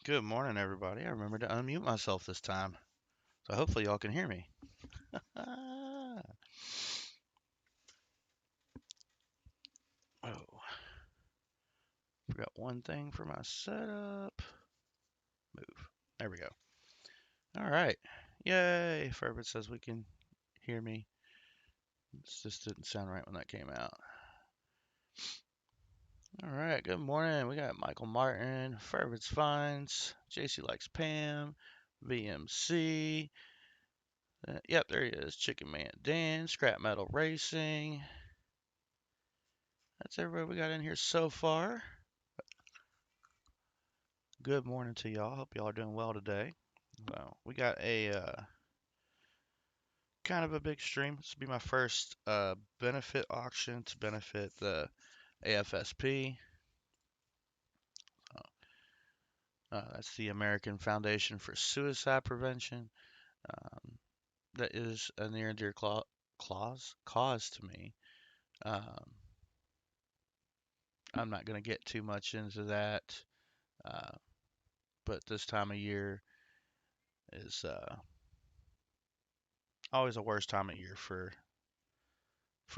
Good morning, everybody. I remembered to unmute myself this time, so hopefully y'all can hear me. Ah. Oh, forgot one thing for my setup. Move. There we go. All right. Yay. Fervent says we can hear me. It just didn't sound right when that came out. All right. Good morning. We got Michael Martin, Fervent's Finds, JC Likes Pam, VMC. Yep, there he is. Chicken Man Dan, Scrap Metal Racing. That's everybody we got in here so far. Good morning to y'all. Hope y'all are doing well today. Well, we got a kind of a big stream. This will be my first benefit auction to benefit the AFSP. That's the American Foundation for Suicide Prevention. Um, that is a near and dear cause to me. Um, I'm not going to get too much into that, uh, but this time of year is always a worst time of year for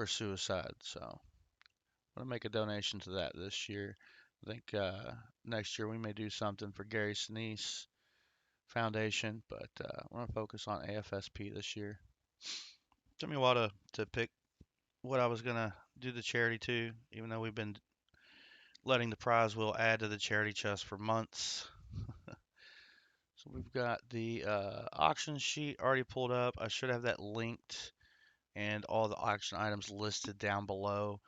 suicide. So I'm gonna make a donation to that this year. I think next year we may do something for Gary Sinise Foundation, but we're gonna focus on AFSP this year. Took me a while to pick what I was gonna do the charity to, even though we've been letting the prize wheel add to the charity chest for months. So we've got the auction sheet already pulled up. I should have that linked and all the auction items listed down below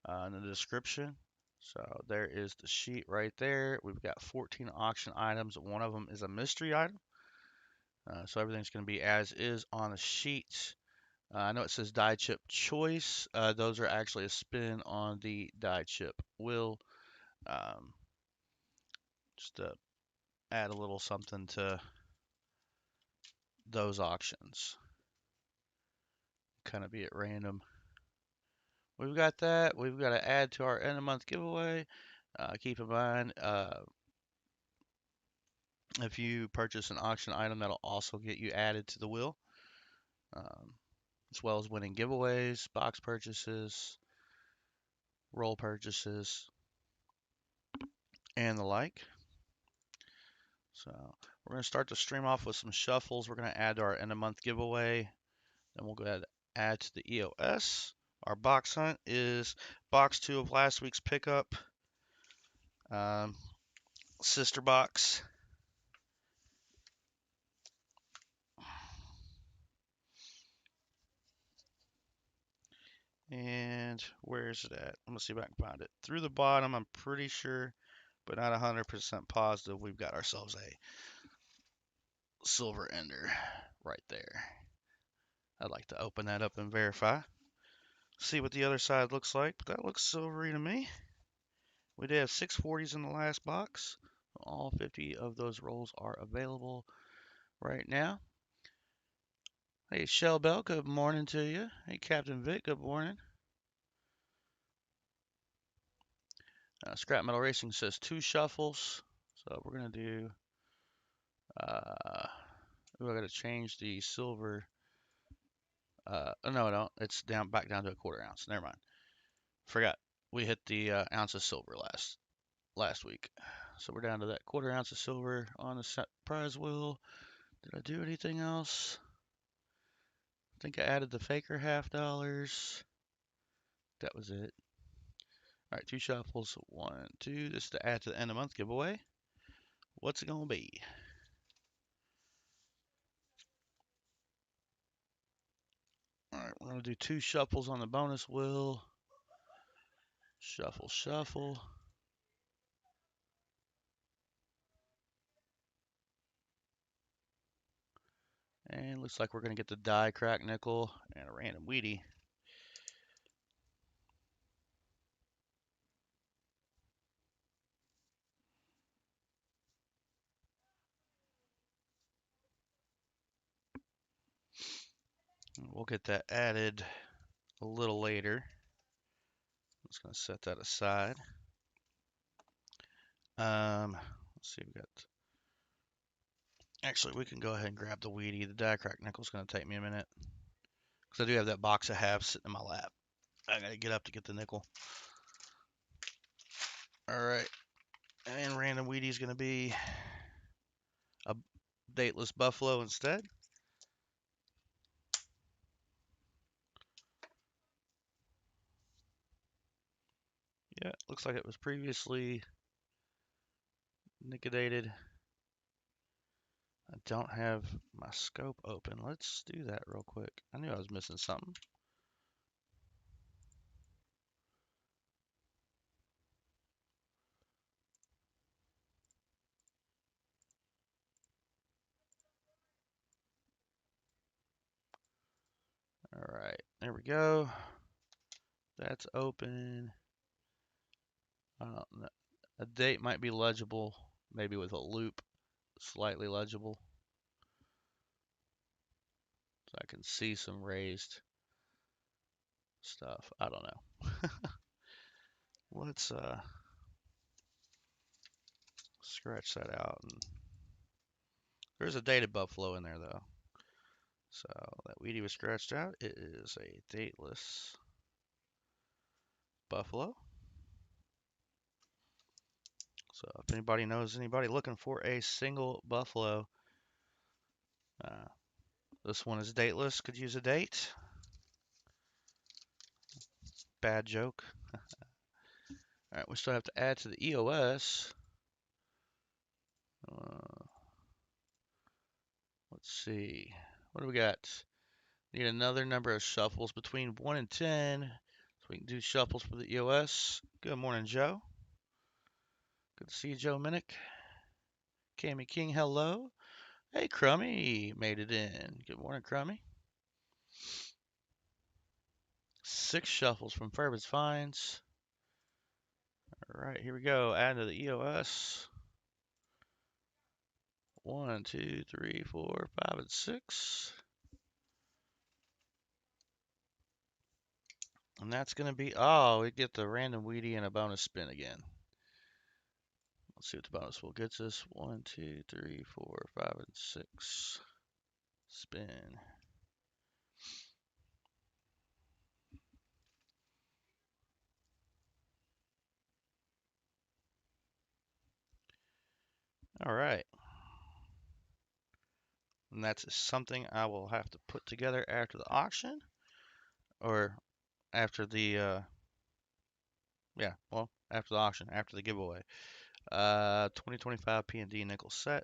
in the description. So there is the sheet right there. We've got 14 auction items. One of them is a mystery item. So everything's going to be as is on the sheet. I know it says die chip choice. Those are actually a spin on the die chip wheel. Um, just to add a little something to those auctions. Kind of be at random. We've got that. We've got to add to our end of month giveaway. Keep in mind, if you purchase an auction item, that'll also get you added to the wheel, um, as well as winning giveaways, box purchases, roll purchases, and the like. So we're going to start the stream off with some shuffles. We're going to add to our end of month giveaway. Then we'll go ahead and add to the EOS. Our box hunt is box 2 of last week's pickup. Um, sister box. And where is it at? I'm going to see if I can find it. Through the bottom, I'm pretty sure, but not 100% positive, we've got ourselves a silver ender right there. I'd like to open that up and verify. See what the other side looks like, but that looks silvery to me. We did have 640s in the last box. All 50 of those rolls are available right now. Hey, Shell Bell, good morning to you. Hey, Captain Vic, good morning. Scrap Metal Racing says 2 shuffles. So we're going to do... I got to change the silver. No, I don't. It's back down to a quarter ounce. Never mind. Forgot. We hit the ounce of silver last week. So we're down to that quarter ounce of silver on the set prize wheel. Did I do anything else? I think I added the faker $half. That was it. All right, 2 shuffles. 1, 2. This is to add to the end of month giveaway. What's it gonna be? All right, we're gonna do 2 shuffles on the bonus wheel. Shuffle, shuffle. And looks like we're gonna get the die crack nickel and a random Wheatie. We'll get that added a little later. I'm just going to set that aside. Let's see, we got Actually, we can go ahead and grab the weedy. The die crack nickel's going to take me a minute because I do have that box of halves sitting in my lap. I got to get up to get the nickel. All right, and random weedy is going to be a dateless buffalo instead. Yeah, looks like it was previously liquidated. I don't have my scope open. Let's do that real quick. I knew I was missing something. All right, there we go. That's open. I don't know. A date might be legible, maybe with a loop, slightly legible. So I can see some raised stuff. I don't know. Let's scratch that out. And there's a dated buffalo in there though. So that weedy was scratched out. It is a dateless buffalo. So if anybody knows anybody looking for a single buffalo, uh, this one is dateless. Could use a date. Bad joke. All right, we still have to add to the EOS. Let's see. What do we got? Need another number of shuffles between 1 and 10. So we can do shuffles for the EOS. Good morning, Joe. Good to see you, Joe Minnick. Cammy King, hello. Hey, Crummy made it in. Good morning, Crummy. 6 shuffles from Furbus Finds. All right, here we go. Add to the EOS. 1, 2, 3, 4, 5, and 6. And that's going to be, oh, we get the random weedy and a bonus spin again. Let's see what the bonus will gets us. 1, 2, 3, 4, 5, and 6. Spin. All right. And that's something I will have to put together after the auction. Or after the, yeah, well, after the auction, after the giveaway. 2025 P&D nickel set.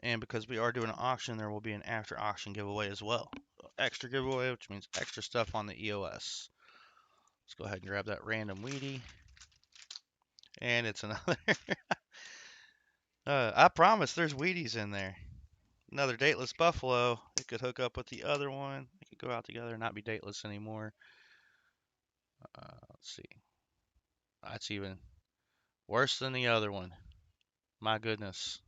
And because we are doing an auction, there will be an after auction giveaway as well. Extra giveaway, which means extra stuff on the EOS. Let's go ahead and grab that random weedy. And it's another. I promise there's Wheaties in there. Another dateless buffalo. It could hook up with the other one. They could go out together and not be dateless anymore. Let's see. That's even worse than the other one. My goodness.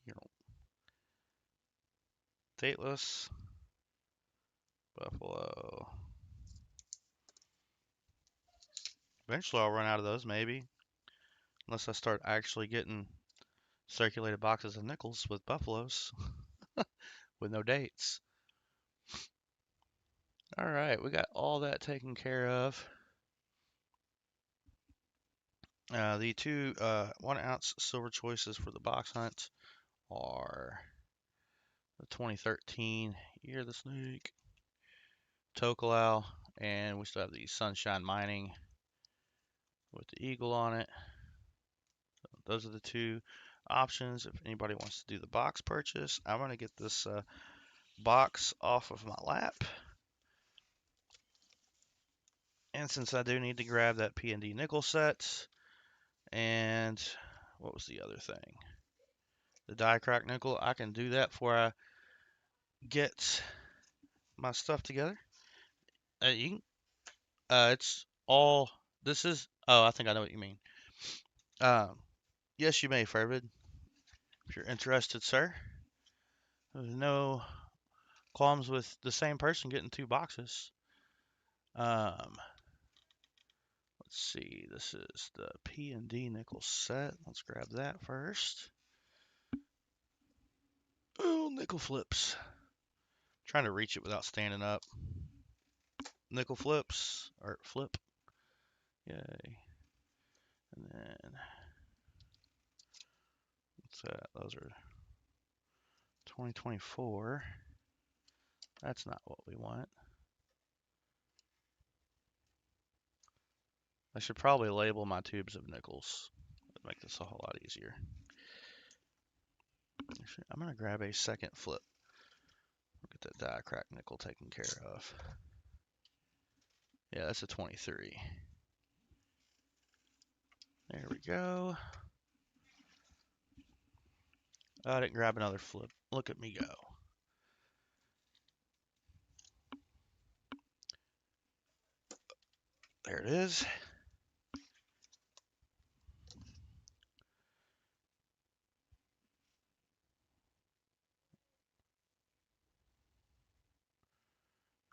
You know, dateless buffalo. Eventually I'll run out of those, maybe. Unless I start actually getting circulated boxes of nickels with buffaloes with no dates. All right, we got all that taken care of. The two 1 ounce silver choices for the box hunt are the 2013 Year of the Snake, Tokalau, and we still have the Sunshine Mining with the eagle on it. So those are the two options if anybody wants to do the box purchase. I'm going to get this box off of my lap. And since I do need to grab that P&D nickel set, and what was the other thing? The die crack nickel, I can do that before I get my stuff together. It's all, this is, oh, I think I know what you mean. Yes, you may, Fervid. If you're interested, sir. There's no qualms with the same person getting 2 boxes. Let's see. This is the P&D nickel set. Let's grab that first. Oh, nickel flips. Trying to reach it without standing up. Nickel flips, or flip. Yay. And then, what's that? Those are 2024. That's not what we want. I should probably label my tubes of nickels. That'd make this a whole lot easier. I'm going to grab a second flip. We'll get that die crack nickel taken care of. Yeah, that's a 23. There we go. Oh, I didn't grab another flip. Look at me go. There it is.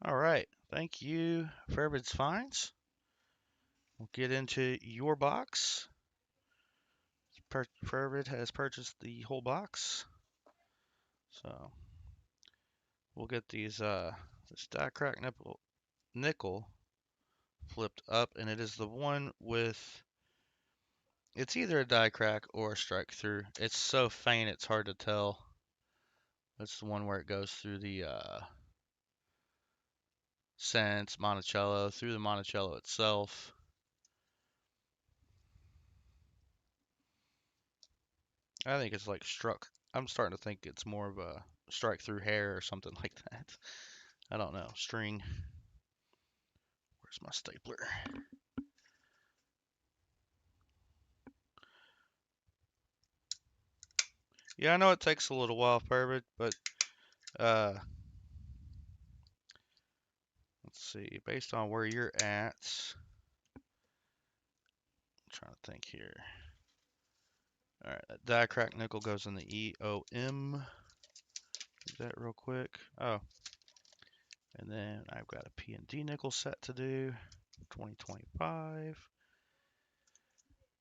All right. Thank you, Fervid's Finds. We'll get into your box. Fervid has purchased the whole box. So we'll get these this die crack nickel flipped up, and it is the one with, it's either a die crack or a strike through. It's so faint it's hard to tell. It's the one where it goes through the Sense Monticello, through the Monticello itself. I think it's like struck. I'm starting to think it's more of a strike through hair or something like that. I don't know. String. Where's my stapler? Yeah, I know it takes a little while, Fervid, but let's see. Based on where you're at, I'm trying to think here. All right, that die crack nickel goes in the EOM. Do that real quick. Oh, and then I've got a P&D nickel set to do. 2025.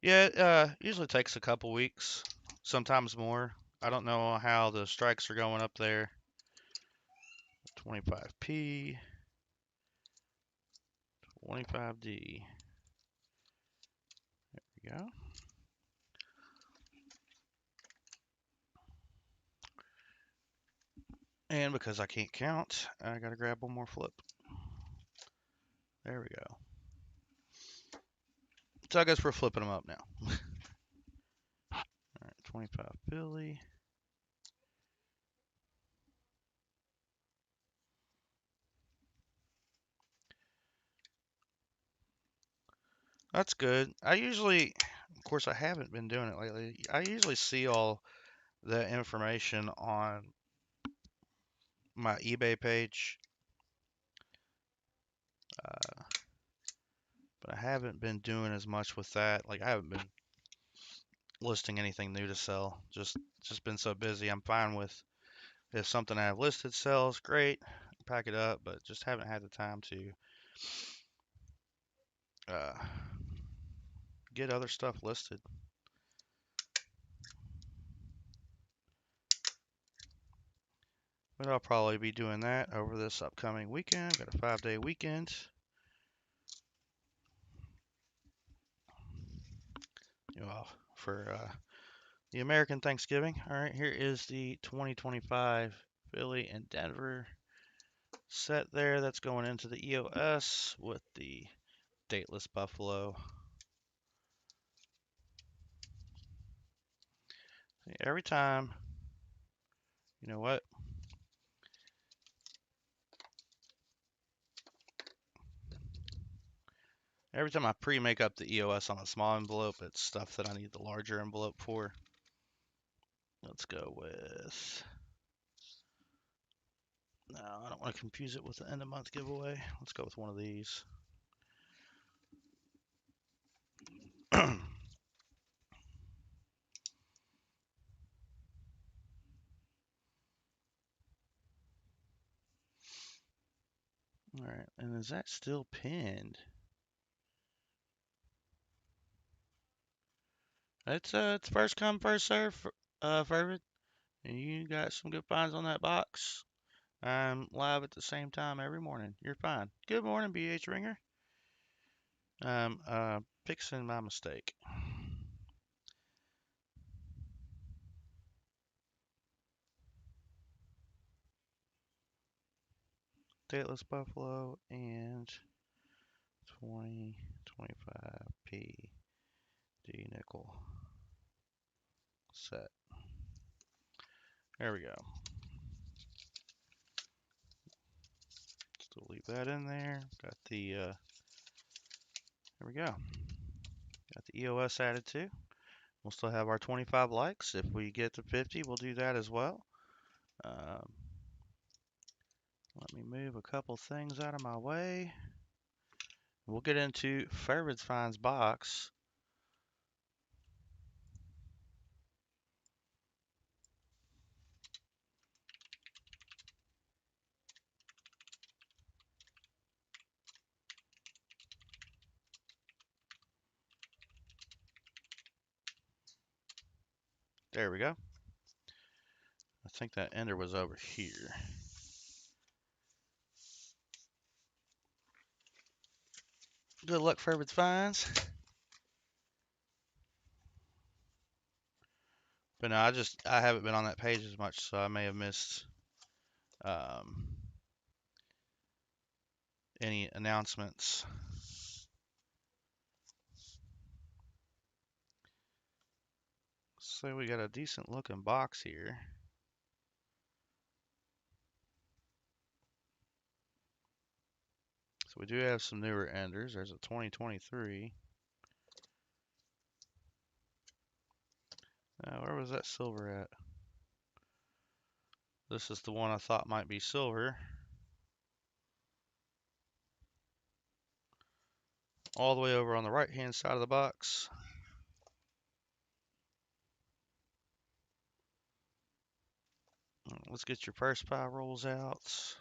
Yeah, it usually takes a couple weeks, sometimes more. I don't know how the strikes are going up there. 25P, 25D. There we go. And because I can't count, I gotta grab one more flip. There we go. So I guess we're flipping them up now. All right, 25 Philly. That's good. I usually, of course, I haven't been doing it lately. I usually see all the information on my eBay page, but I haven't been doing as much with that. Like I haven't been listing anything new to sell. Just been so busy. I'm fine with if something I have listed sells, great, pack it up. But just haven't had the time to get other stuff listed. But I'll probably be doing that over this upcoming weekend. I've got a 5-day weekend. For the American Thanksgiving. All right, here is the 2025 Philly and Denver set there. That's going into the EOS with the dateless Buffalo. Every time, you know what? Every time I pre-make up the EOS on a small envelope, it's stuff that I need the larger envelope for. Let's go with... No, I don't want to confuse it with the end of month giveaway. Let's go with one of these. All right, and is that still pinned? It's first come first serve, Fervid. And you got some good finds on that box. I'm live at the same time every morning. You're fine. Good morning, BH Ringer. I'm fixing my mistake. Dateless Buffalo and 2025 PD nickel set. There we go. Still leave that in there. Got the, there we go. Got the EOS added too. We'll still have our 25 likes. If we get to 50, we'll do that as well. Um, Let me move a couple things out of my way. We'll get into Fervid's Finds box. There we go. I think that ender was over here. Good luck, Fervid's Finds. But no, I haven't been on that page as much, so I may have missed any announcements. So we got a decent looking box here. So we do have some newer enders. There's a 2023. Where was that silver at? This is the one I thought might be silver. All the way over on the right hand side of the box. Let's get your first 5 rolls out.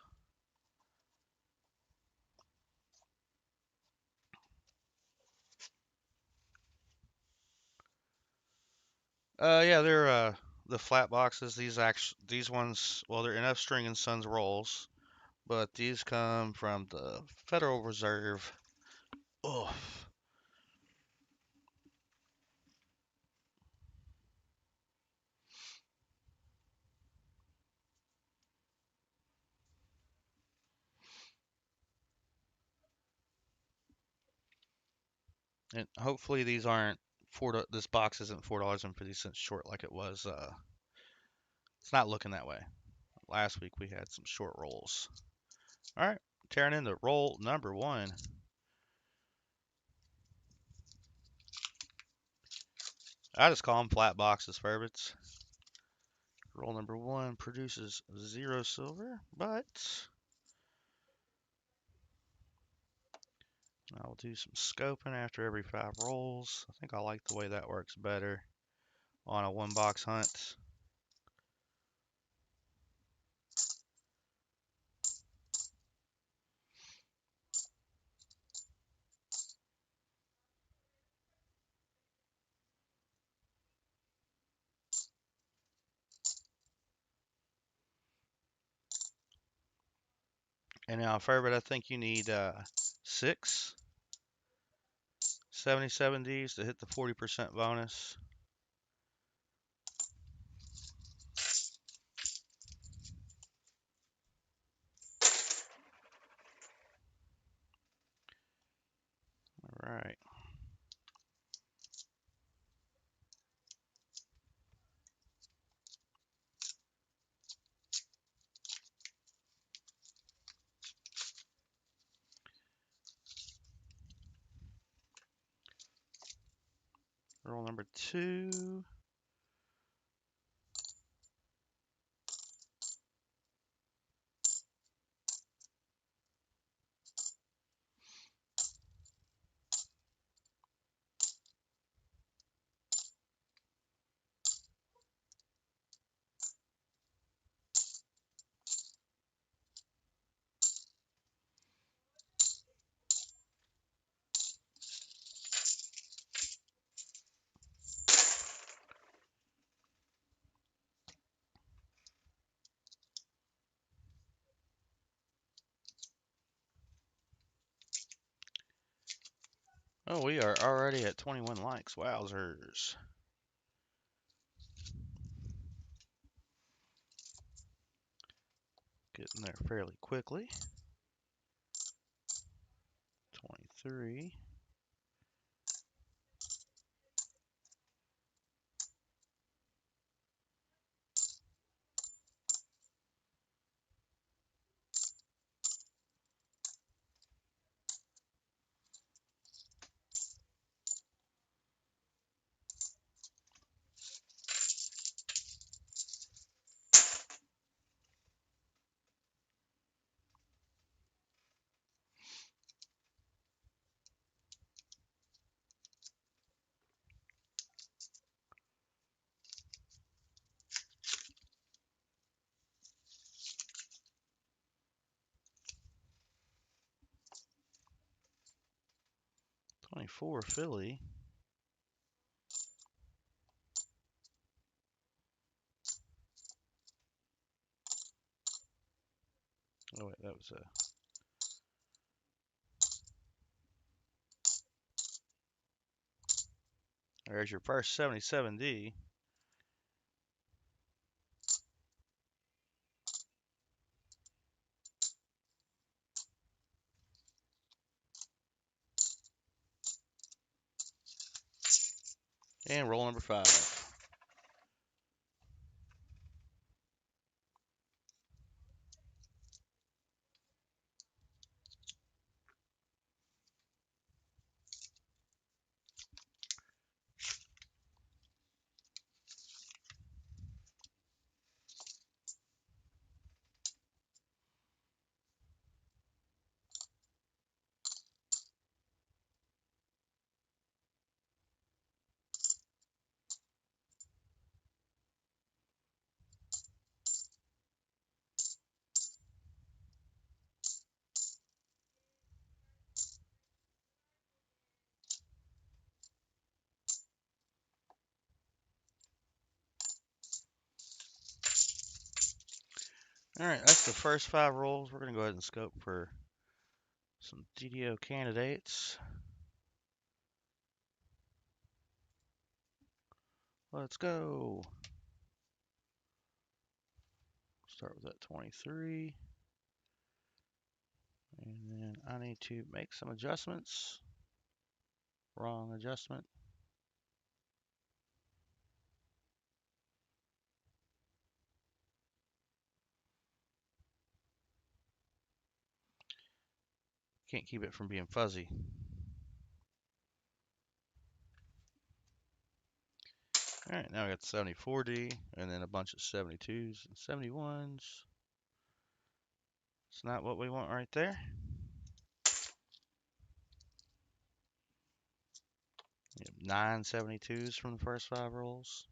Yeah, they're the flat boxes. These ones, well, they're enough string and Sons rolls, but these come from the Federal Reserve. Oh. And hopefully these aren't this box isn't $4.50 short like it was. It's not looking that way. Last week we had some short rolls. All right, tearing into roll number 1. I just call them flat boxes, Fervits. Roll number 1 produces 0 silver, but I'll do some scoping after every 5 rolls. I think I like the way that works better on a 1-box hunt. And now, Fervit, I think you need 6 77Ds to hit the 40% bonus. All right. Roll number 2. Oh, we are already at 21 likes. Wowzers. Getting there fairly quickly. 23. 24 Philly. Oh wait, that was a. There's your first 77D. And roll number 5. Alright, that's the first 5 rolls. We're going to go ahead and scope for some DDO candidates. Let's go. Start with that 23. And then I need to make some adjustments. Wrong adjustment. Can't keep it from being fuzzy. Alright, now we got 74D and then a bunch of 72s and 71s. It's not what we want right there. 9 72s from the first 5 rolls.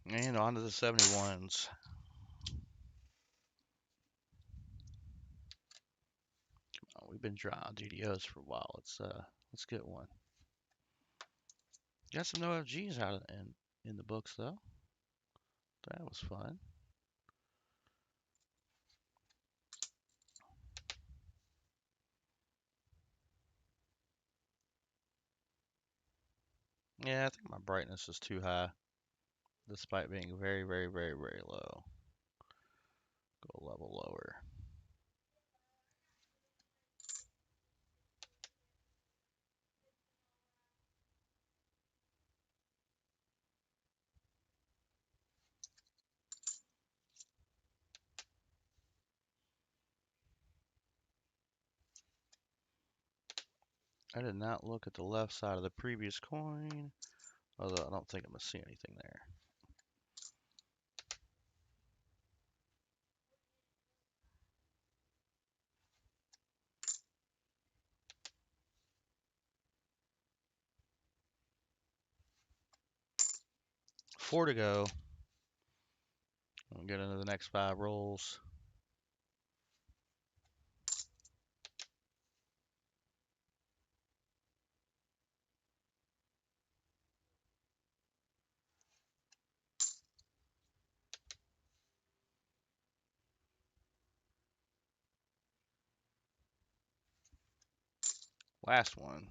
And on to the 71s. Oh, we've been drawing DDOs for a while. Let's get one. Got some no FGs out in the books though. That was fun. Yeah, I think my brightness is too high, despite being very, very, very, very low. Go a level lower. I did not look at the left side of the previous coin, although I don't think I'm going to see anything there. Four to go. We'll get into the next 5 rolls. Last one.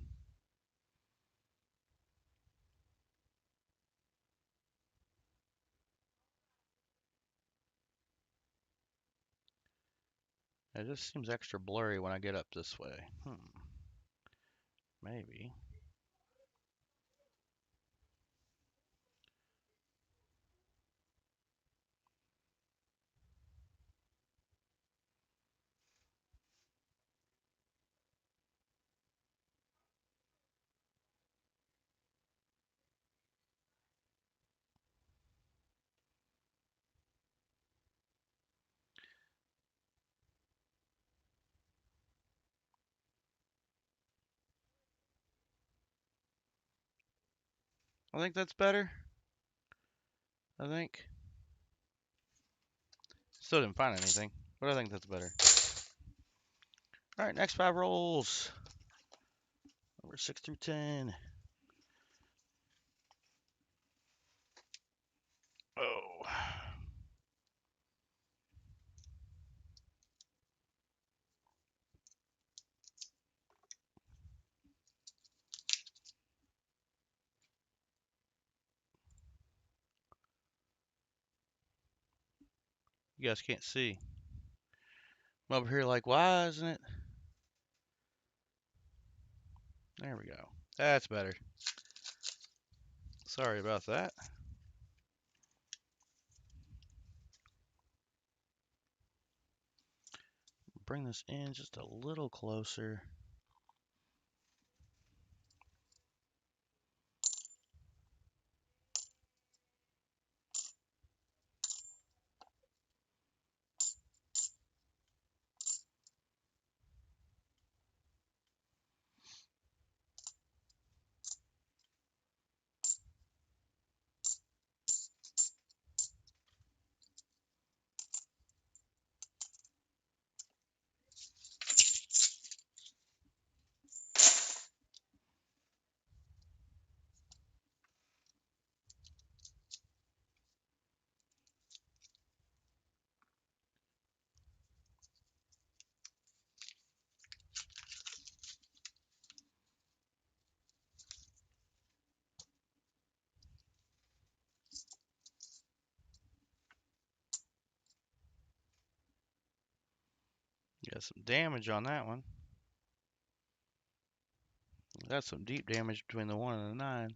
It just seems extra blurry when I get up this way. Maybe. I think that's better. I think. Still didn't find anything, but I think that's better. All right, next 5 rolls. Number 6 through 10. Oh. You guys can't see. I'm over here like, why isn't it? There we go. That's better. Sorry about that. Bring this in just a little closer. Got some damage on that one. That's some deep damage between the 1 and the 9.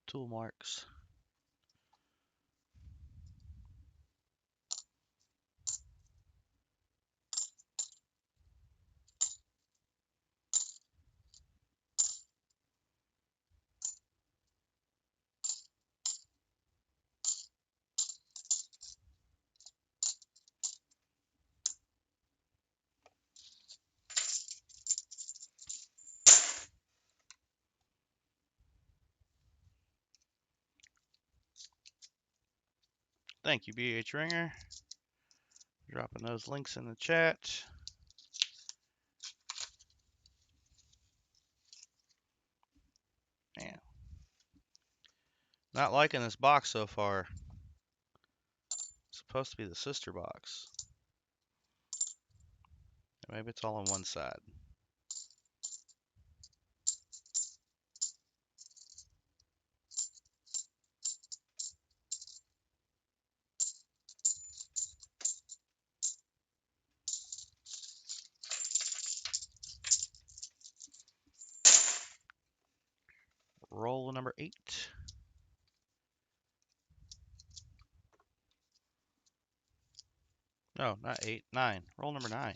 Tool marks. Thank you, BH Ringer. Dropping those links in the chat. Man. Not liking this box so far. It's supposed to be the sister box. Maybe it's all on one side. Roll number 8. No, not 8, 9. Roll number 9.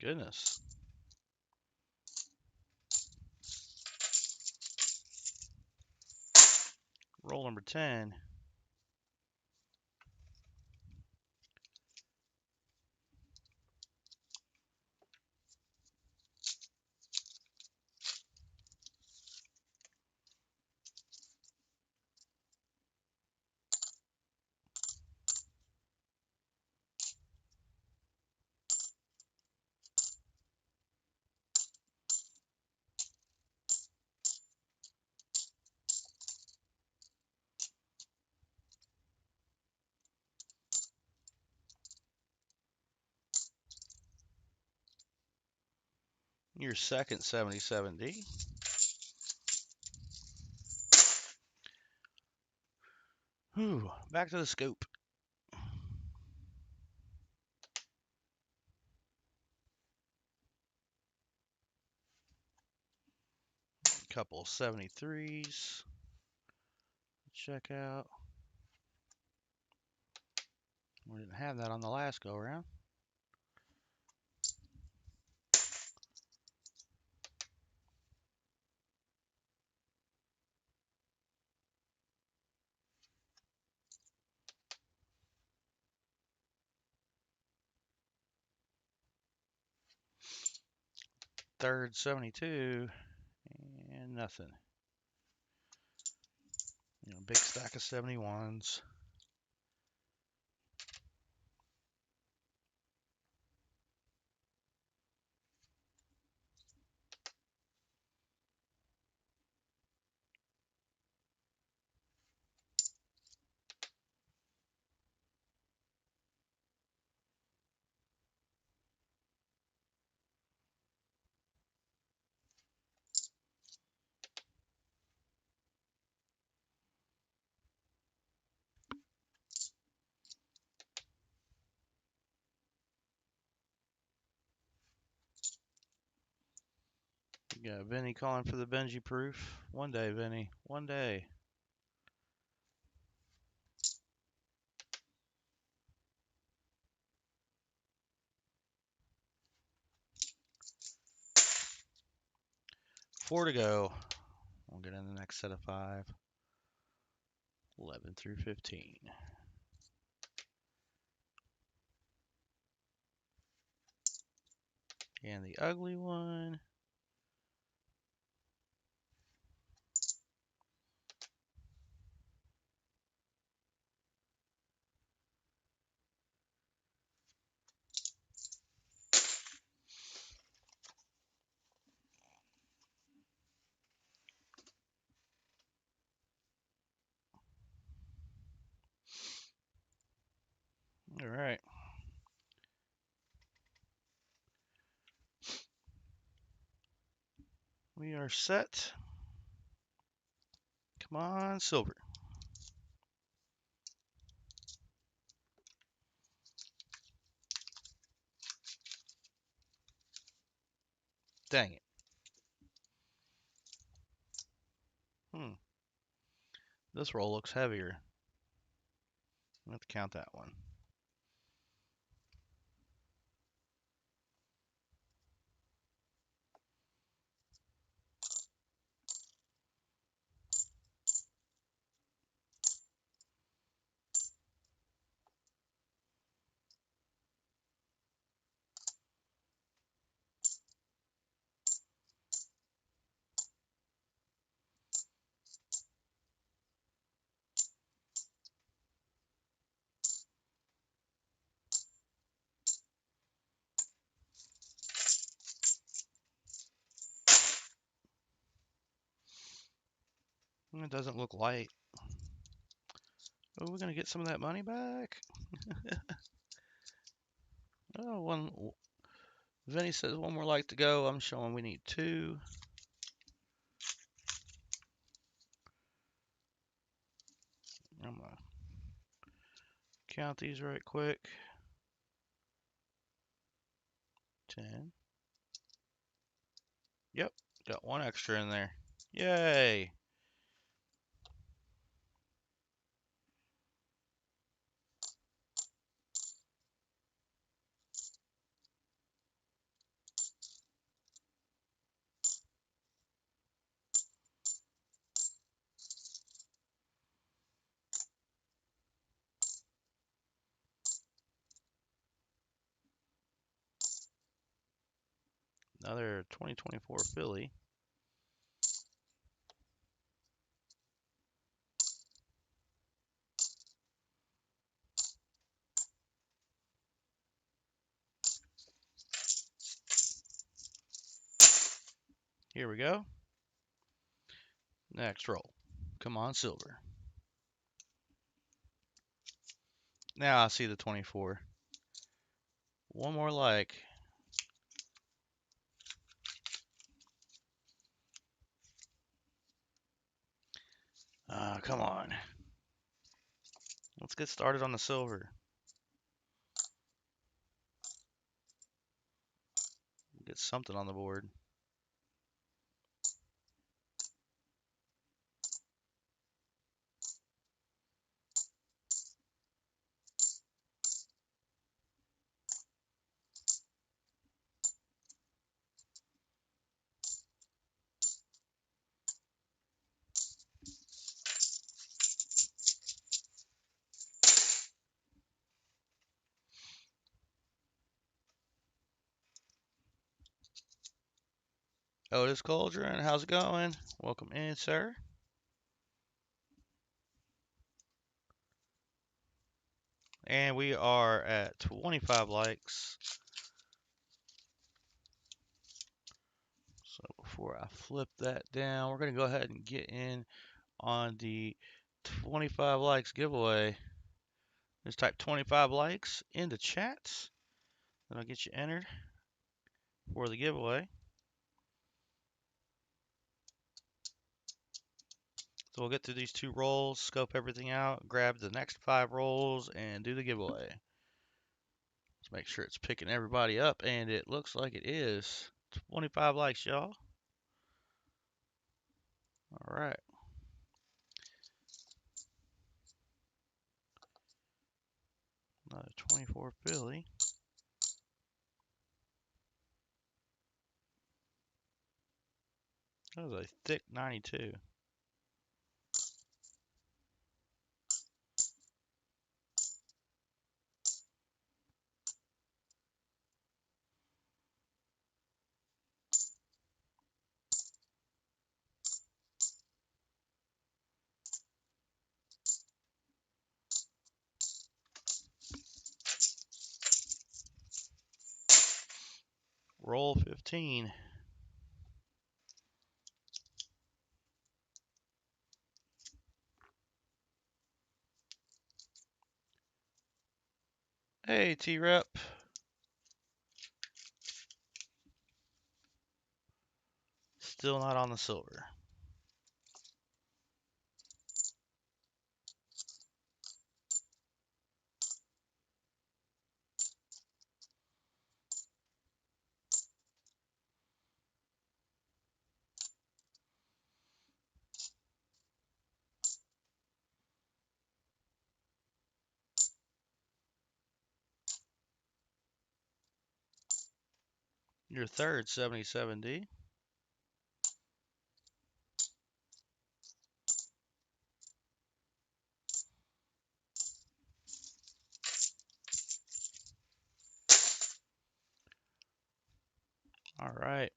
goodness. Roll number 10. Your second 77D. Whew, back to the scoop. Couple 73s. Check out. We didn't have that on the last go around. Third 72 and nothing. Big stack of 71s. You got Vinny calling for the Benji proof. One day, Vinny. One day. Four to go. We'll get in the next set of 5. 11 through 15. And the ugly one. All right. We are set. Come on, silver. Dang it. This roll looks heavier. I have to count that one. It doesn't look light. Oh, we're going to get some of that money back? Oh, one. Vinny says one more light to go. I'm showing we need 2. I'm going to count these right quick. 10. Yep, got 1 extra in there. Yay! Another 2024 Philly. Here we go. Next roll. Come on, silver. Now I see the 24. One more like. Come on. Let's get started on the silver. Get something on the board. Otis Cauldron, how's it going? Welcome in, sir. And we are at 25 likes. So before I flip that down, we're going to go ahead and get in on the 25 likes giveaway. Just type 25 likes in the chats. That'll get you entered for the giveaway. So we'll get through these 2 rolls, scope everything out, grab the next 5 rolls, and do the giveaway. Let's make sure it's picking everybody up, and it looks like it is. 25 likes, y'all. All right. Another 24 Philly. That was a thick 92. Roll 15. Hey, T-Rep. Still not on the silver. Your third 77D. All right.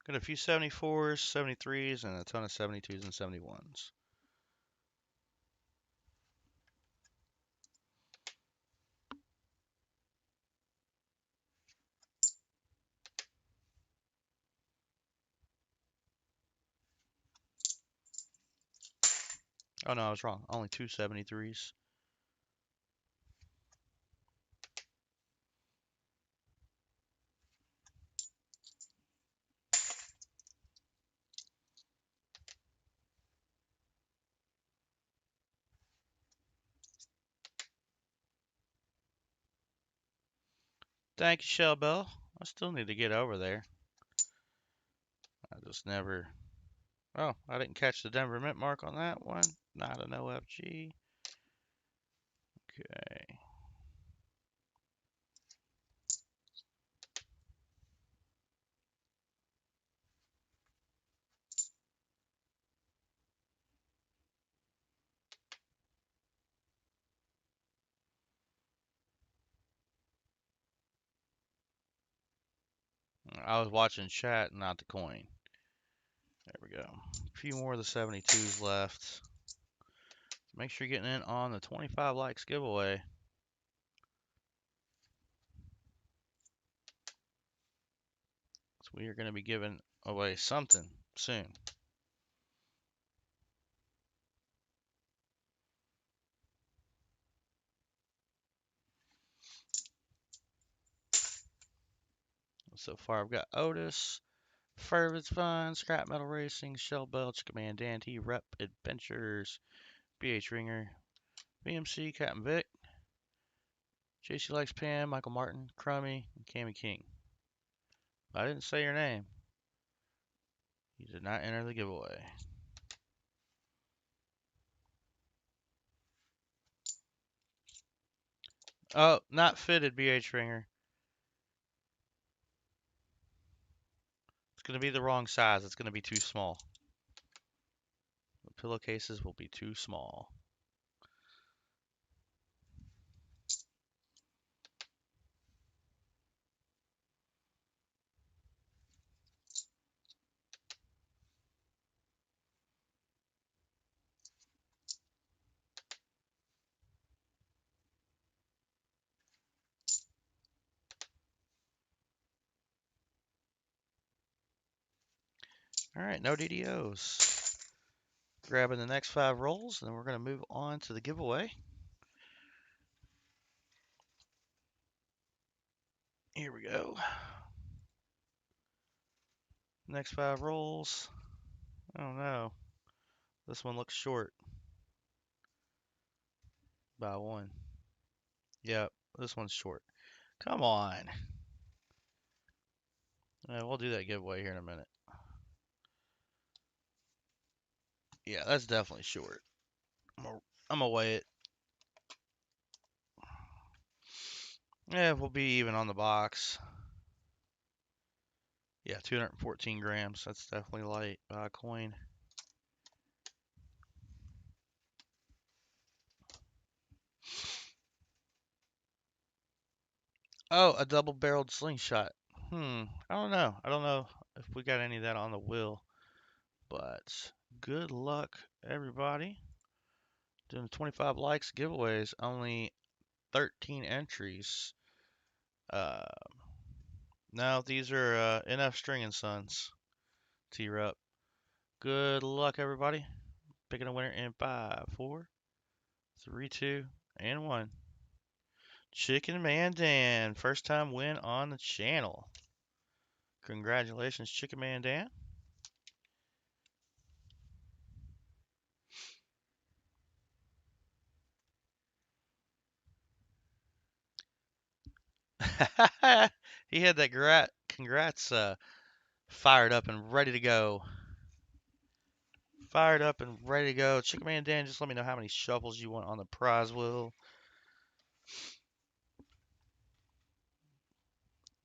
Got a few 74s, 73s, and a ton of 72s and 71s. Oh, no, I was wrong. Only 2 73s. Thank you, Shell Bell. I still need to get over there. I just never... Oh, I didn't catch the Denver Mint mark on that one. Not an OFG. Okay. I was watching chat, not the coin. There we go. A few more of the 72s left. Make sure you're getting in on the 25 likes giveaway. So we are going to be giving away something soon. So far, I've got Otis, Fervit's Fun, Scrap Metal Racing, Shell Belch, Commandante, Rep Adventures, BH Ringer, BMC, Captain Vic, JC Likes Pam, Michael Martin, Crummy, and Cammy King. I didn't say your name. You did not enter the giveaway. Oh, not fitted, BH Ringer. It's going to be the wrong size. It's going to be too small. The pillowcases will be too small. All right, no DDOs. Grabbing the next 5 rolls, and then we're going to move on to the giveaway. Here we go. Next 5 rolls. Oh no. This one looks short by 1. Yep, this one's short. Come on. We'll do that giveaway here in a minute. Yeah, that's definitely short. I'm gonna weigh it. Yeah, we'll be even on the box. Yeah, 214 grams. That's definitely light by a coin. Oh, a double-barreled slingshot. I don't know. I don't know if we got any of that on the wheel. But good luck, everybody. Doing 25 likes giveaways. Only 13 entries. Now these are NF String and Sons. T-Rup. Good luck, everybody. Picking a winner in 5, 4, 3, 2, and 1. Chicken Man Dan. First time win on the channel. Congratulations, Chicken Man Dan. He had that congrats fired up and ready to go. Fired up and ready to go. Chicken Man Dan, just let me know how many shuffles you want on the prize wheel.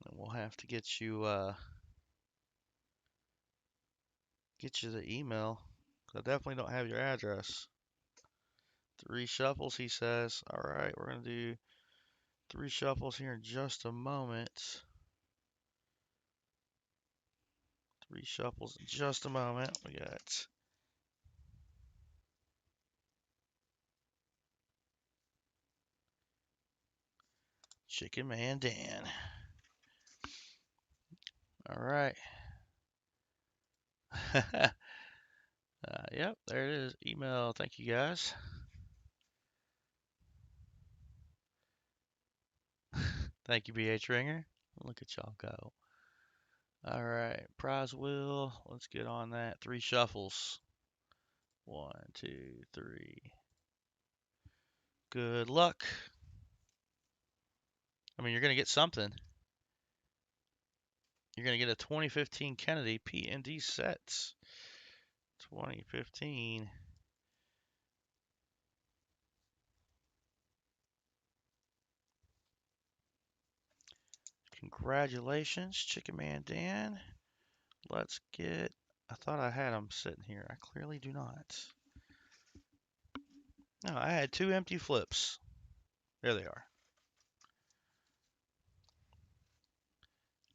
And we'll have to get you the email. I definitely don't have your address. 3 shuffles, he says. All right, we're going to do 3 shuffles here in just a moment. 3 shuffles in just a moment. We got Chicken Man Dan. All right. Yep, there it is. Email. Thank you, guys. Thank you, BH Ringer. Look at y'all go. All right, prize wheel. Let's get on that. 3 shuffles. 1, 2, 3. Good luck. I mean, you're going to get something. You're going to get a 2015 Kennedy P&D set. 2015. Congratulations, Chicken Man Dan. Let's get... I thought I had them sitting here. I clearly do not. No, I had 2 empty flips. There they are.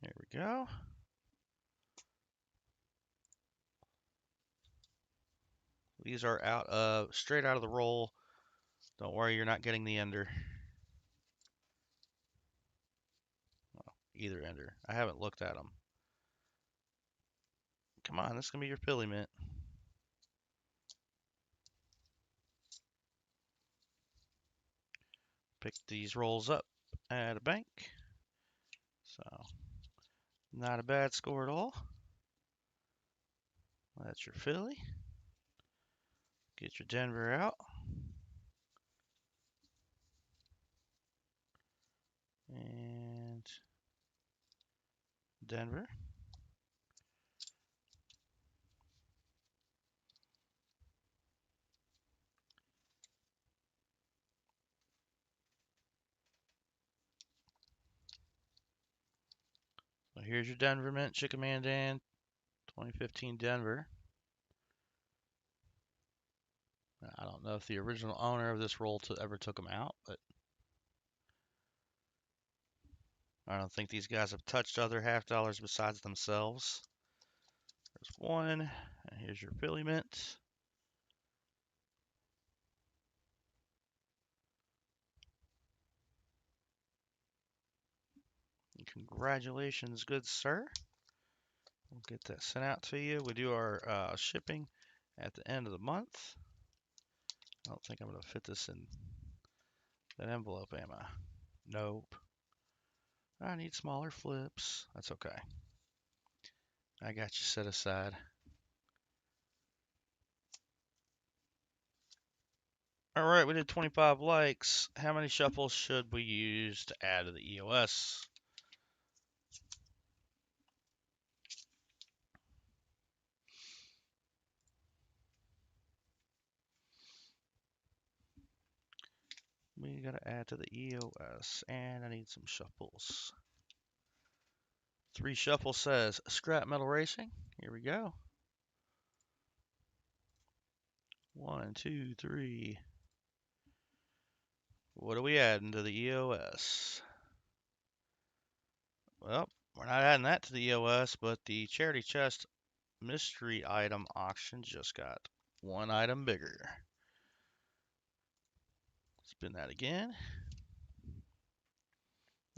There we go. These are straight out of the roll. Don't worry, you're not getting the ender. Well, either ender. I haven't looked at them. Come on, this is going to be your Philly mint. Pick these rolls up at a bank. So, not a bad score at all. That's your Philly. Get your Denver out. And Denver. So here's your Denver mint, Chicken Mandan, 2015 Denver. I don't know if the original owner of this roll ever took them out, but I don't think these guys have touched other half dollars besides themselves. There's one, and here's your Philly mint. Congratulations, good sir. We'll get that sent out to you. We do our shipping at the end of the month. I don't think I'm going to fit this in that envelope, am I? Nope. I need smaller flips. That's okay. I got you set aside. All right, we did 25 likes. How many shuffles should we use to add to the EOS? We gotta add to the EOS, and I need some shuffles. 3 shuffles says scrap metal racing. Here we go. 1, 2, 3. What are we adding to the EOS? Well, we're not adding that to the EOS, but the charity chest mystery item auction just got 1 item bigger. Spin that again.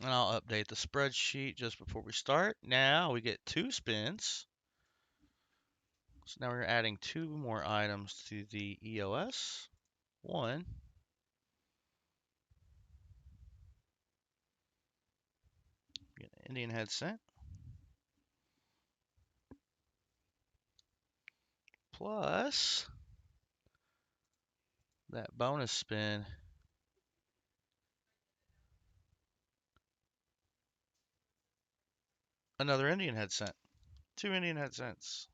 And I'll update the spreadsheet just before we start. Now we get 2 spins. So now we're adding 2 more items to the EOS. 1. Get an Indian head cent. Plus that bonus spin. Another Indian head cent. 2 Indian head cents.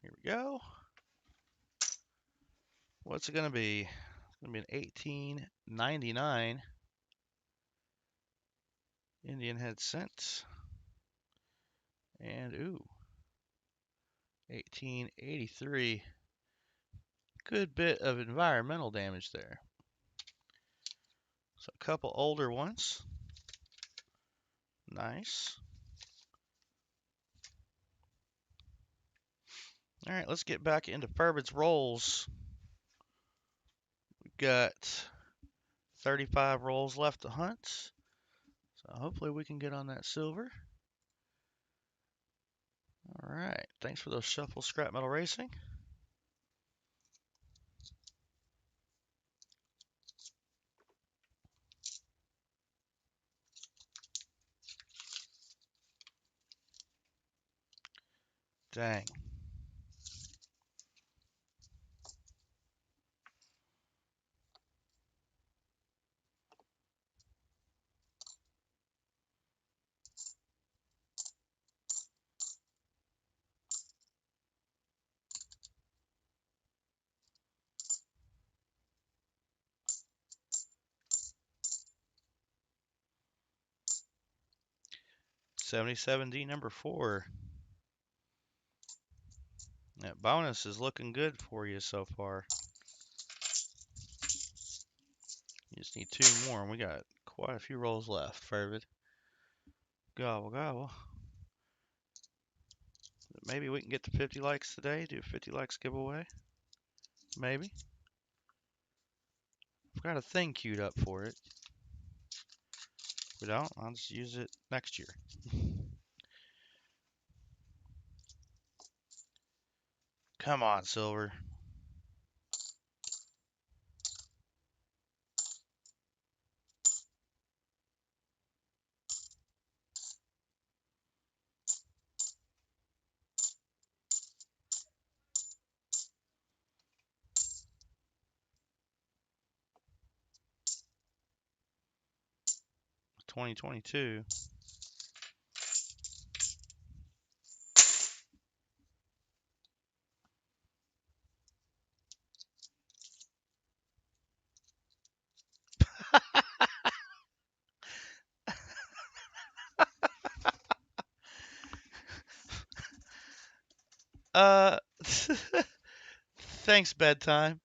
Here we go. What's it going to be? It's going to be an 18.99 Indian head cent. And ooh, 1883. Good bit of environmental damage there. So a couple older ones. Nice. All right, let's get back into Furbid's rolls. We've got 35 rolls left to hunt. So hopefully we can get on that silver. All right, thanks for those shuffles, Scrap Metal Racing. Dang. $77D number 4. That bonus is looking good for you so far. just need 2 more, and we got quite a few rolls left, Fervid. Gobble, gobble. Maybe we can get to 50 likes today, do a 50 likes giveaway. Maybe. I've got a thing queued up for it. If we don't, I'll just use it next year. Come on, silver. $20.22. Thanks, bedtime.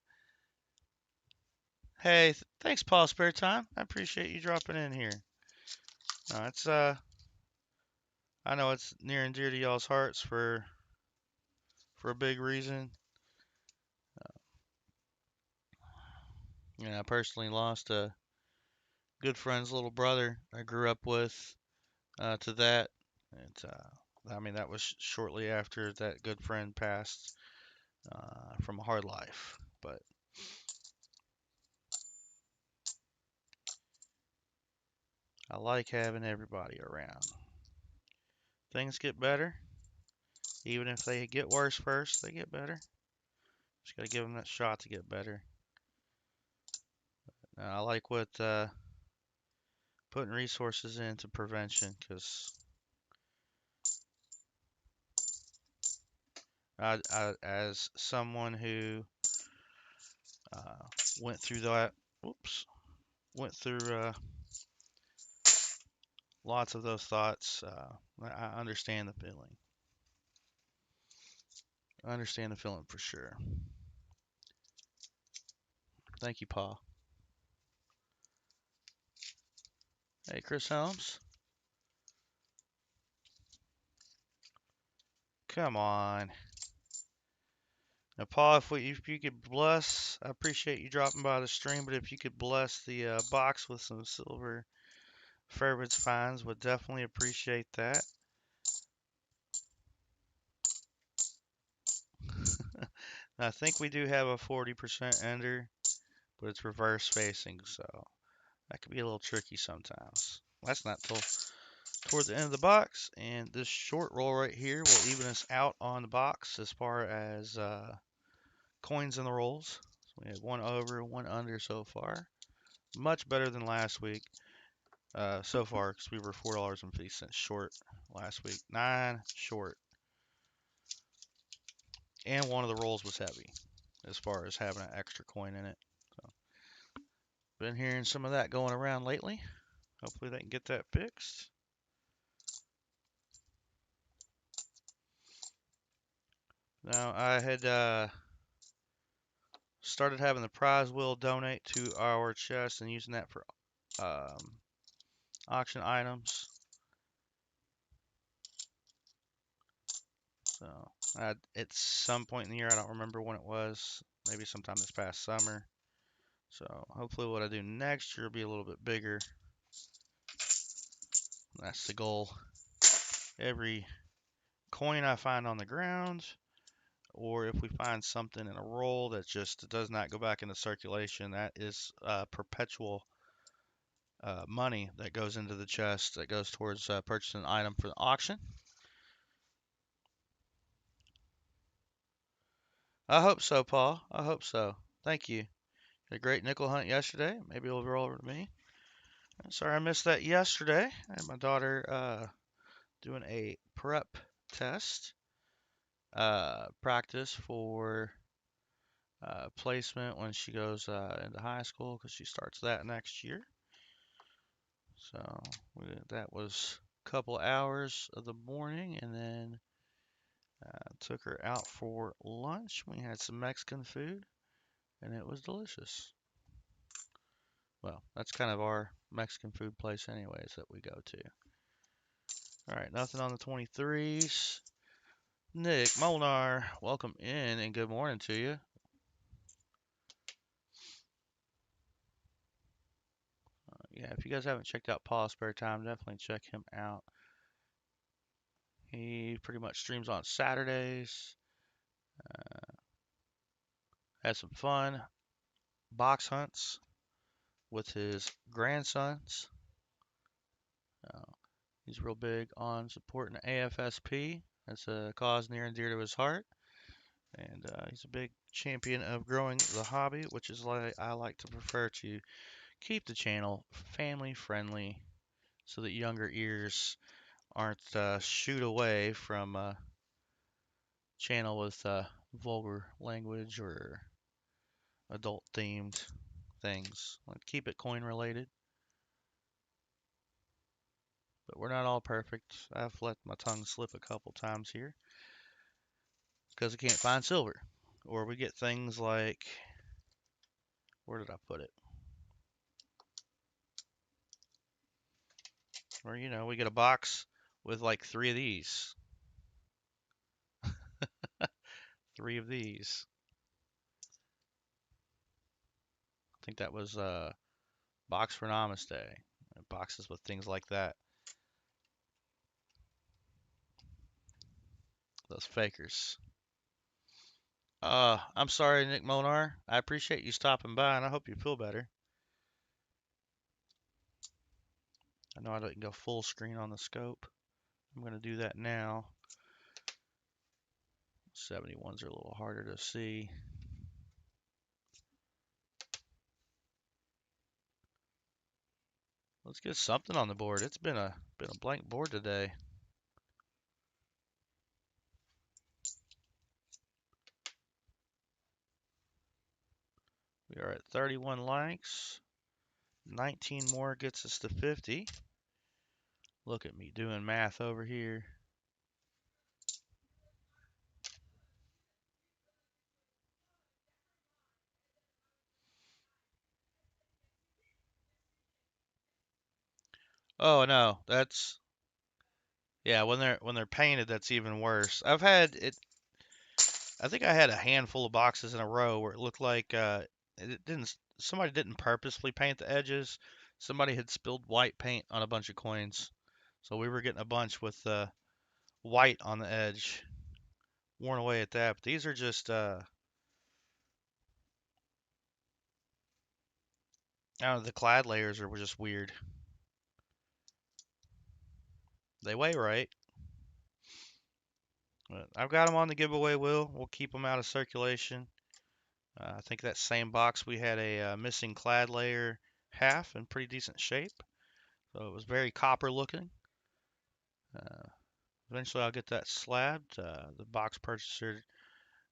Hey, thanks, Paul Spare Time. I appreciate you dropping in here. It's I know it's near and dear to y'all's hearts for a big reason. I personally lost a good friend's little brother I grew up with to that. And I mean, that was shortly after that good friend passed from a hard life. But I like having everybody around. Things get better. Even if they get worse first, they get better. Just got to give them that shot to get better. I like what putting resources into prevention, because as someone who uh, went through that, went through lots of those thoughts, I understand the feeling. I understand the feeling for sure. Thank you, Paul. Hey, Chris Helms. Come on. Now, Paul, if you could bless, I appreciate you dropping by the stream, but if you could bless the box with some silver Fairwood's finds, would definitely appreciate that. I think we do have a 40% ender, but it's reverse facing, so that could be a little tricky sometimes. That's not till toward the end of the box, and this short roll right here will even us out on the box as far as coins in the rolls. So we have one over, one under so far. Much better than last week so far, because we were $4.50 short last week. 9 short. And one of the rolls was heavy as far as having an extra coin in it. So, been hearing some of that going around lately. Hopefully they can get that fixed. Now, I had started having the prize wheel donate to our chest and using that for auction items. So, at some point in the year, I don't remember when it was, maybe sometime this past summer. So, hopefully what I do next year will be a little bit bigger. That's the goal. Every coin I find on the ground, or if we find something in a roll that just does not go back into circulation, that is perpetual money that goes into the chest that goes towards purchasing an item for the auction. I hope so, Paul. I hope so. Thank you. Had a great nickel hunt yesterday. Maybe it'll roll over to me. Sorry I missed that yesterday. I had my daughter doing a prep test practice for placement when she goes into high school, because she starts that next year. So that was a couple hours of the morning, and then took her out for lunch. We had some Mexican food, and it was delicious. Well, that's kind of our Mexican food place anyways that we go to. All right, nothing on the 23s. Nick Molnar, welcome in and good morning to you. Yeah, if you guys haven't checked out Paul's Spare Time, definitely check him out. He pretty much streams on Saturdays. Has some fun box hunts with his grandsons. Uh, he's real big on supporting AFSP. That's a cause near and dear to his heart. And he's a big champion of growing the hobby, which is why I like to prefer to keep the channel family friendly so that younger ears aren't shooed away from a channel with vulgar language or adult themed things. Like, keep it coin related. But we're not all perfect. I've let my tongue slip a couple times here because I can't find silver. Or we get things like, where did I put it? Or, you know, we get a box with like 3 of these. 3 of these. I think that was box for Namaste. Boxes with things like that. Those fakers. I'm sorry, Nick Monar. I appreciate you stopping by, and I hope you feel better. I know I didn't go full screen on the scope. I'm going to do that now. 71s are a little harder to see. Let's get something on the board. It's been a blank board today. We are at 31 likes. 19 more gets us to 50. Look at me doing math over here. Oh no, that's yeah, when they're painted that's even worse. I've had it I think I had a handful of boxes in a row where it looked like it didn't somebody didn't purposely paint the edges. Somebody had spilled white paint on a bunch of coins. So we were getting a bunch with white on the edge. Worn away at that. But these are just I don't know, the clad layers are just weird. They weigh right. But I've got them on the giveaway wheel. We'll keep them out of circulation. I think that same box we had a missing clad layer half in pretty decent shape. So it was very copper looking. Eventually I'll get that slabbed. The box purchaser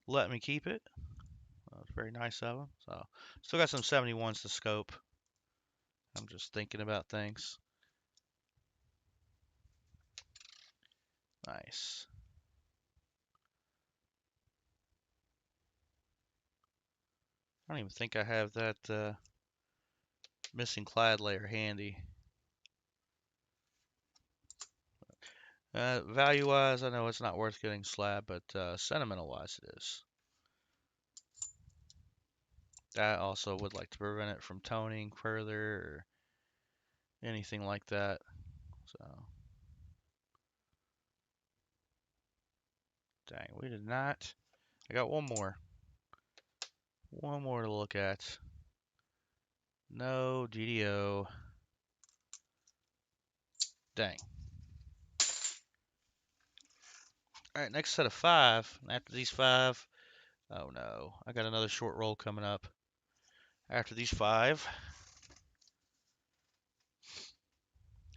let me keep it. It's very nice of them. So still got some 71s to scope. I'm just thinking about things. Nice. I don't even think I have that missing clad layer handy. Value-wise, I know it's not worth getting slabbed, but sentimental-wise it is. I also would like to prevent it from toning further or anything like that. So, dang, we did not. I got one more. One more to look at. No DDO. Dang. All right, next set of 5. After these 5, oh no, I got another short roll coming up. After these 5.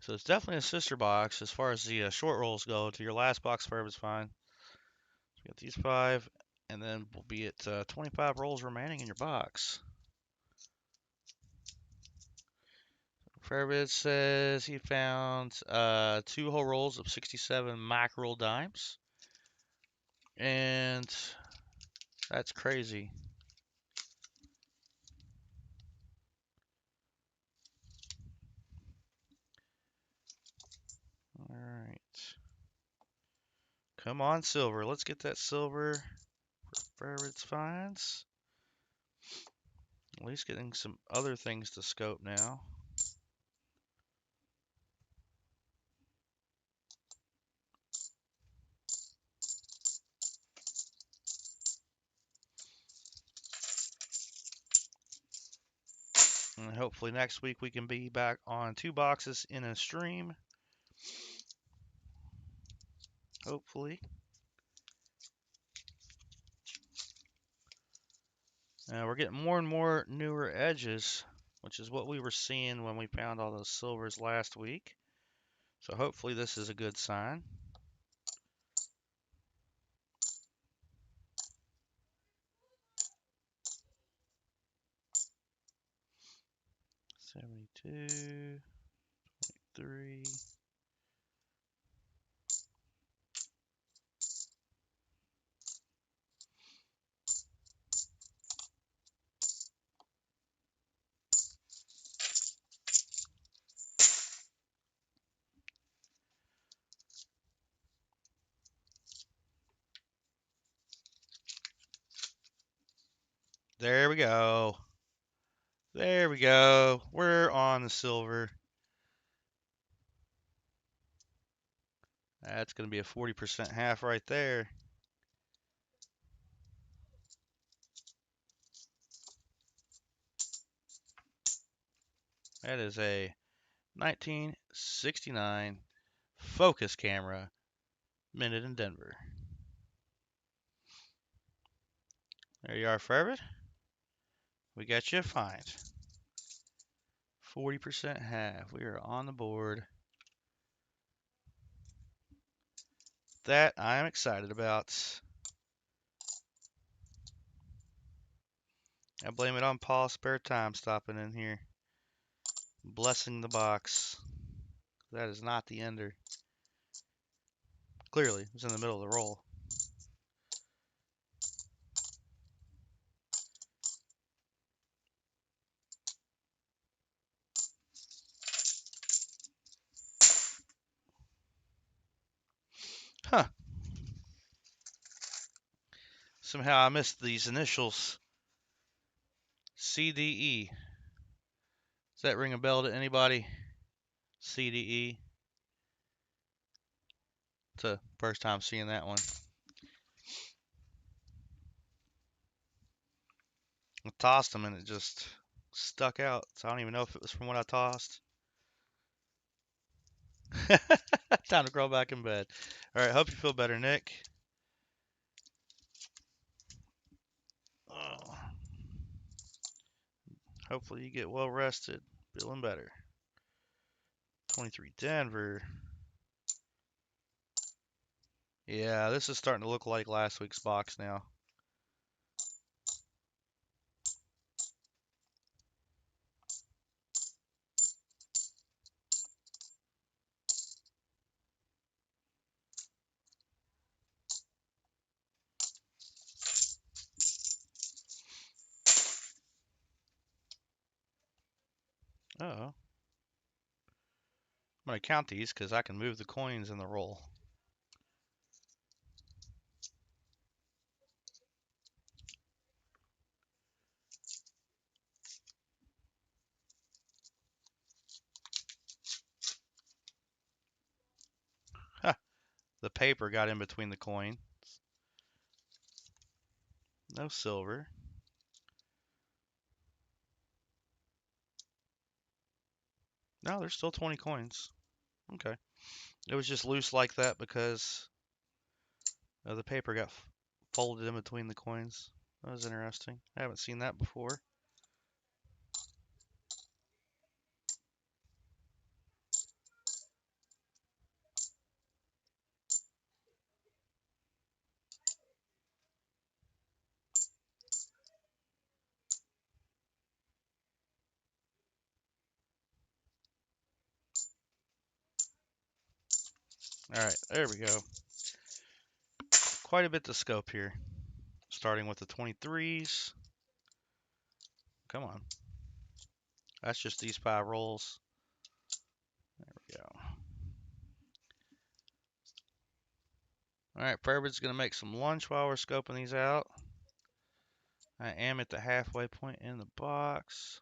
So it's definitely a sister box as far as the short rolls go. To your last box, Ferb is fine. So we got these 5, and then we'll be at 25 rolls remaining in your box. Fairbit says he found 2 whole rolls of 67 mackerel dimes. And that's crazy. Alright. Come on, silver. Let's get that silver wherever it finds. At least getting some other things to scope now. And hopefully next week we can be back on 2 boxes in a stream. Hopefully. We're getting more and more newer edges, which is what we were seeing when we found all those silvers last week. So hopefully this is a good sign. $72, $3. There we go. There we go. We're on the silver. That's going to be a 40% half right there. That is a 1969 focus camera minted in Denver. There you are, Fervit. We got you a find. 40% half. We are on the board. That I am excited about. I blame it on Paul's spare time stopping in here. Blessing the box. That is not the ender. Clearly, it was in the middle of the roll. Huh. Somehow I missed these initials. CDE. Does that ring a bell to anybody? CDE. It's the first time seeing that one. I tossed them and it just stuck out. So I don't even know if it was from what I tossed. Time to crawl back in bed. All right, hope you feel better, Nick. Oh. Hopefully you get well rested. Feeling better. 23 Denver. Yeah, this is starting to look like last week's box now. Uh-oh. I'm going to count these because I can move the coins in the roll. Huh. The paper got in between the coin. No silver. No, there's still 20 coins. Okay. It was just loose like that because the paper got folded in between the coins. That was interesting. I haven't seen that before. All right, there we go. Quite a bit to scope here. Starting with the 23s. Come on. That's just these 5 rolls. There we go. All right, Furbird's gonna make some lunch while we're scoping these out. I am at the halfway point in the box.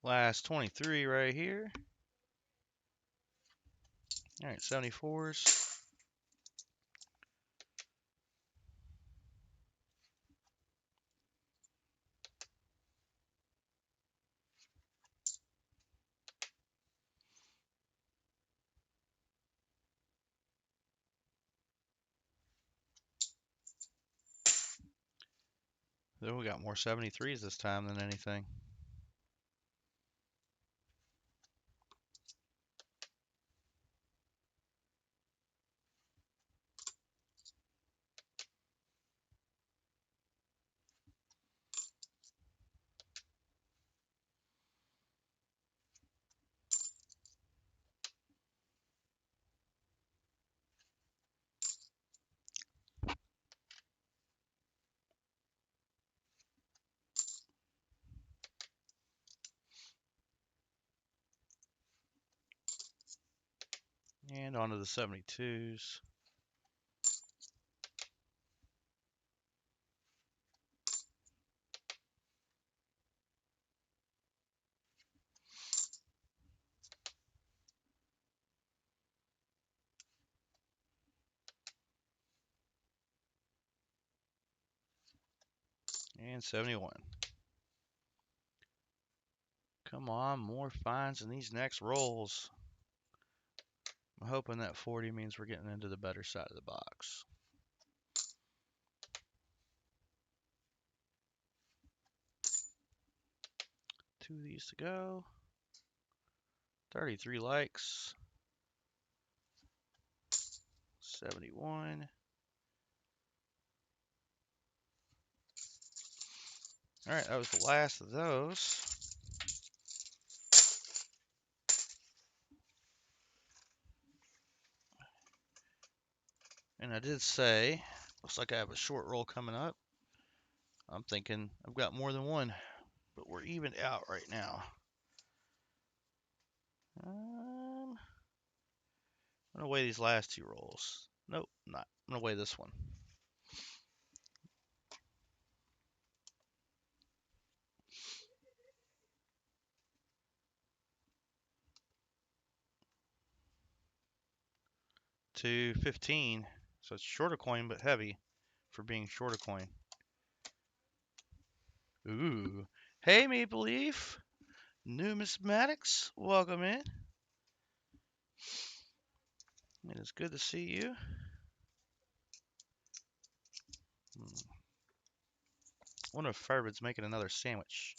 Last 23 right here. All right, 74s. Then we got more 73s this time than anything. And onto the 72s. And 71. Come on, more finds in these next rolls. I'm hoping that 40 means we're getting into the better side of the box. 2 of these to go. 33 likes. 71. All right, that was the last of those. And I did say, looks like I have a short roll coming up. I'm thinking I've got more than one, but we're even out right now. I'm gonna weigh these last 2 rolls. Nope, not. I'm gonna weigh this one. To 15, so it's shorter coin but heavy for being shorter coin. Ooh, hey Maple Leaf, numismatics, welcome in. It is good to see you. I wonder if Firebird's making another sandwich.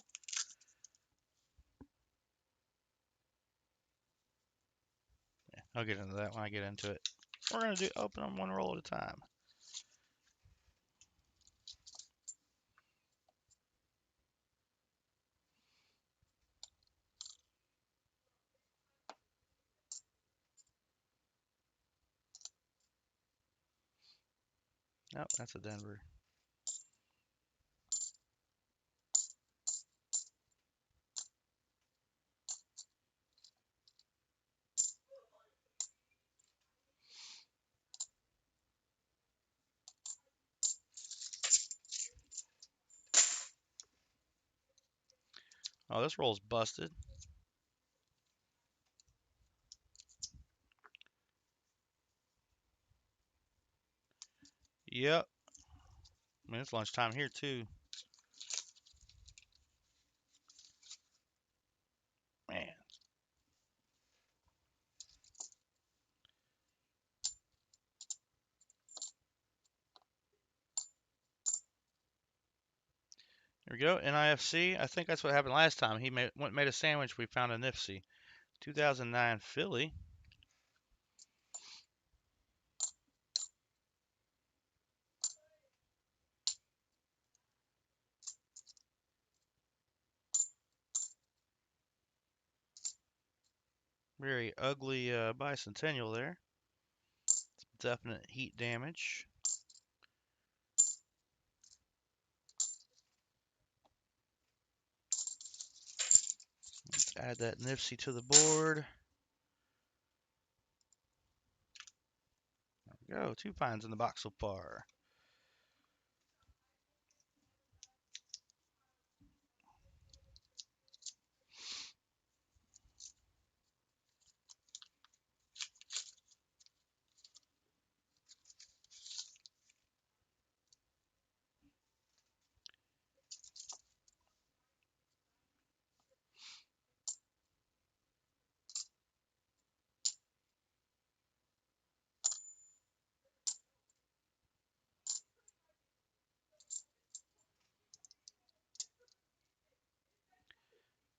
Yeah, I'll get into that when I get into it. We're gonna open them one roll at a time. Nope, that's a Denver. Oh, this roll's busted. Yep. I mean, it's lunchtime here too. Man. we go. NIFC. I think that's what happened last time. He made a sandwich. We found a Nifty. 2009 Philly. Very ugly bicentennial there. Definite heat damage. Let's add that Nifty to the board. There we go. 2 finds in the box so far.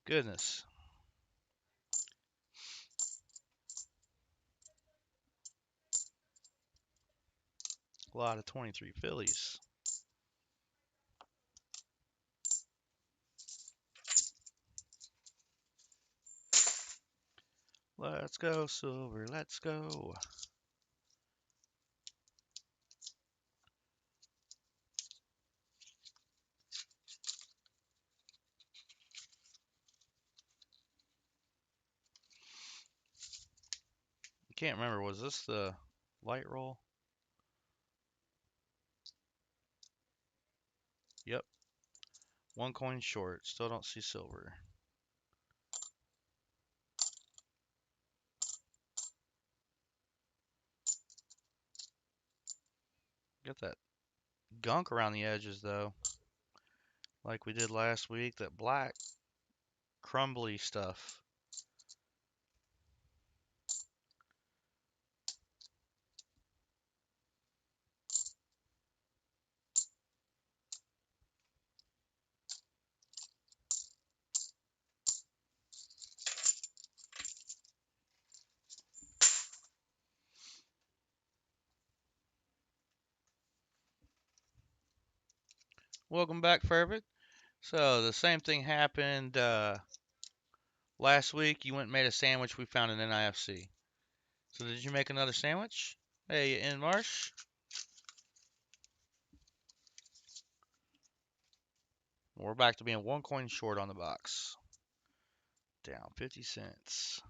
Goodness. A lot of 23 Phillies. Let's go, Silver. Let's go. I can't remember. Was this the light roll? Yep. 1 coin short. Still don't see silver. Got that gunk around the edges, though. Like we did last week. That black, crumbly stuff. Welcome back, Fervent. So the same thing happened last week. You went and made a sandwich. We found an NIFC. So did you make another sandwich? Hey, in Marsh. We're back to being 1 coin short on the box. Down 50 cents.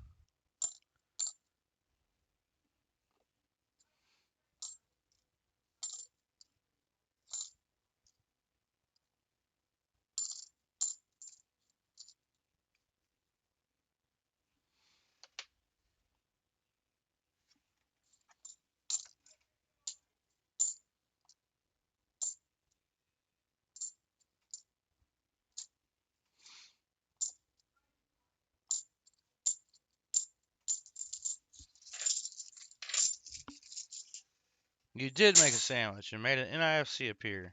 You did make a sandwich and made an NIFC appear.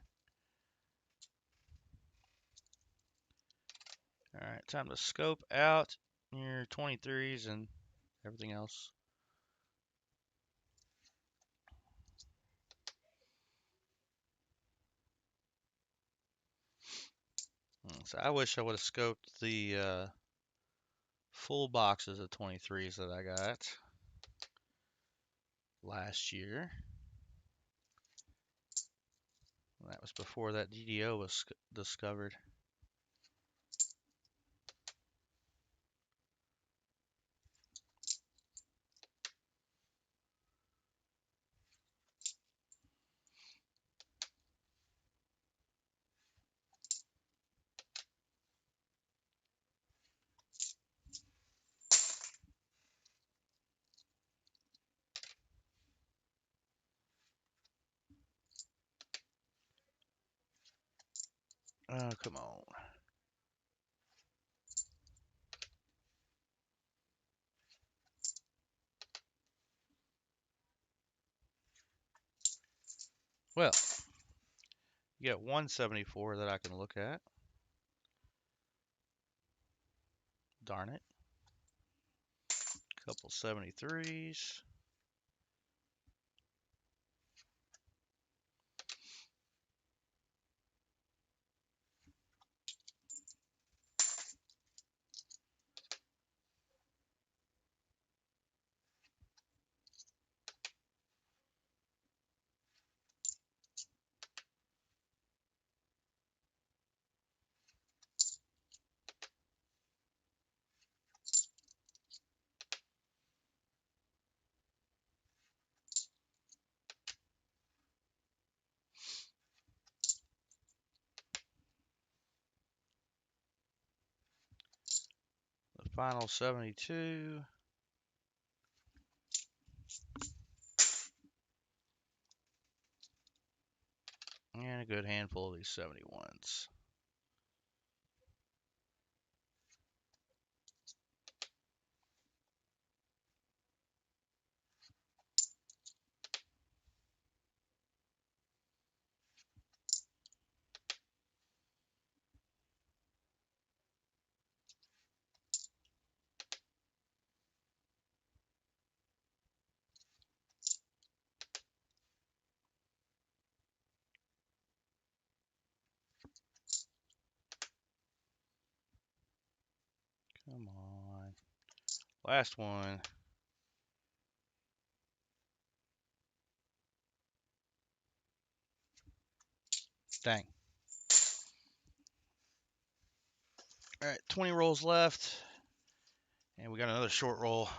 All right, time to scope out your 23s and everything else. So I wish I would have scoped the full boxes of 23s that I got last year. That was before that DDO was discovered. Oh, come on. Well, you got 174 that I can look at. Darn it. Couple 73s. The final 72. And a good handful of these 71s. Come on. Last one. Dang. All right, 20 rolls left. And we got another short roll.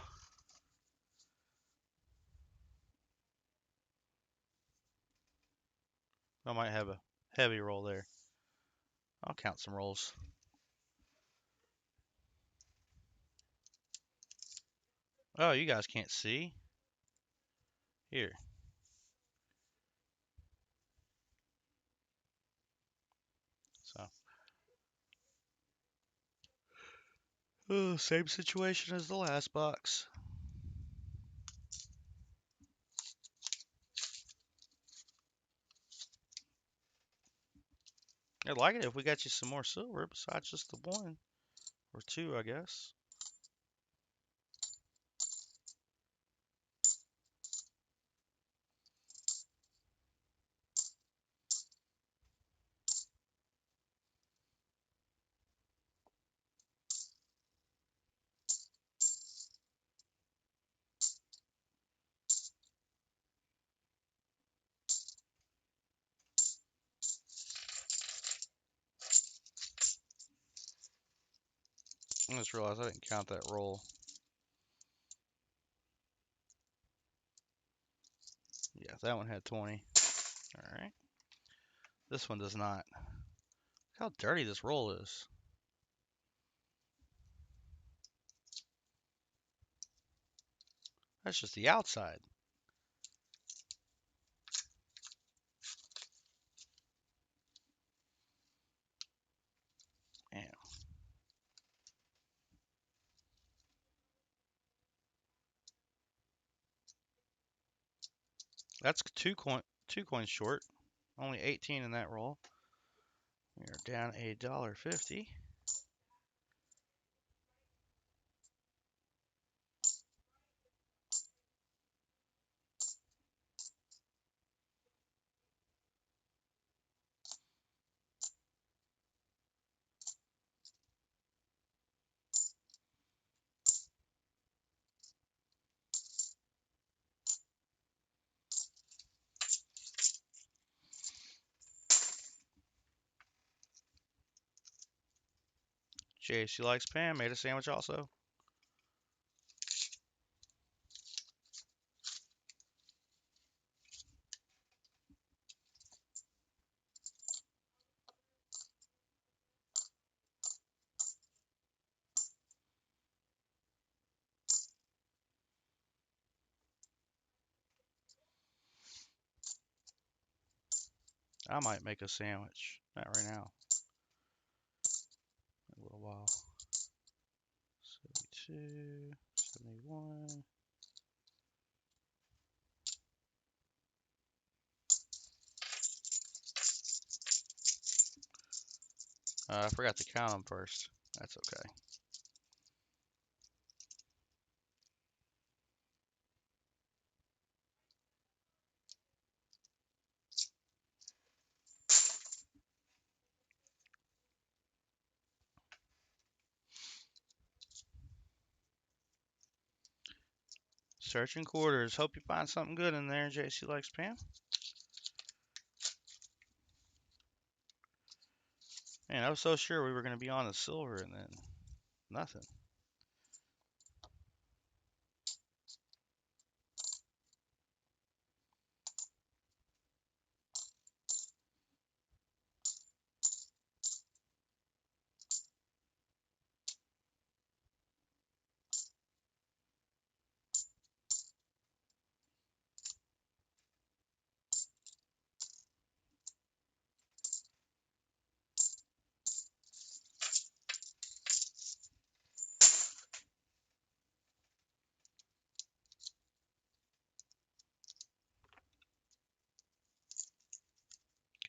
I might have a heavy roll there. I'll count some rolls. Oh, you guys can't see? Here. So. Oh, same situation as the last box. I'd like it if we got you some more silver besides just the one or two, I guess. I just realized I didn't count that roll. Yeah, that one had 20. All right. This one does not. Look how dirty this roll is. That's just the outside. Damn. That's two coins short. Only 18 in that roll. We are down $1.50. JC likes Pam. Made a sandwich also. I might make a sandwich. Not right now. A little while. 72, 71. I forgot to count them first. That's okay. Searching quarters. Hope you find something good in there, JC Likes Pam. Man, I was so sure we were going to be on the silver and then nothing.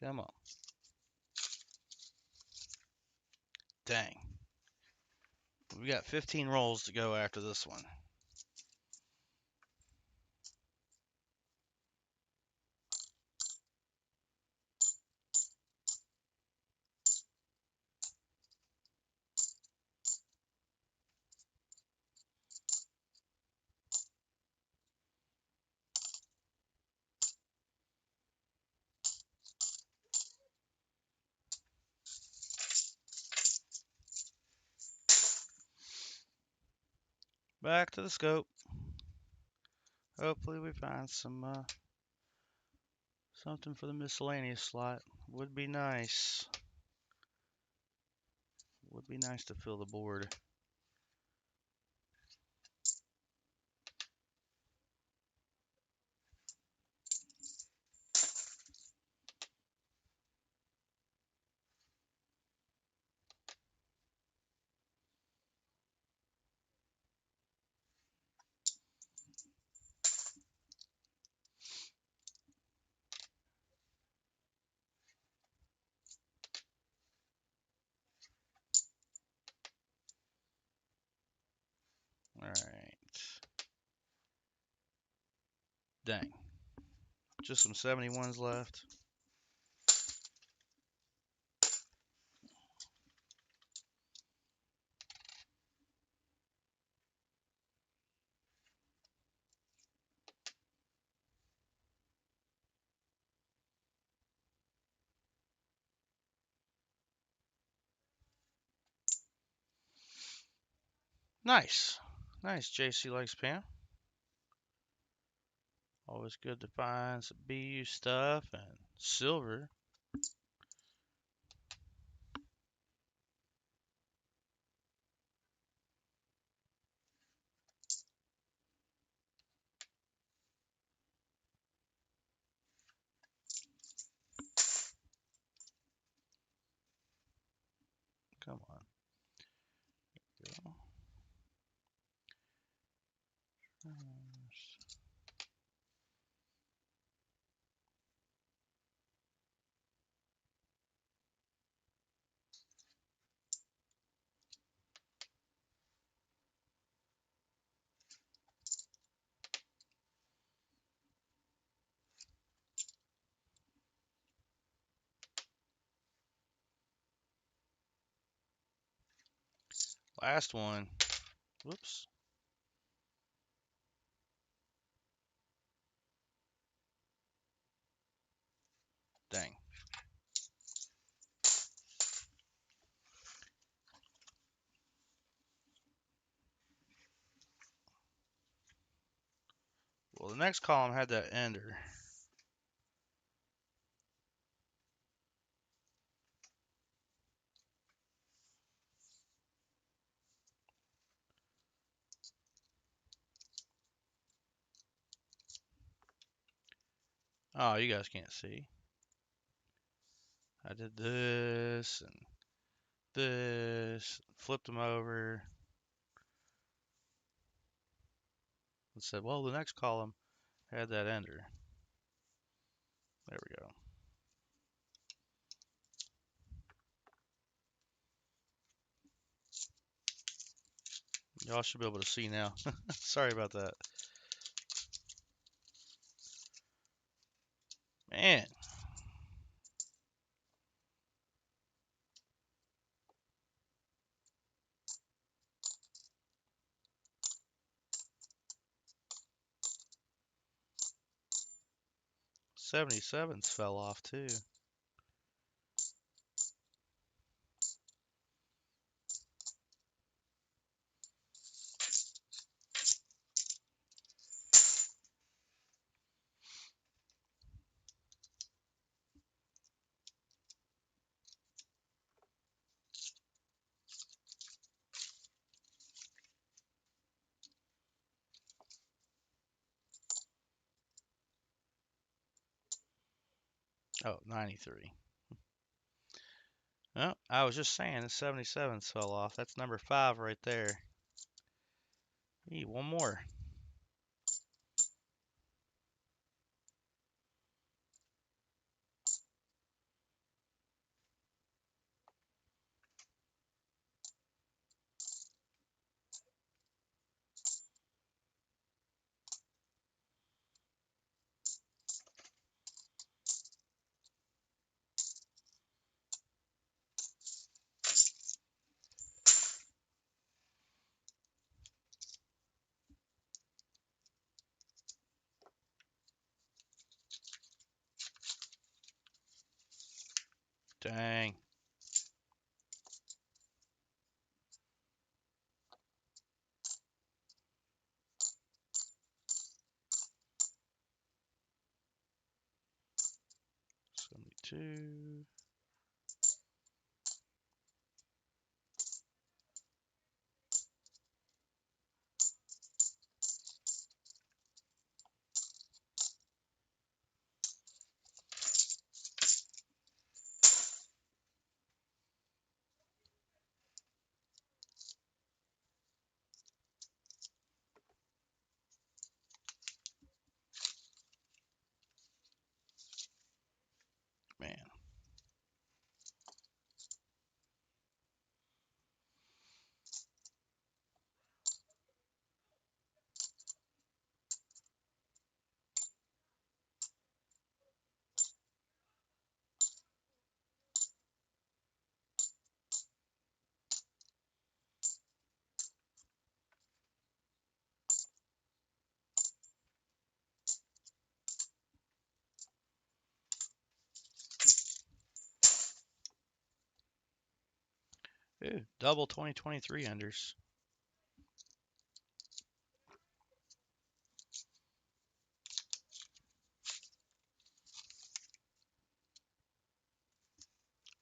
Come on. Dang. We got 15 rolls to go after this one. Back to the scope. Hopefully we find some something for the miscellaneous slot. Would be nice. Would be nice to fill the board. Alright. Dang. Just some 71s left. Nice. Nice, JC Likes Pam. Always good to find some BU stuff and silver. Come on. There we go. Last one. Whoops. Dang. Well, the next column had that ender. Oh, you guys can't see. I did this and this, flipped them over, and said, well, the next column had that ender. There we go. Y'all should be able to see now. Sorry about that. Man. 77s fell off too. Oh, 93. Oh, I was just saying the 77s fell off. That's number 5 right there. Hey, one more. Dang. Two. Man. Ooh, double 2023 unders.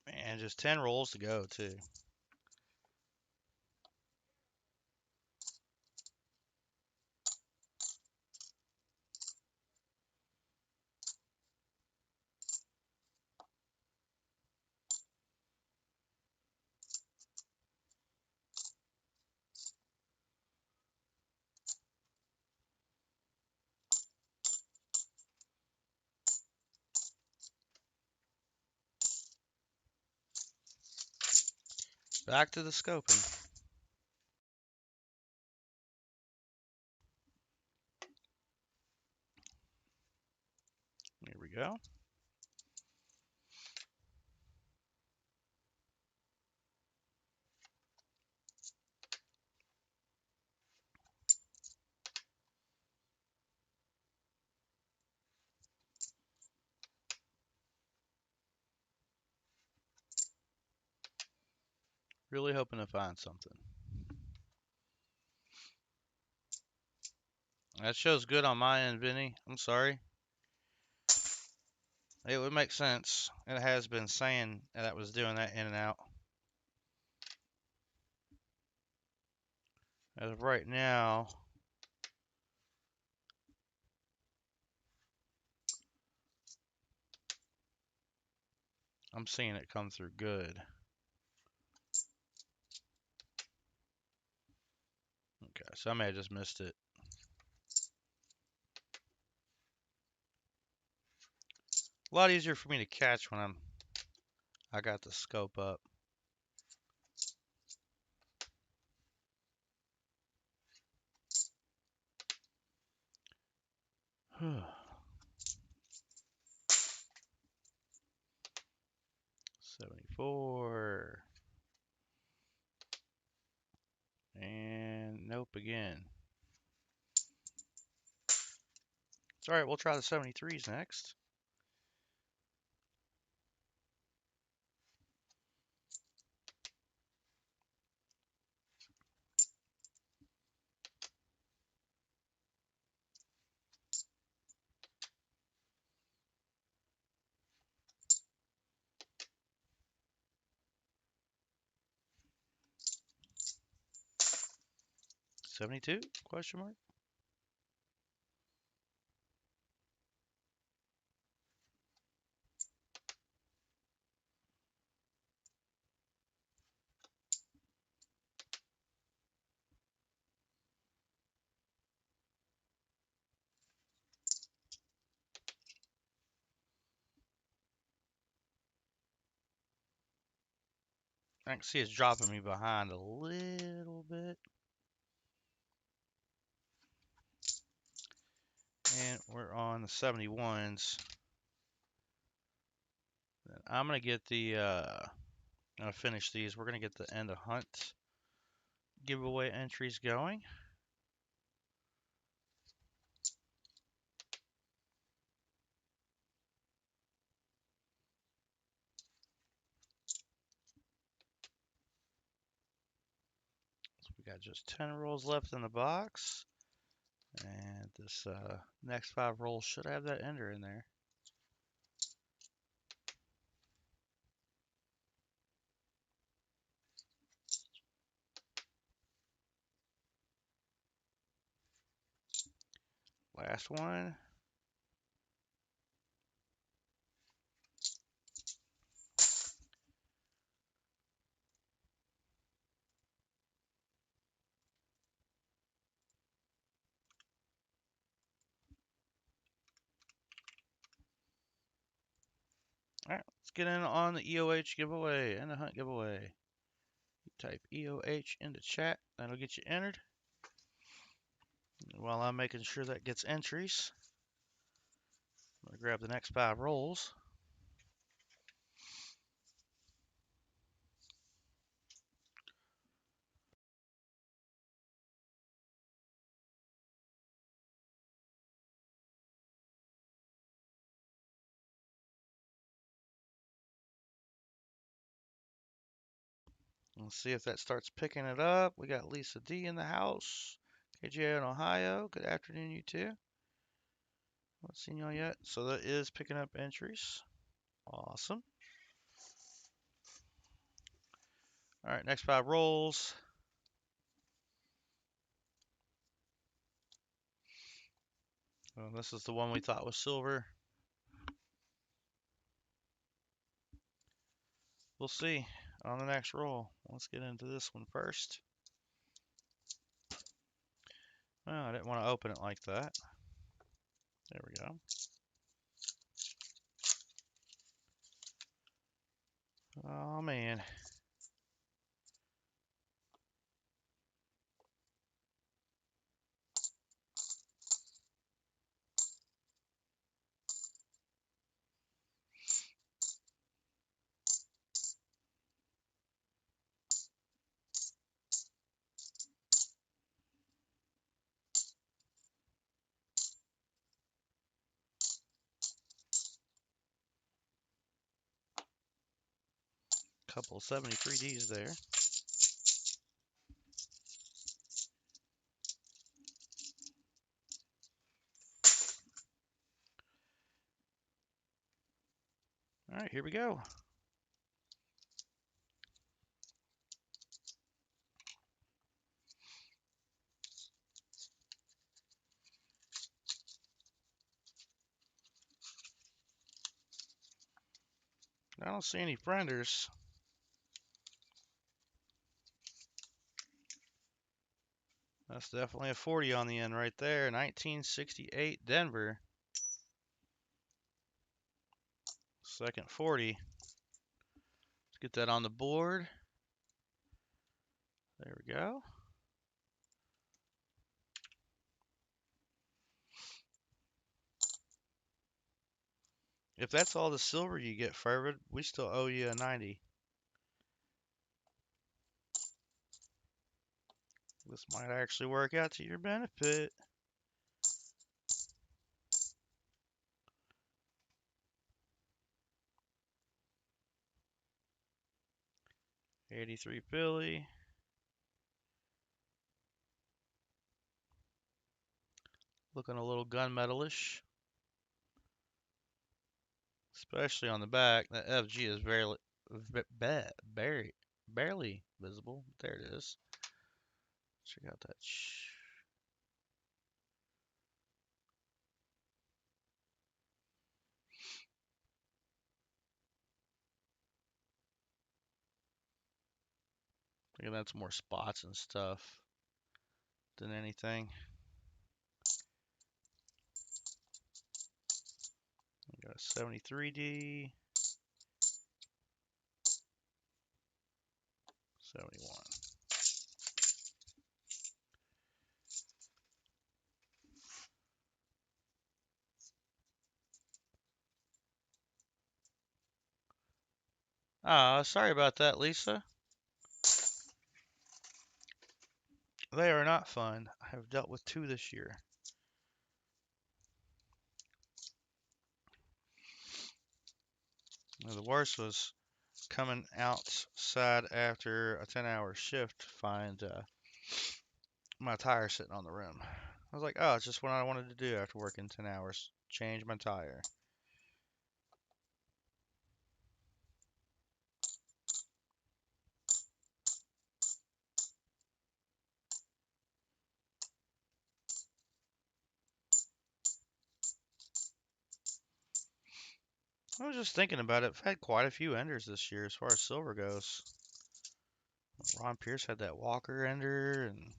Man, just 10 rolls to go, too. Back to the scoping. Here we go. Really hoping to find something. That shows good on my end, Vinny. I'm sorry. It would make sense. It has been saying that was doing that in and out. As of right now, I'm seeing it come through good. Okay, so I may have just missed it. A lot easier for me to catch when I got the scope up. $74. And nope again. It's alright, we'll try the 73s next. 72? Question mark. I can see it's dropping me behind a little bit. And we're on the 71s. I'm going to get the, I'm going to finish these. We're going to get the end of hunt giveaway entries going. So we got just 10 rolls left in the box. And this next 5 rolls should have that ender in there. Last one. All right, let's get in on the EOH giveaway and the hunt giveaway. You type EOH into chat. That'll get you entered. While I'm making sure that gets entries, I'm going to grab the next 5 rolls. Let's see if that starts picking it up. We got Lisa D in the house. KJ in Ohio. Good afternoon, you two. Not seen y'all yet. So that is picking up entries. Awesome. All right, next 5 rolls. Well, this is the one we thought was silver. We'll see on the next roll. Let's get into this one first. Well, I didn't want to open it like that. There we go. Oh, man. Couple 73Ds there. All right, here we go. I don't see any frienders. That's definitely a 40 on the end right there. 1968 Denver. Second 40. Let's get that on the board. There we go. If that's all the silver you get, Fervid, we still owe you a 90. This might actually work out to your benefit. '83 Philly. Looking a little gunmetalish. Especially on the back. That FG is barely visible. There it is. Check out that. I think that's more spots and stuff than anything. We got a 73D, 71. Sorry about that, Lisa. They are not fun. I have dealt with 2 this year. Now, the worst was coming outside after a 10-hour shift to find my tire sitting on the rim. I was like, oh, it's just what I wanted to do after working 10 hours. Change my tire. I was just thinking about it. I've had quite a few enders this year as far as silver goes. Ron Pierce had that Walker ender, and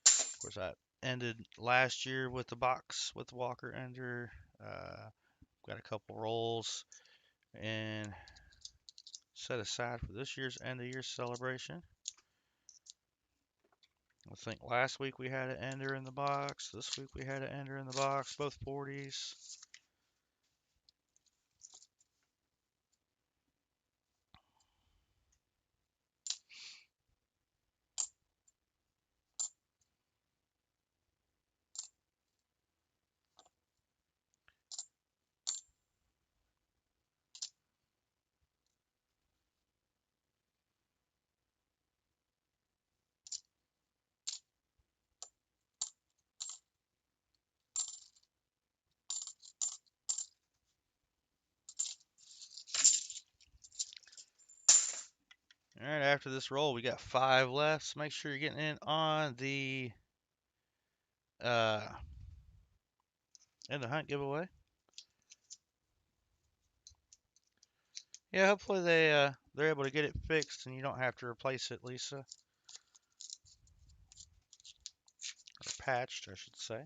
of course I ended last year with the box with the Walker ender. Got a couple rolls and set aside for this year's end of year celebration. I think last week we had an ender in the box. This week we had an ender in the box, both 40s. All right, after this roll, we got 5 left. So make sure you're getting in on the hunt giveaway. Yeah, hopefully they're able to get it fixed and you don't have to replace it, Lisa. Or patched, I should say.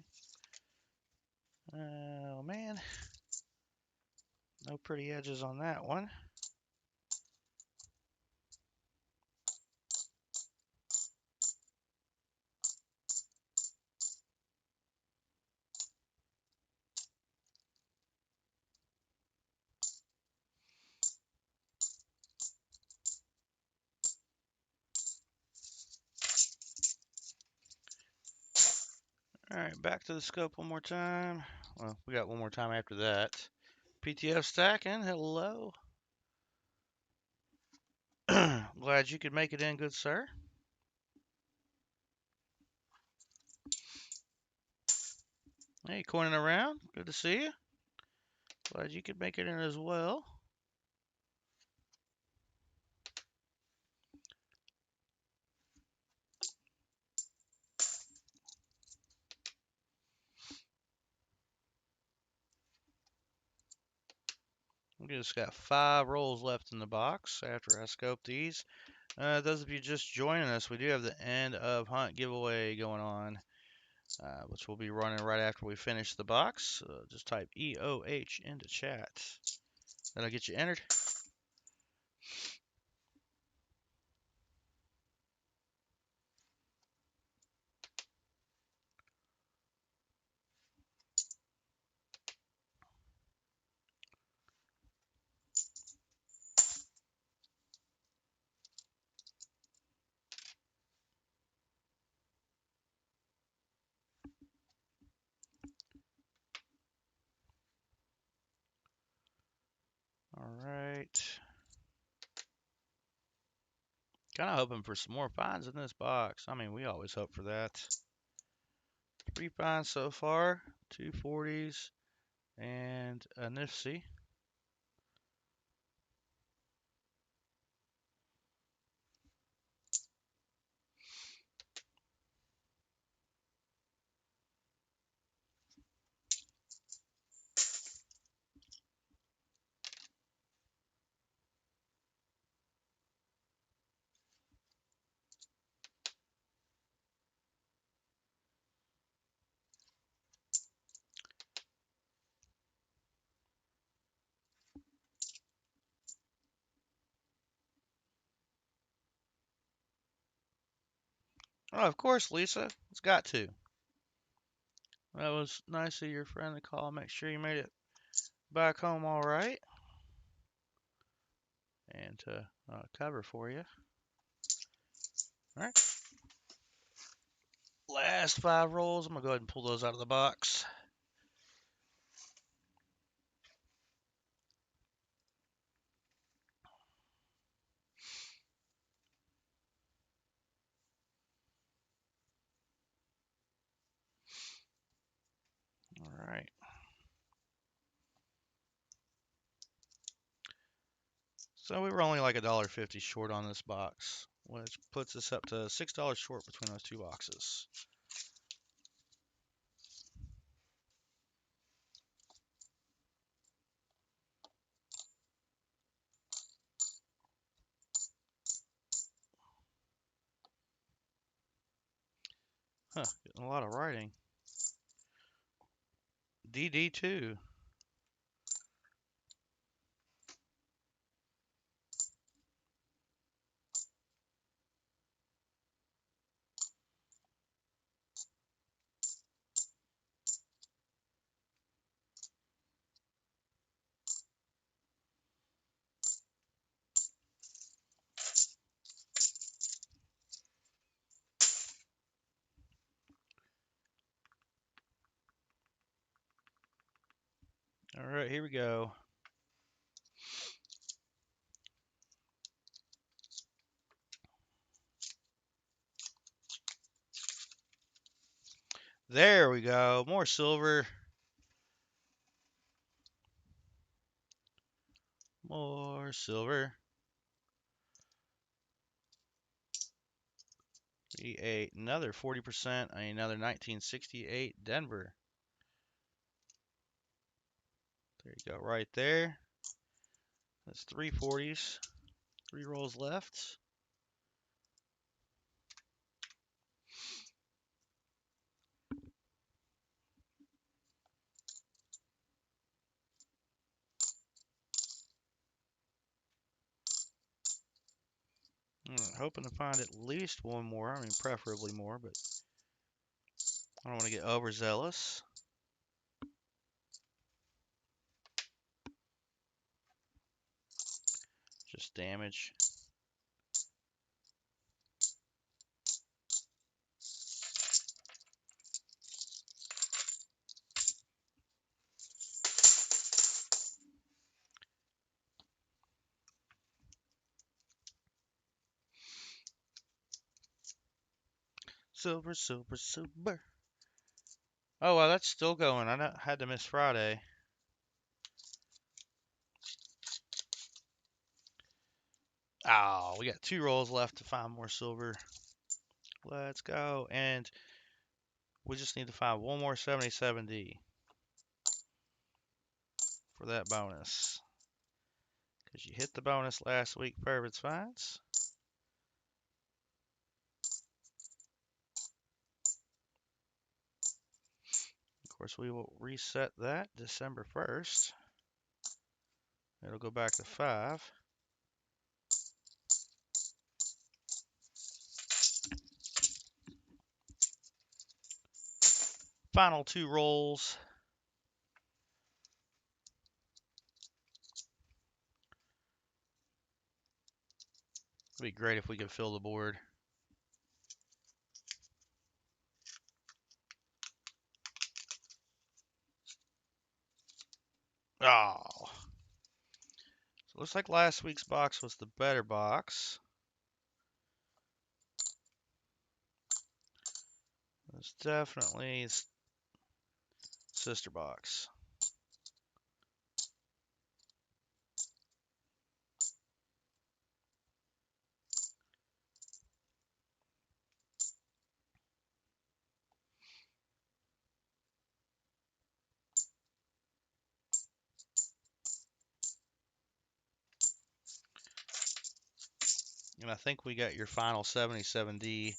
Oh man, no pretty edges on that one. All right, back to the scope one more time. Well, we got one more time after that. PTF stacking, hello. Glad you could make it in, good sir. Hey, coining around, good to see you. Glad you could make it in as well. We just got 5 rolls left in the box after I scope these. Those of you just joining us, we do have the end of hunt giveaway going on, which will be running right after we finish the box. Just type EOH into chat. That'll get you entered. All right. Kind of hoping for some more finds in this box. I mean, we always hope for that. 3 finds so far, 2 40s, and a Nifty. Oh, of course, Lisa. It's got to. That was nice of your friend to call. Make sure you made it back home all right. And to cover for you. All right. Last 5 rolls. I'm going to go ahead and pull those out of the box. All right. So we were only like $1.50 short on this box, which puts us up to $6 short between those 2 boxes. Huh, getting a lot of writing. DD2. All right, here we go. There we go. More silver. More silver. 38. Another 40%. Another 1968 Denver. There you go, right there. That's 3 40s. 3 rolls left. Hoping to find at least one more. I mean, preferably more, but I don't want to get overzealous. Just damage. Silver, silver, silver. Oh, well, that's still going. I had to miss Friday. Oh, we got 2 rolls left to find more silver. Let's go. And we just need to find one more 77D for that bonus. Because you hit the bonus last week, Purvis Finds. Of course, we will reset that December 1st. It'll go back to 5. Final 2 rolls. It'd be great if we could fill the board. Oh. So it looks like last week's box was the better box. It's definitely sister box. And I think we got your final 77D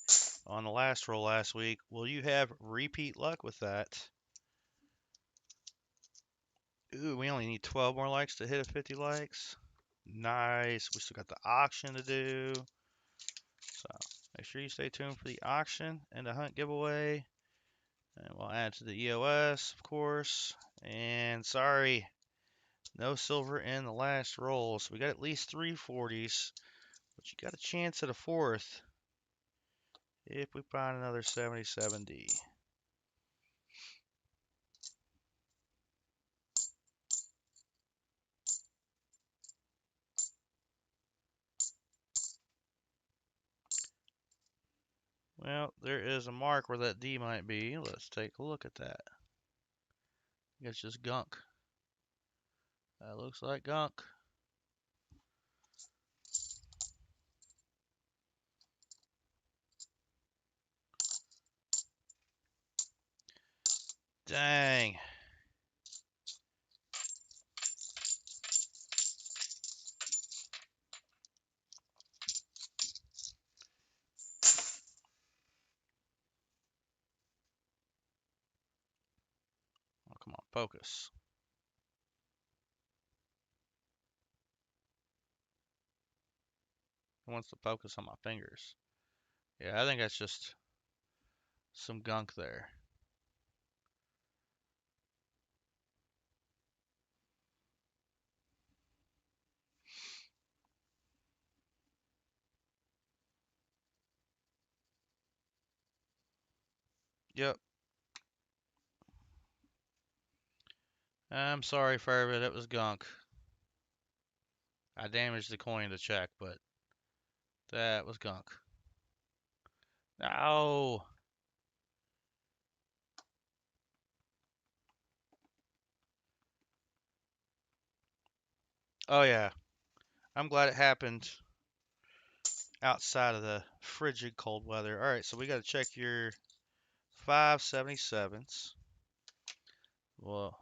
on the last roll last week. Will you have repeat luck with that? Ooh, we only need 12 more likes to hit a 50 likes. Nice. We still got the auction to do. So Make sure you stay tuned for the auction and the hunt giveaway. And we'll add to the EOS, of course. And sorry, no silver in the last roll. So we got at least 3 40s, but you got a chance at a fourth if we find another 77D. Well, there is a mark where that D might be. Let's take a look at that. I guess just gunk. That looks like gunk. Dang. Oh, come on, focus. It wants to focus on my fingers. Yeah, I think that's just some gunk there. Yep. I'm sorry, Furby, it was gunk. I damaged the coin to check, but that was gunk. No. Oh, yeah. I'm glad it happened outside of the frigid cold weather. All right, so we got to check your 577s. Well,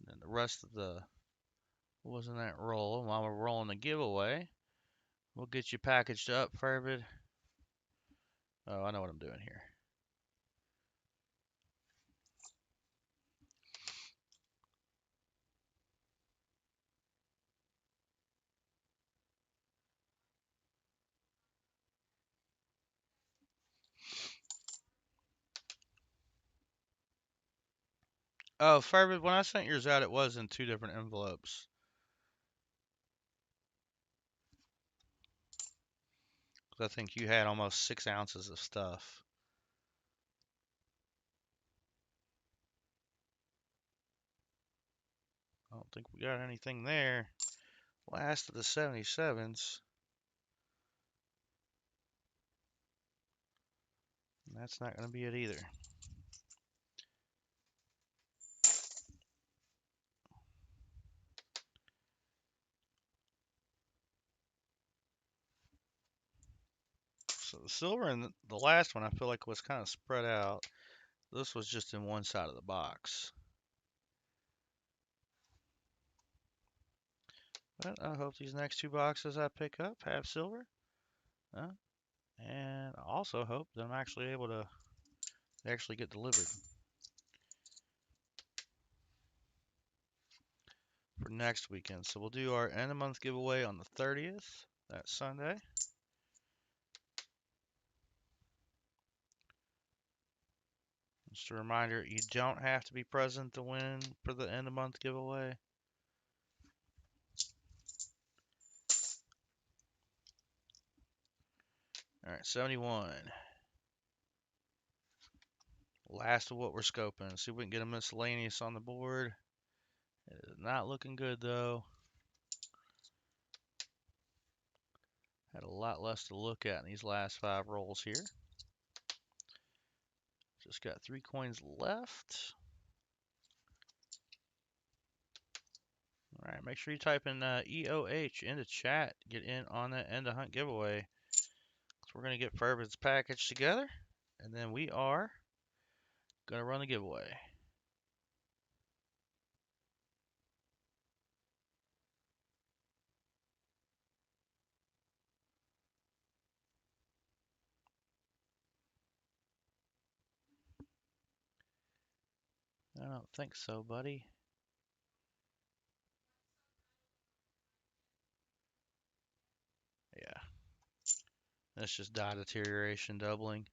and the rest of the what was in that roll. While we're rolling the giveaway, we'll get you packaged up, Furby. Oh, I know what I'm doing here. Oh, Furby, when I sent yours out, it was in 2 different envelopes. I think you had almost 6 ounces of stuff. I don't think we got anything there. Last of the 77s. That's not going to be it either. So the silver in the last one I feel like was kind of spread out. This was just in one side of the box. But I hope these next 2 boxes I pick up have silver. And I also hope that I'm actually able to actually get delivered for next weekend. So we'll do our end of month giveaway on the 30th, that Sunday. Just a reminder, you don't have to be present to win for the end of month giveaway. All right, 71. Last of what we're scoping. See if we can get a miscellaneous on the board. It is not looking good though. Had a lot less to look at in these last 5 rolls here. Just got 3 coins left. All right, make sure you type in EOH into chat. Get in on that end of hunt giveaway. So we're going to get Furby's package together, and then we are going to run the giveaway. I don't think so, buddy. Yeah. That's just die deterioration doubling.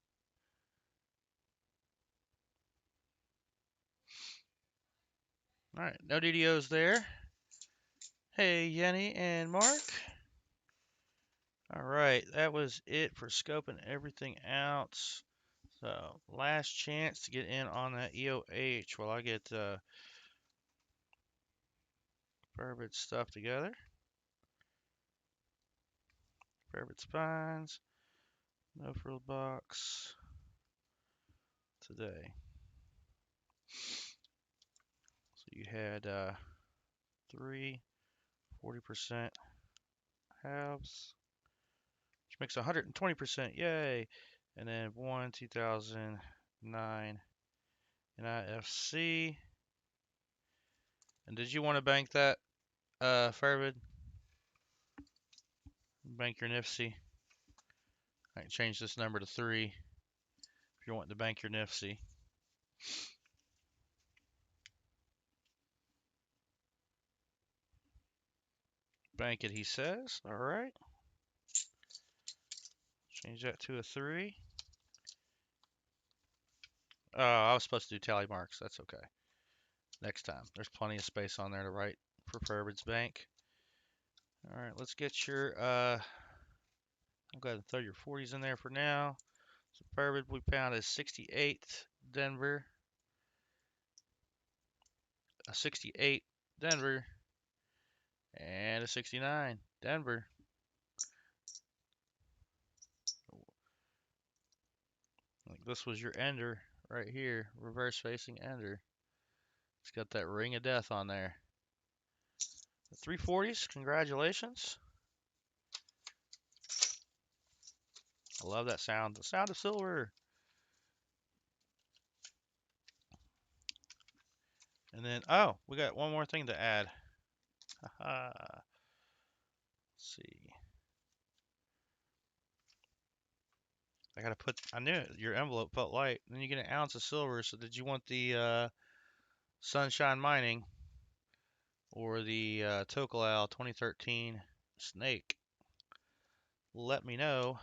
All right, no DDOs there. Hey, Yenny and Mark. All right, that was it for scoping everything out. So, last chance to get in on that EOH while I get Burbot stuff together. Burbot spines, no frill box today. So you had 3 40% halves, which makes 120%. Yay! And then 1 2009 in AFSP. And did you want to bank that, Fairwood? Bank your NIFC. I can change this number to 3 if you want to bank your NIFC. Bank it, he says. All right. Change that to a 3. Oh, I was supposed to do tally marks. That's okay. Next time. There's plenty of space on there to write for Fairwood's bank. All right, let's get your, I'll go ahead and throw your 40s in there for now. So Fairwood, we found a 68 Denver, a 68 Denver, and a 69 Denver. Like this was your ender right here, reverse facing ender. It's got that ring of death on there. The 340s, congratulations. I love that sound, the sound of silver. And then, oh, we got one more thing to add. Haha. Let's see. I gotta put, I knew it, your envelope felt light. Then you get an ounce of silver. So did you want the Sunshine Mining or the Tokalal 2013 Snake? Let me know.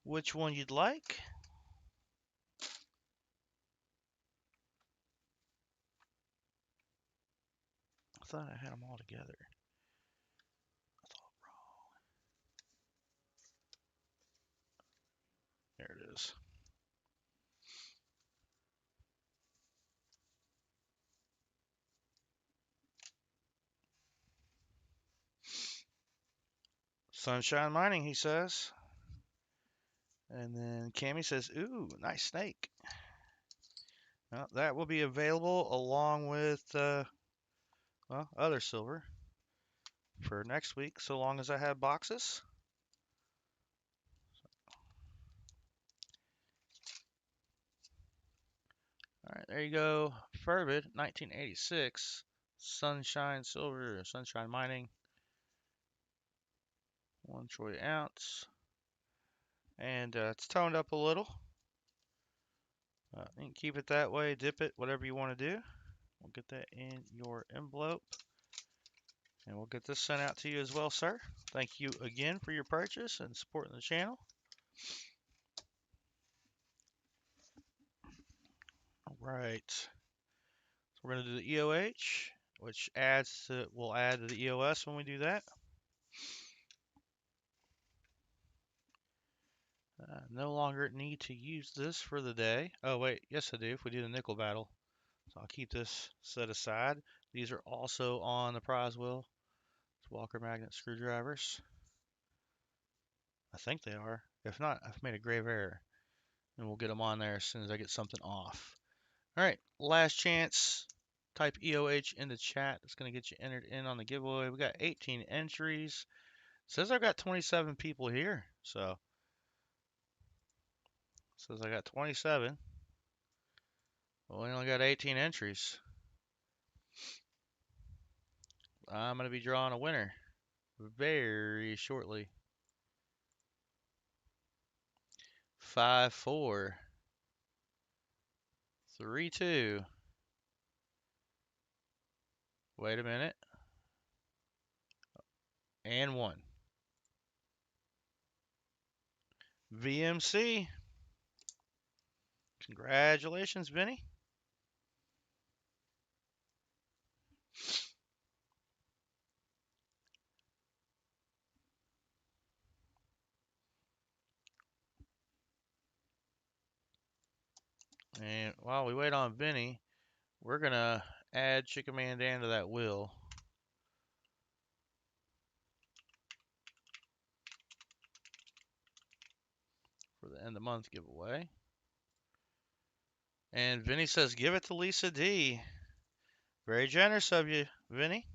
Which one you'd like. I thought I had them all together. I thought wrong. There it is. Sunshine Mining, he says. And then Cammy says, ooh, nice snake. Well, that will be available along with well, other silver for next week, so long as I have boxes. All right, there you go. Furbid, 1986. Sunshine Silver, Sunshine Mining. 1 troy ounce. And it's toned up a little. You can keep it that way, dip it, whatever you want to do. We'll get that in your envelope. And we'll get this sent out to you as well, sir. Thank you again for your purchase and supporting the channel. All right. So we're going to do the EOH, which will add to the EOS when we do that. No longer need to use this for the day. Oh, wait. Yes, I do if we do the nickel battle. So I'll keep this set aside. These are also on the prize wheel. It's Walker magnet screwdrivers. I think they are. If not, I've made a grave error. And we'll get them on there as soon as I get something off. All right, last chance. Type EOH in the chat. It's going to get you entered in on the giveaway. We got 18 entries. It says I've got 27 people here. So, it says I got 27. Well, we only got 18 entries. I'm going to be drawing a winner very shortly. 5, 4, 3, 2. Wait a minute. And 1. VMC. Congratulations, Vinny. And while we wait on Vinny, we're going to add Chicken Man Dan to that wheel. For the end of the month giveaway. And Vinny says, give it to Lisa D. Very generous of you, Vinny.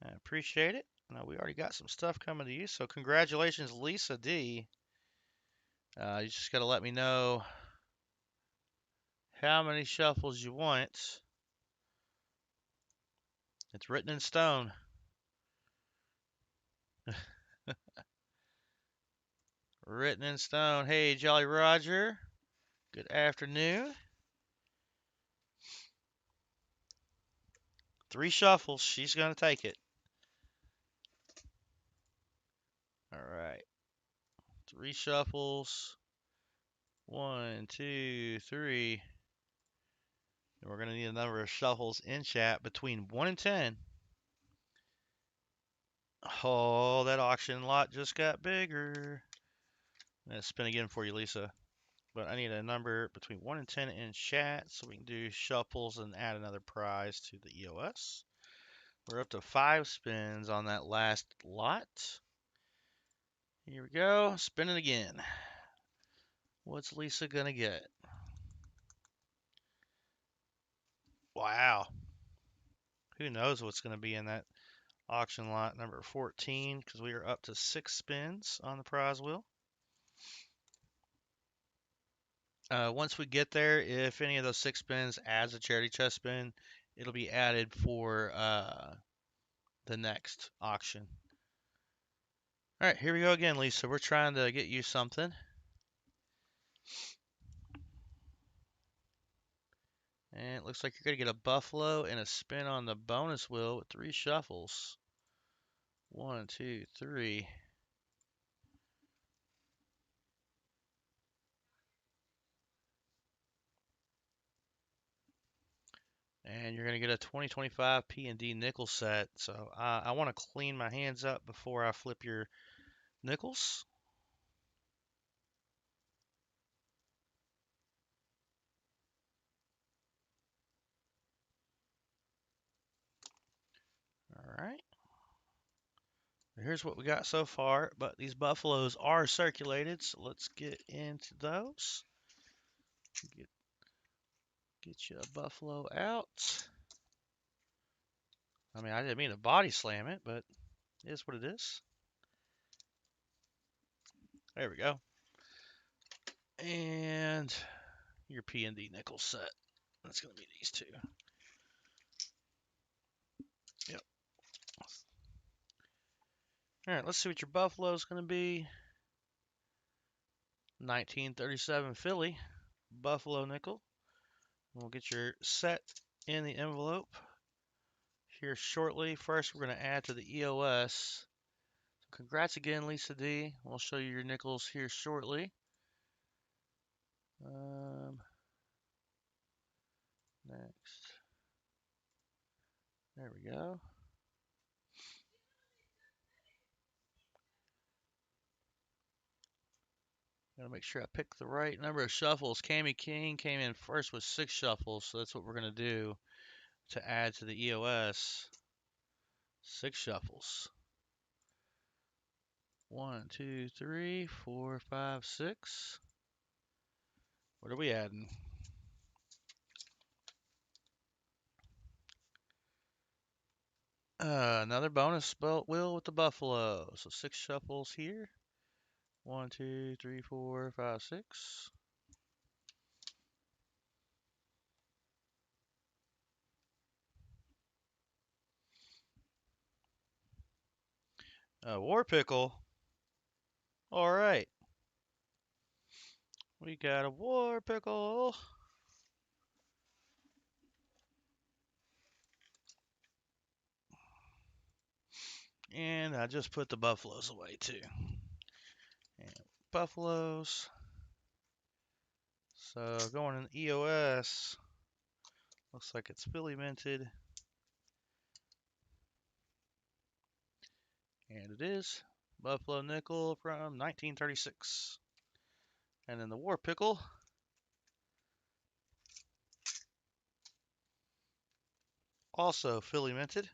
I appreciate it. Now, we already got some stuff coming to you, so congratulations, Lisa D. You just got to let me know how many shuffles you want. It's written in stone. Written in stone. Hey, Jolly Roger. Good afternoon. 3 shuffles. She's going to take it. All right. 3 shuffles. 1, 2, 3. And we're going to need a number of shuffles in chat between 1 and 10. Oh, that auction lot just got bigger. I'm going to spin again for you, Lisa. But I need a number between 1 and 10 in chat so we can do shuffles and add another prize to the EOS. We're up to 5 spins on that last lot. Here we go. Spin it again. What's Lisa going to get? Wow. Who knows what's going to be in that auction lot number 14 because we are up to 6 spins on the prize wheel. Once we get there, if any of those 6 spins adds a charity chest spin, it'll be added for the next auction. All right, here we go again, Lisa. We're trying to get you something. And it looks like you're going to get a buffalo and a spin on the bonus wheel with 3 shuffles. 1, 2, 3. And you're going to get a 2025 P&D nickel set. So I want to clean my hands up before I flip your nickels. All right. Here's what we got so far, but these buffaloes are circulated, so let's get into those. Get you a buffalo out. I mean, I didn't mean to body slam it, but it is what it is. There we go. And your P&D nickel set. That's going to be these 2. Yep. All right, let's see what your buffalo is going to be. 1937 Philly buffalo nickel. We'll get your set in the envelope here shortly. First, we're going to add to the EOS. Congrats again, Lisa D. We'll show you your nickels here shortly. Next. There we go. Gotta make sure I pick the right number of shuffles. Cami King came in first with 6 shuffles, so that's what we're gonna do to add to the EOS. 6 shuffles. 1, 2, 3, 4, 5, 6. What are we adding? Another bonus belt wheel with the buffalo. So 6 shuffles here. 1, 2, 3, 4, 5, 6. War pickle. All right. We got a war pickle. And I just put the buffaloes away too. And buffaloes. So going in EOS, looks like it's Philly minted. And it is Buffalo Nickel from 1936. And then the War Pickle, also Philly minted.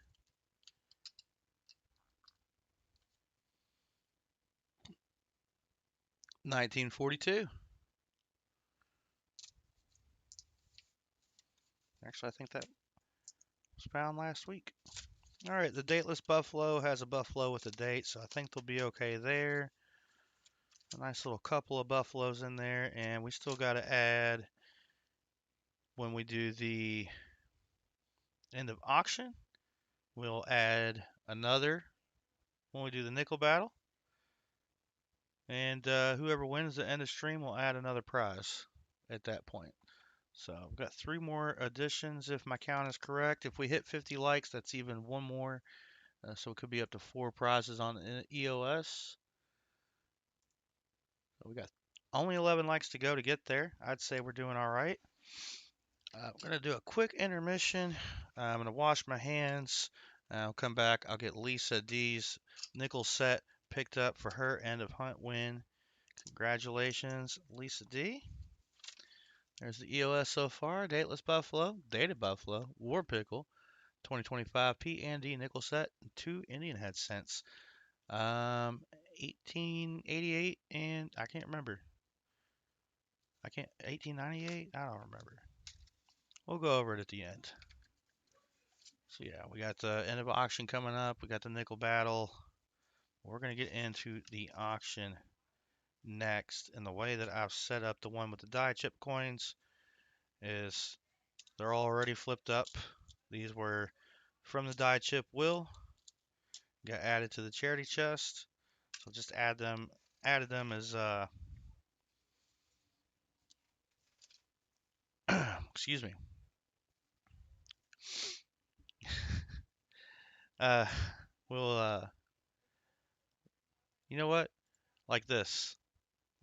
1942. Actually, I think that was found last week. All right, the dateless buffalo has a buffalo with a date, so I think they'll be okay there. A nice little couple of buffaloes in there, and we still got to add when we do the end of auction. We'll add another when we do the nickel battle, and whoever wins the end of stream will add another prize at that point. So we've got 3 more additions if my count is correct. If we hit 50 likes, that's even 1 more. So it could be up to 4 prizes on EOS. So we got only 11 likes to go to get there. I'd say we're doing all right. I'm going to do a quick intermission. I'm going to wash my hands. I'll come back. I'll get Lisa D's nickel set picked up for her end of hunt win. Congratulations, Lisa D. There's the EOS so far. Dateless Buffalo, Dated Buffalo, War Pickle, 2025 P and D nickel set, 2 Indian head cents. 1888 and I can't remember. 1898? I don't remember. We'll go over it at the end. So yeah, we got the end of auction coming up. We got the nickel battle. We're going to get into the auction next. And the way that I've set up the one with the die chip coins is they're already flipped up. These were from the die chip wheel. Got added to the charity chest. So just added them as excuse me. Uh we'll you know what? Like this.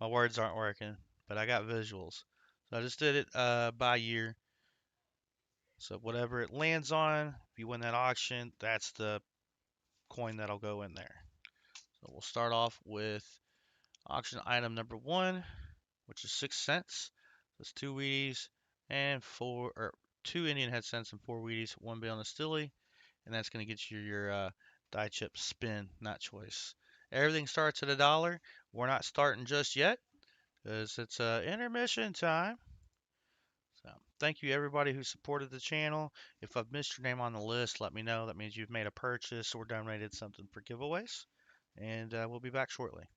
My words aren't working, but I got visuals. So I just did it by year. So whatever it lands on, if you win that auction, that's the coin that'll go in there. So we'll start off with auction item number 1, which is 6 cents. That's 2 Wheaties and 2 Indian head cents and 4 Wheaties, 1 Bale and a Stilly, and that's going to get you your die chip spin, not choice. Everything starts at $1. We're not starting just yet because it's intermission time. So thank you everybody who supported the channel. If I've missed your name on the list, let me know. That means you've made a purchase or donated something for giveaways. And we'll be back shortly.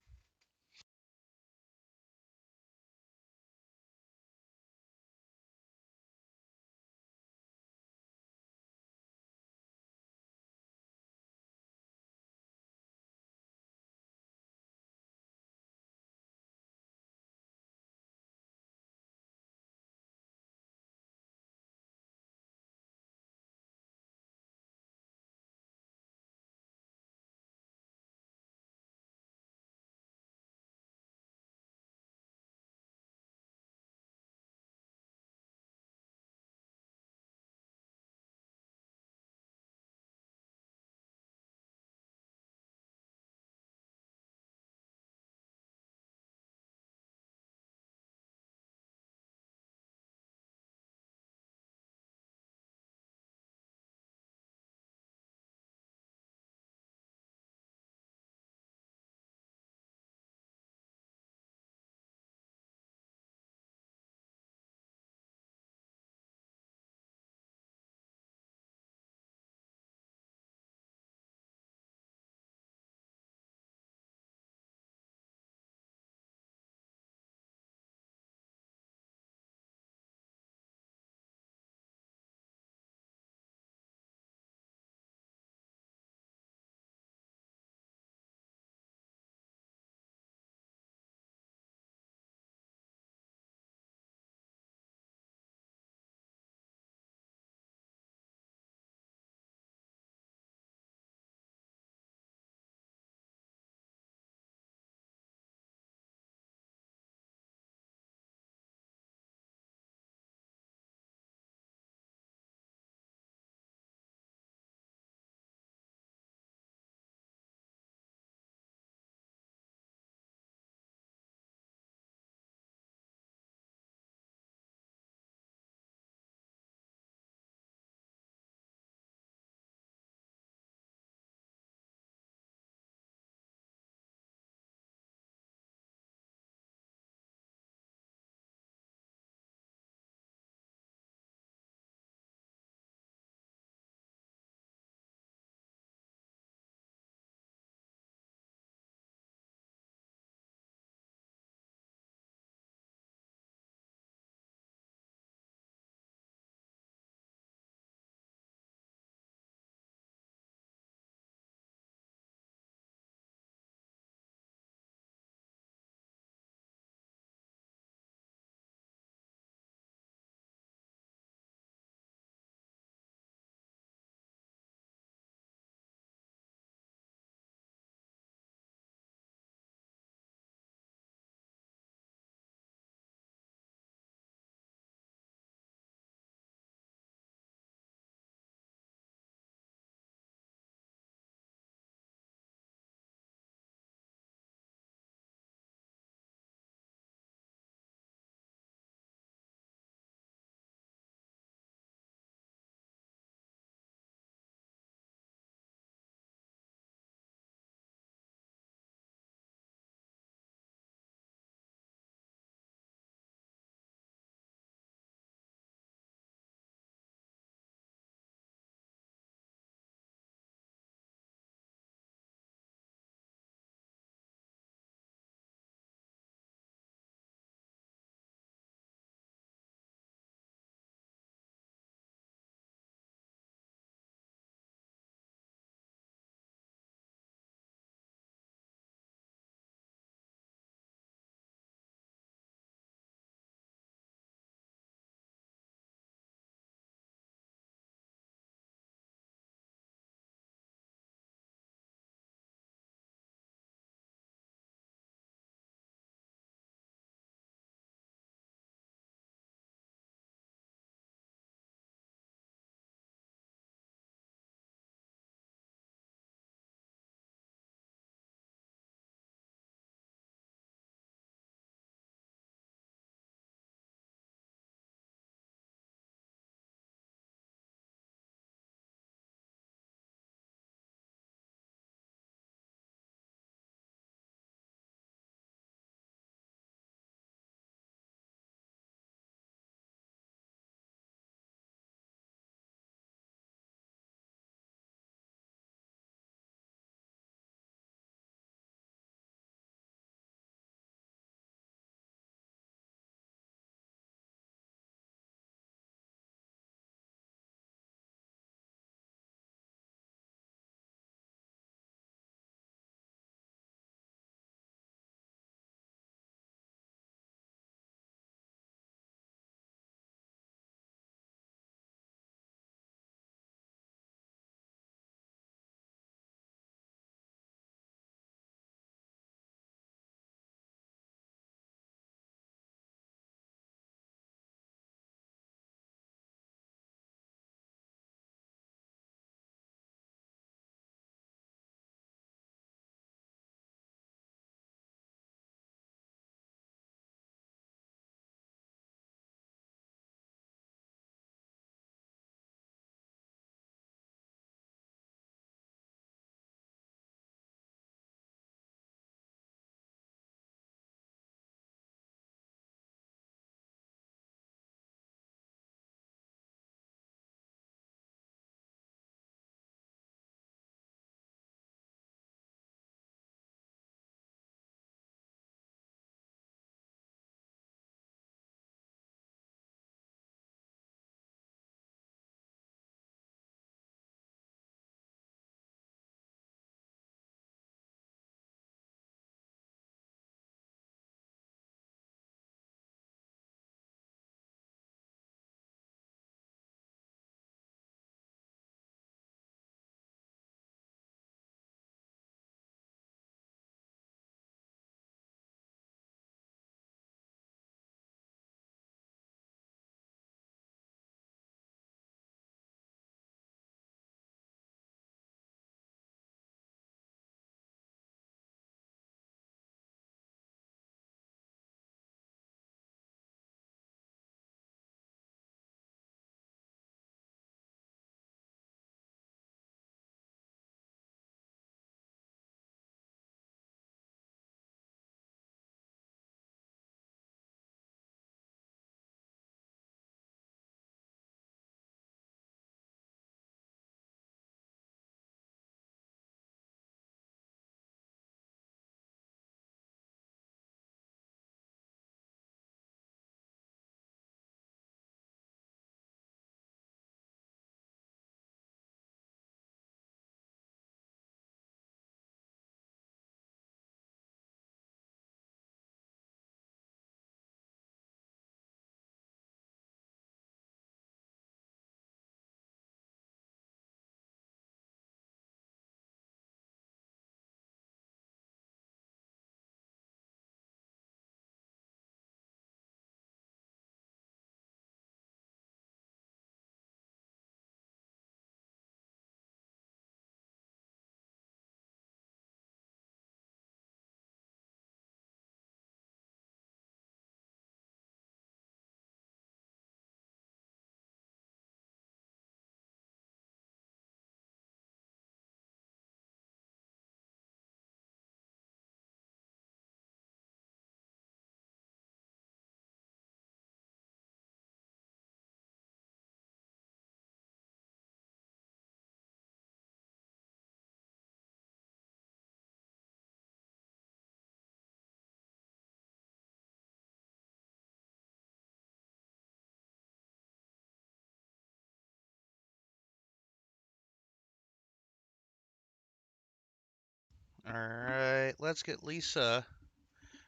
All right, let's get Lisa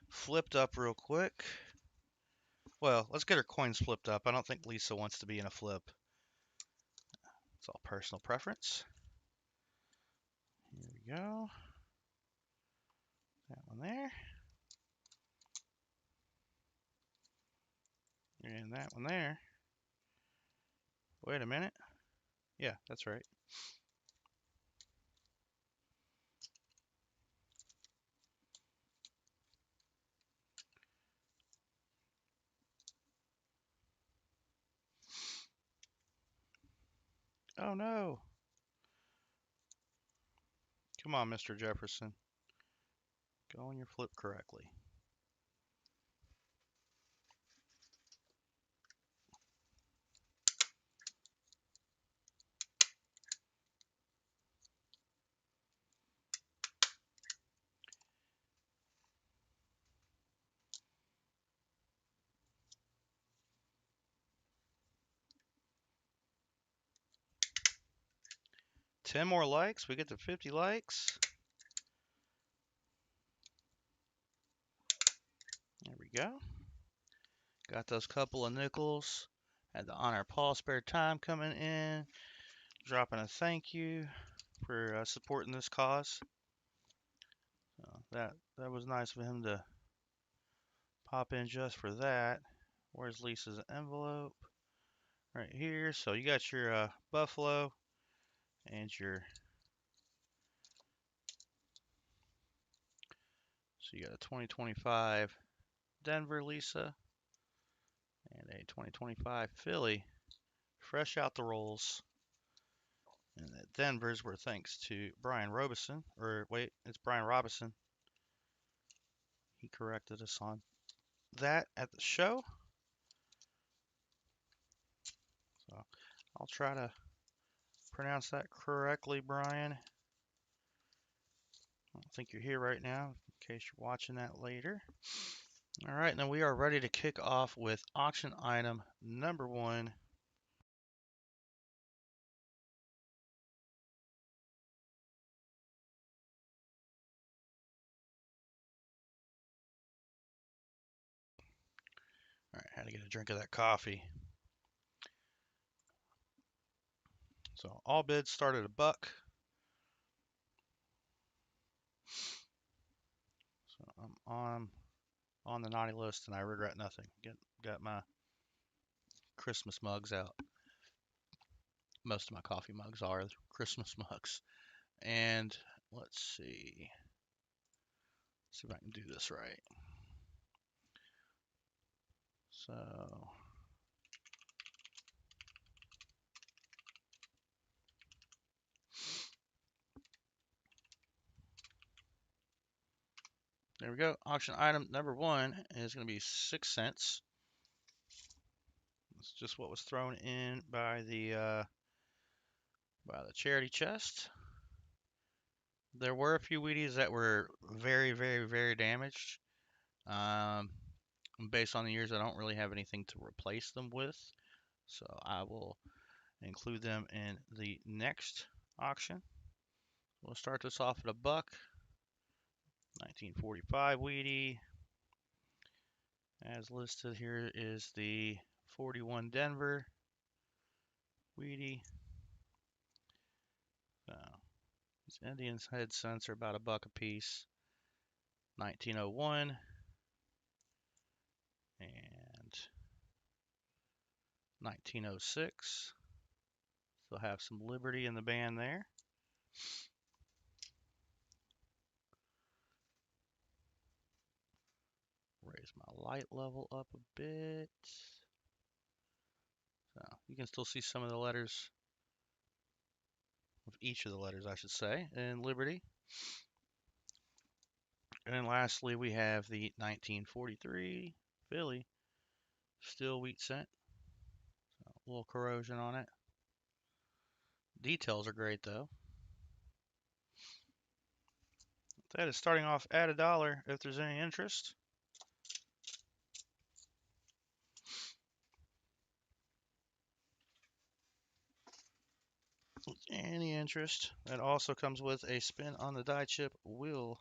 flipped up real quick. Well, let's get her coins flipped up. I don't think Lisa wants to be in a flip. It's all personal preference. Here we go. That one there. And that one there. Wait a minute. Yeah, that's right. Oh no. Come on, Mr. Jefferson. Go on your flip correctly. Ten more likes. We get to 50 likes. There we go. Got those couple of nickels. Had to honor Paul Spare Time coming in. Dropping a thank you for supporting this cause. So that was nice of him to pop in just for that. Where's Lisa's envelope? Right here. So you got your Buffalo and your. So you got a 2025 Denver Lisa and a 2025 Philly, fresh out the rolls. And the Denvers were thanks to Brian Robison, or wait, it's Brian Robison. He corrected us on that at the show. So I'll try to pronounce that correctly, Brian. I don't think you're here right now, in case you're watching that later. All right, now we are ready to kick off with auction item number 1. All right, had to get a drink of that coffee. So all bids start at $1. So I'm on the naughty list and I regret nothing. Got my Christmas mugs out. Most of my coffee mugs are Christmas mugs. And let's see. See if I can do this right. So there we go. Auction item number 1 is going to be 6 cents. That's just what was thrown in by the charity chest. There were a few Wheaties that were very, very, very damaged. Based on the years, I don't really have anything to replace them with, so I will include them in the next auction. We'll start this off at $1. 1945 Wheatie. As listed here is the 41 Denver Wheatie. So these Indians head cents are about $1 a piece. 1901 and 1906. Still have some Liberty in the band there. Raise my light level up a bit. So you can still see some of the letters, of each of the letters, I should say, in Liberty. And then lastly, we have the 1943 Philly, still wheat cent. So a little corrosion on it. Details are great though. That is starting off at $1 if there's any interest. Any interest. That also comes with a spin on the die chip wheel.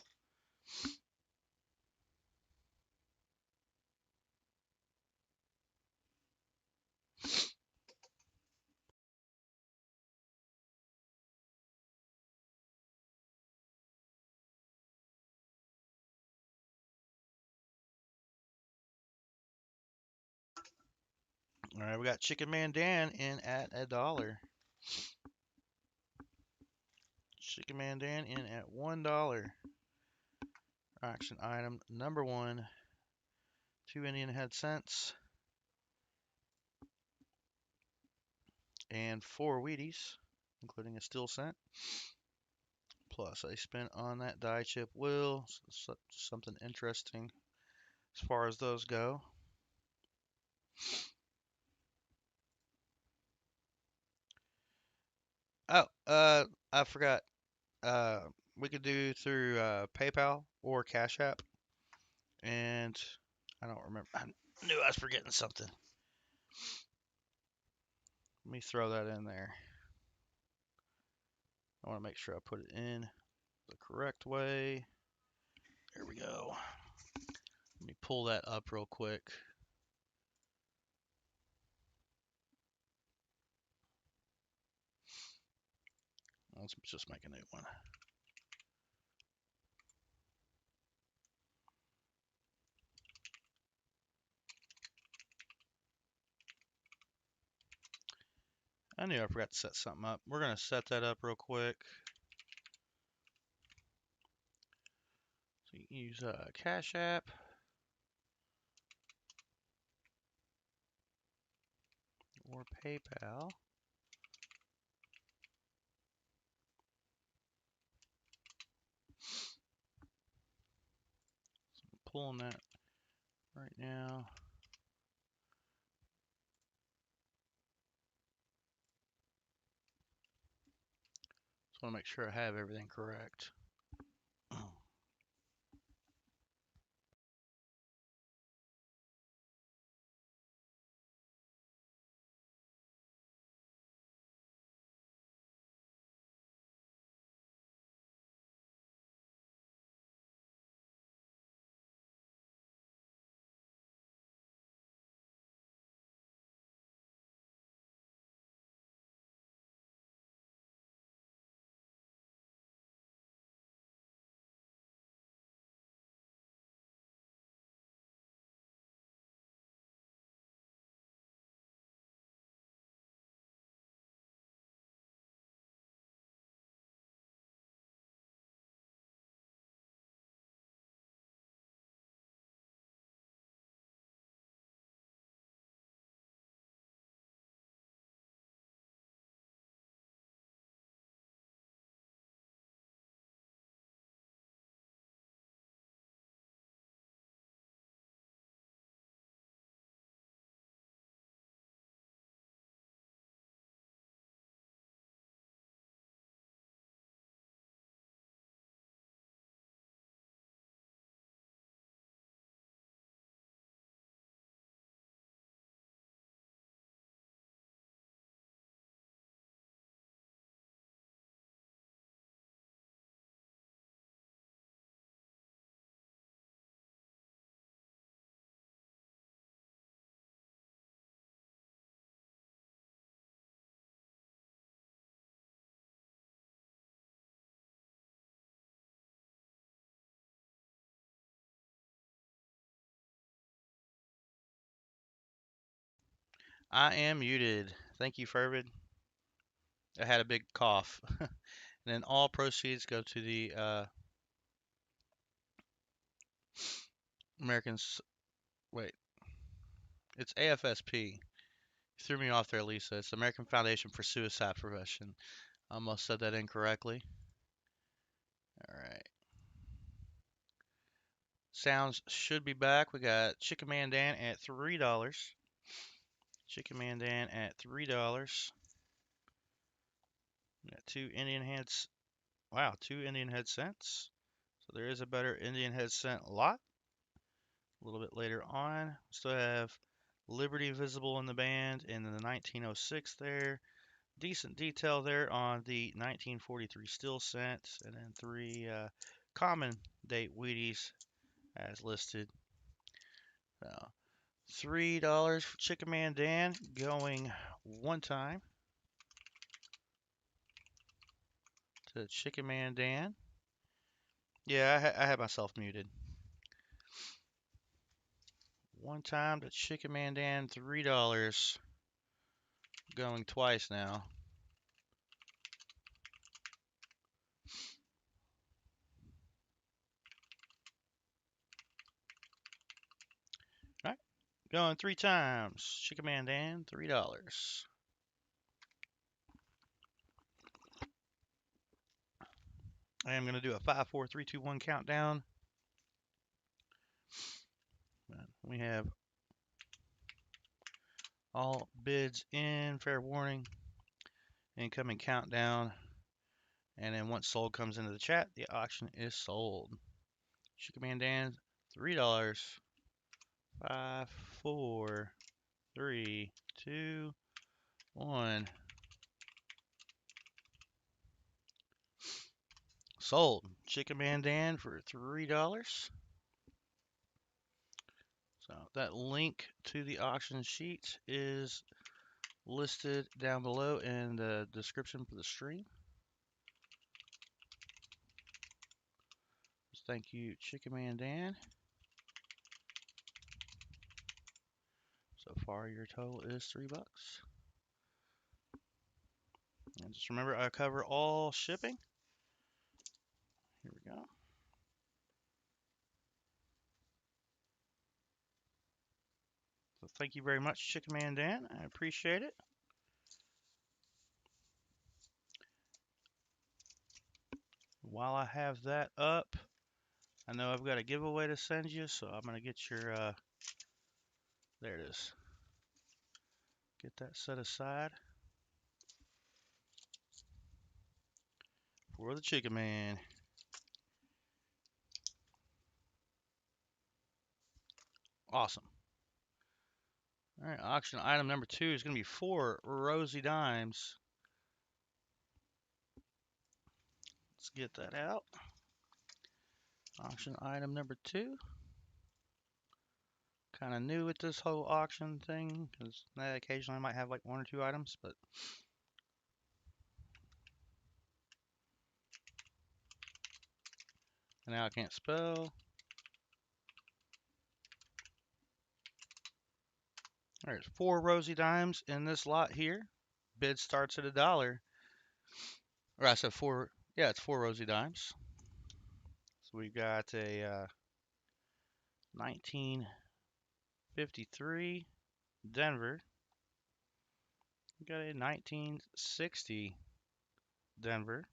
All right, we got Chicken Man Dan in at $1. Chicken Man Dan in at $1. Action item number 1, 2 Indian head cents and 4 Wheaties, including a steel cent, plus a spin on that die chip wheel. So something interesting as far as those go. Oh, I forgot. Uh, we could do through PayPal or Cash App, and I don't remember. I knew I was forgetting something. Let me throw that in there. I want to make sure I put it in the correct way. There we go. Let me pull that up real quick. Let's just make a new one. I knew I forgot to set something up. We're going to set that up real quick. So you can use Cash App or PayPal. So I'm pulling that right now. Just want to make sure I have everything correct. I am muted. Thank you, Fervid. I had a big cough. And then all proceeds go to the Americans. Wait, it's AFSP. You threw me off there, Lisa. It's the American Foundation for Suicide Prevention. I almost said that incorrectly. All right. Sounds should be back. We got Chicken Man Dan at $3. Chicken Man Dan at $3. We got 2 Indian heads. Wow, 2 Indian head cents. So there is a better Indian head cent lot. A little bit later on, still have Liberty visible in the band, and then the 1906 there. decent detail there on the 1943 steel cent, and then 3 common date Wheaties as listed. $3 for Chicken Man Dan going one time to Chicken Man Dan. Yeah, I had myself muted. One time to Chicken Man Dan, $3 going twice now. All right, going 3 times. Chicken Man Dan, $3. I am going to do a 5, 4, 3, 2, 1 countdown. We have all bids in, fair warning, incoming countdown, and then once sold comes into the chat, the auction is sold. Chicken Man Dan, $3. 5, 4, 3, 2, 1. Sold. Chicken Man Dan for $3. So that link to the auction sheet is listed down below in the description for the stream. Thank you, Chicken Man Dan. So far, your total is $3. And just remember, I cover all shipping. Here we go. So thank you very much, Chicken Man Dan. I appreciate it. While I have that up, I know I've got a giveaway to send you, so I'm going to get your, there it is. Get that set aside for the Chicken Man. Awesome. All right, auction item number 2 is going to be 4 rosy dimes. Let's get that out. Auction item number 2. Kind of new with this whole auction thing, because occasionally I might have like 1 or 2 items, but now I can't spell. There's 4 rosy dimes in this lot here. Bid starts at $1. Or I said 4, yeah, it's 4 rosy dimes. So we've got a 1953 Denver. We got a 1960 Denver.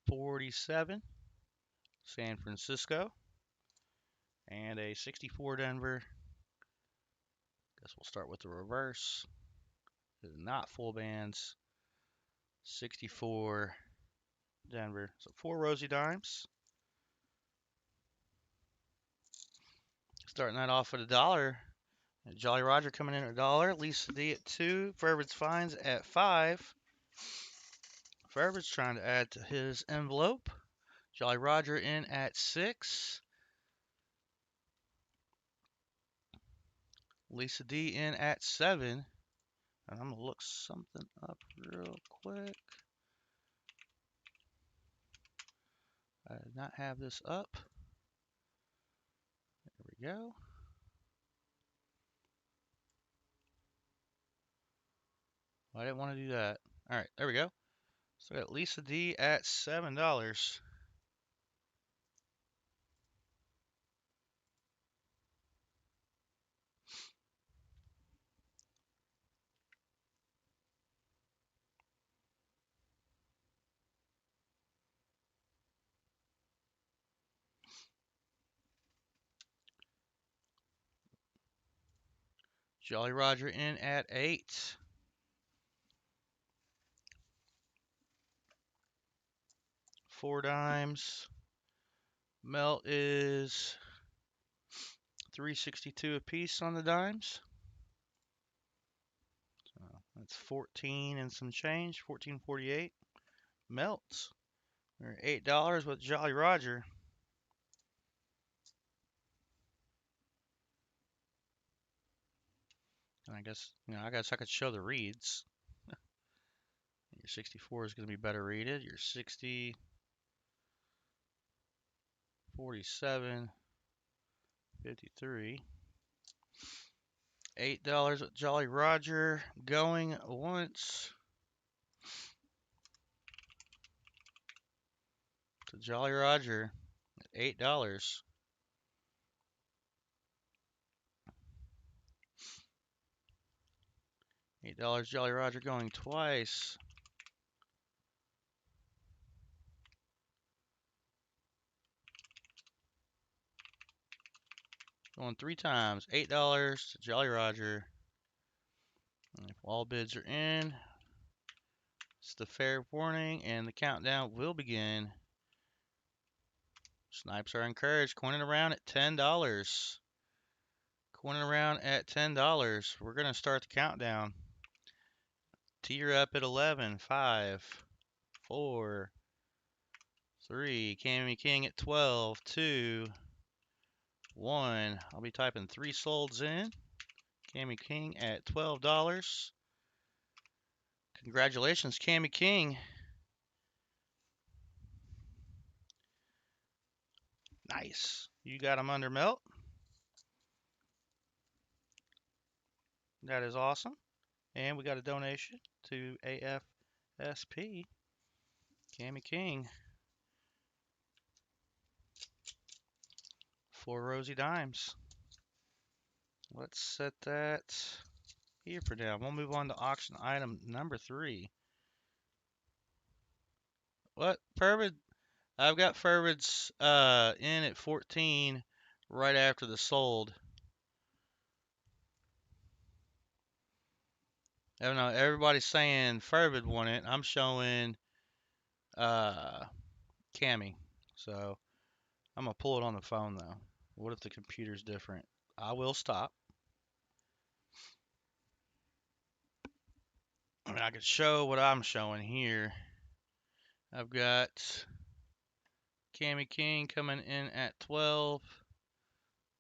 47 San Francisco. And a 64 Denver. Guess we'll start with the reverse. This is not full bands. 64 Denver. So 4 rosy dimes. Starting that off at $1. Jolly Roger coming in at $1. Lisa D at 2. Forever's Finds at 5. Forever's trying to add to his envelope. Jolly Roger in at 6. Lisa D in at 7. And I'm going to look something up real quick. I did not have this up. There we go. I didn't want to do that. All right, there we go. So I got Lisa D at $7. Jolly Roger in at 8. Four dimes. Melt is $3.62 a piece on the dimes. That's 14 and some change. 14.48. Melts. We're $8 with Jolly Roger. And I guess I could show the reads. Your 64 is going to be better rated. Your 60, 47, 53. $8 with Jolly Roger. Going once to Jolly Roger at $8. $8 Jolly Roger going twice. Going 3 times. $8 to Jolly Roger. And if all bids are in, it's the fair warning, and the countdown will begin. Snipes are encouraged. Coining around at $10. Coining around at $10. We're going to start the countdown. Tier up at 11. 5, 4, 3. Cammy King at 12. 2, 1. I'll be typing 3 solds in. Cammy King at $12. Congratulations, Cammy King. Nice. You got him under melt. That is awesome. And we got a donation to AFSP. Cammy King. 4 rosy dimes. Let's set that here for now. We'll move on to auction item number 3. What? Fervid? I've got Fervids in at 14 right after the sold. I don't know. Everybody's saying Fervid won it. I'm showing Cammy. So I'm going to pull it on the phone though. What if the computer's different? I will stop. I mean, I could show what I'm showing here. I've got Cammy King coming in at 12.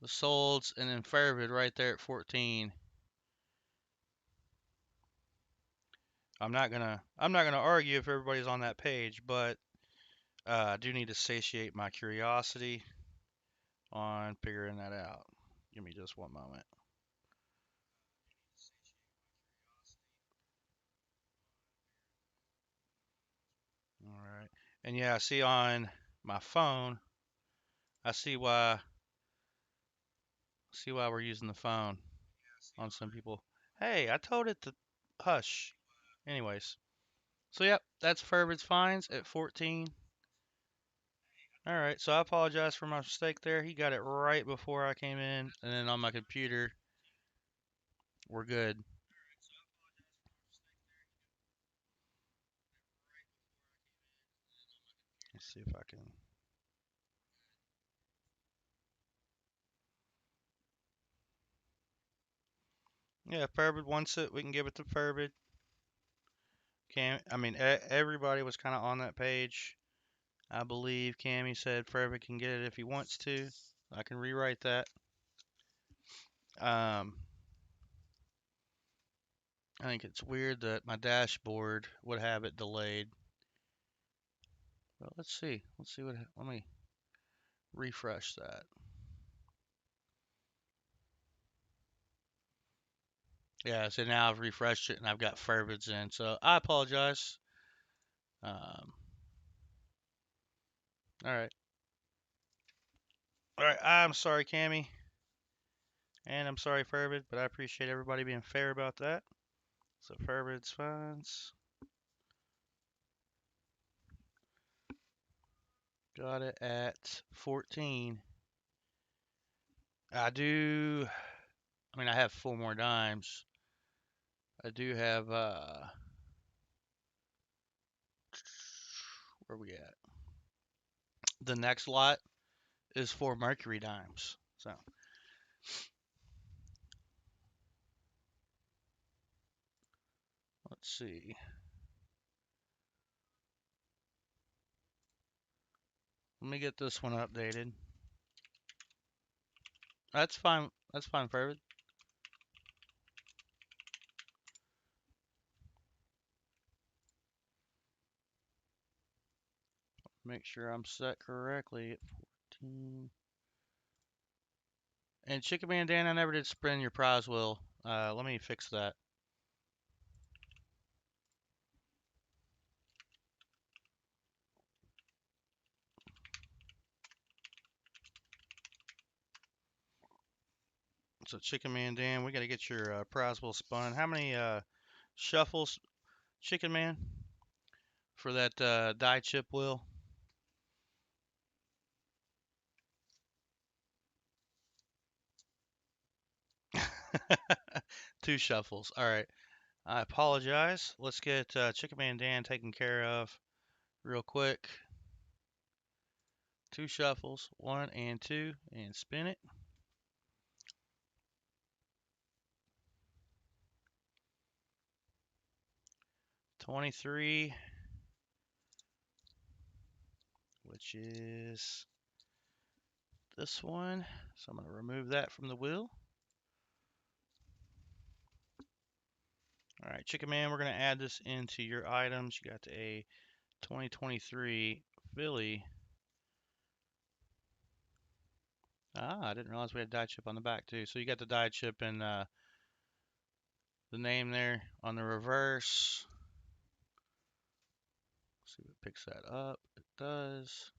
The solds, and then Fervid right there at 14. I'm not gonna argue if everybody's on that page, but I do need to satiate my curiosity on figuring that out. Give me just one moment. All right. And yeah, I see on my phone, I see why we're using the phone on some people. Hey, I told it to hush. Anyways. So yep, that's Fervid's fines at 14. All right, so I apologize for my mistake there. He got it right before I came in, and then on my computer, we're good. Let's see if I can. Yeah, Fervid wants it. We can give it to Fervid. Everybody was kind of on that page. I believe Cammy said Fervid can get it if he wants to. I can rewrite that. I think it's weird that my dashboard would have it delayed. Well, let's see. Let me refresh that. Yeah, so now I've refreshed it and I've got Fervids in. So I apologize. All right. All right. I'm sorry, Cammy. And I'm sorry, Fervid, but I appreciate everybody being fair about that. So Fervid's fines. Got it at 14. I have 4 more dimes. I do have, where we at? The next lot is 4 Mercury dimes. So. let's see. Let me get this one updated. That's fine. That's fine, Fervid. Make sure I'm set correctly at 14. And Chicken Man Dan, I never did spin your prize wheel. Let me fix that. So Chicken Man Dan, we got to get your prize wheel spun. How many shuffles, Chicken Man, for that die chip wheel? Two shuffles. All right. I apologize. Let's get Chicken Man Dan taken care of real quick. Two shuffles, 1 and 2, and spin it. $23, which is this one. So I'm going to remove that from the wheel. All right, Chicken Man, we're going to add this into your items. You got a 2023 Philly. I didn't realize we had die chip on the back too. So you got the die chip and the name there on the reverse. Let's see if it picks that up. It does.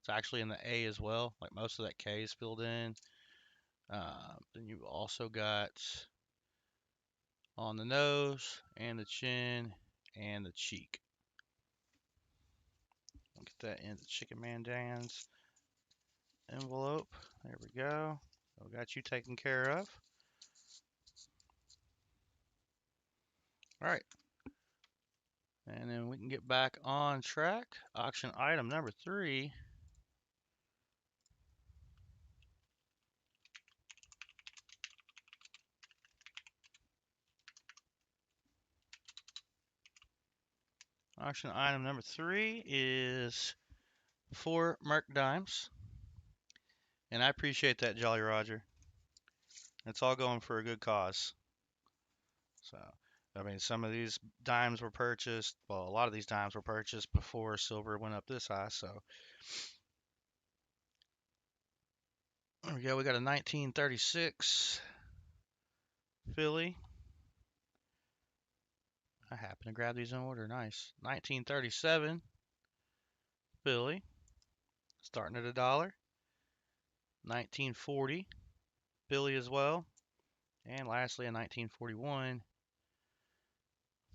It's actually in the A as well. Like most of that K is filled in. Then you also got on the nose and the chin and the cheek. I'll get that in the Chicken Man Dan's envelope. There we go. We got you taken care of. All right. And then we can get back on track. Auction item number 3. Auction item number 3 is 4 Merc dimes. And I appreciate that, Jolly Roger. It's all going for a good cause. So, I mean, some of these dimes were purchased, well, a lot of these dimes were purchased before silver went up this high. So, there we go. We got a 1936 Philly. I happen to grab these in order. Nice. 1937 Philly. Starting at $1. 1940 Philly as well. And lastly, a 1941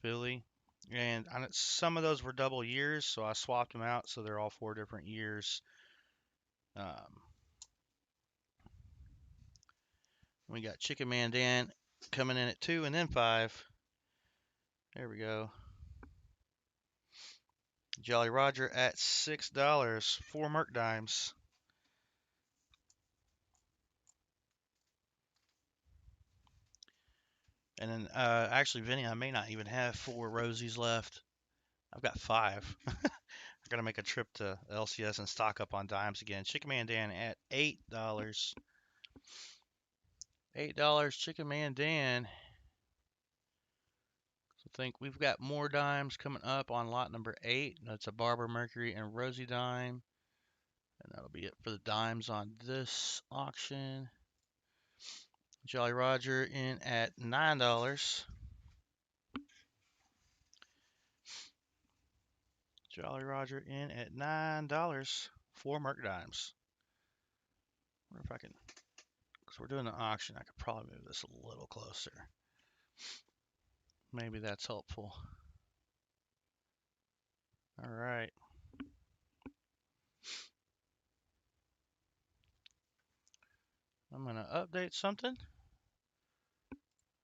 Philly. And some of those were double years, so I swapped them out so they're all 4 different years. We got Chicken Man Dan coming in at 2 and then 5. There we go. Jolly Roger at $6. 4 Merc dimes. And then, actually, Vinny, I may not even have 4 Rosies left. I've got 5. I gotta make a trip to LCS and stock up on dimes again. Chicken Man Dan at $8. $8 Chicken Man Dan. So I think we've got more dimes coming up on lot number 8. That's a Barber Mercury and Rosie dime. And that'll be it for the dimes on this auction. Jolly Roger in at $9. Jolly Roger in at $9. 4 Merc dimes. I wonder if I can, because we're doing the auction, I could probably move this a little closer. Maybe that's helpful. All right. I'm going to update something.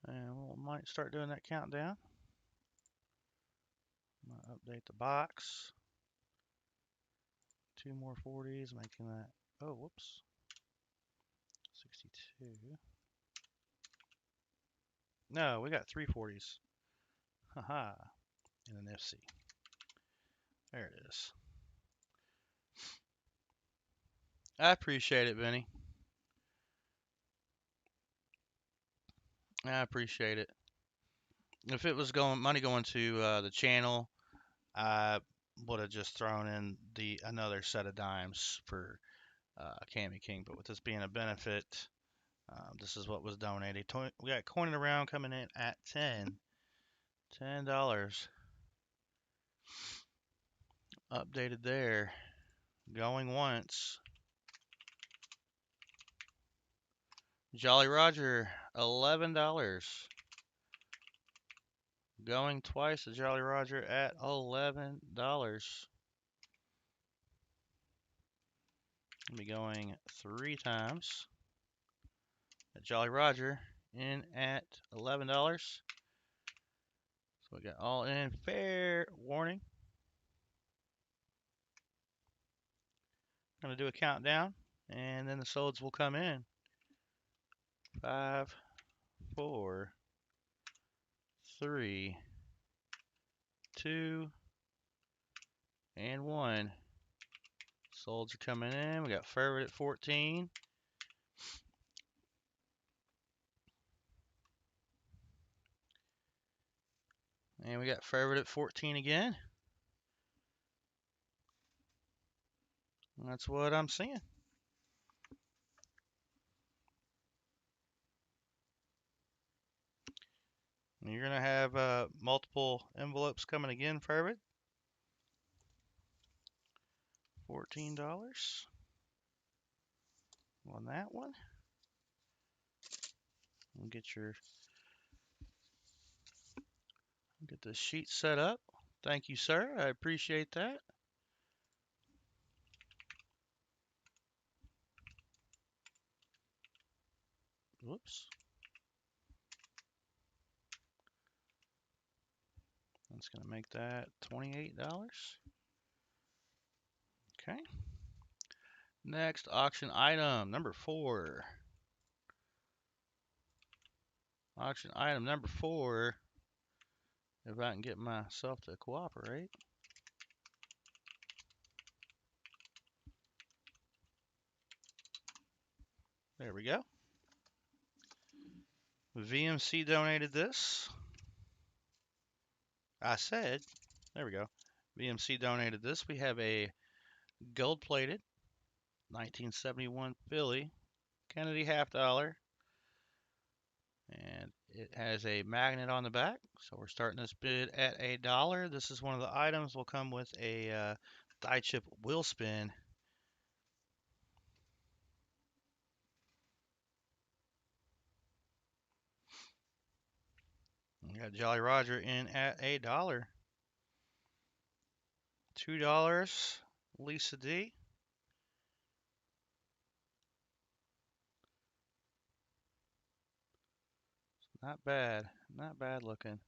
And we might start doing that countdown. I'm going to update the box. 2 more 40s, making that, oh, whoops. 62. No, we got 3 40s. Haha. And an FC. There it is. I appreciate it, Benny. I appreciate it. If it was money going to the channel, I would have just thrown in another set of dimes for Cammy King. But with this being a benefit, this is what was donated. We got Coining Around coming in at $10. Updated there. Going once. Jolly Roger, $11. Going twice to Jolly Roger at $11. I'll be going 3 times at Jolly Roger in at $11. So we got all in fair warning. I'm going to do a countdown and then the solds will come in. 5, 4, 3, 2, and 1. Solds are coming in. We got Ferret at 14. And we got Ferret at 14 again. And that's what I'm seeing. And you're going to have multiple envelopes coming again, Ferret. $14 on that one. We'll get the sheet set up. Thank you, sir. I appreciate that. Whoops. That's going to make that $28. Okay. Next auction item, number 4. Auction item number 4. If I can get myself to cooperate. There we go. VMC donated this. I said, there we go. VMC donated this. We have a gold-plated 1971 Philly Kennedy half dollar. And it has a magnet on the back. So we're starting this bid at $1. This is one of the items. Will come with a die chip wheel spin. We got Jolly Roger in at $1. $2, Lisa D. Not bad. Not bad looking.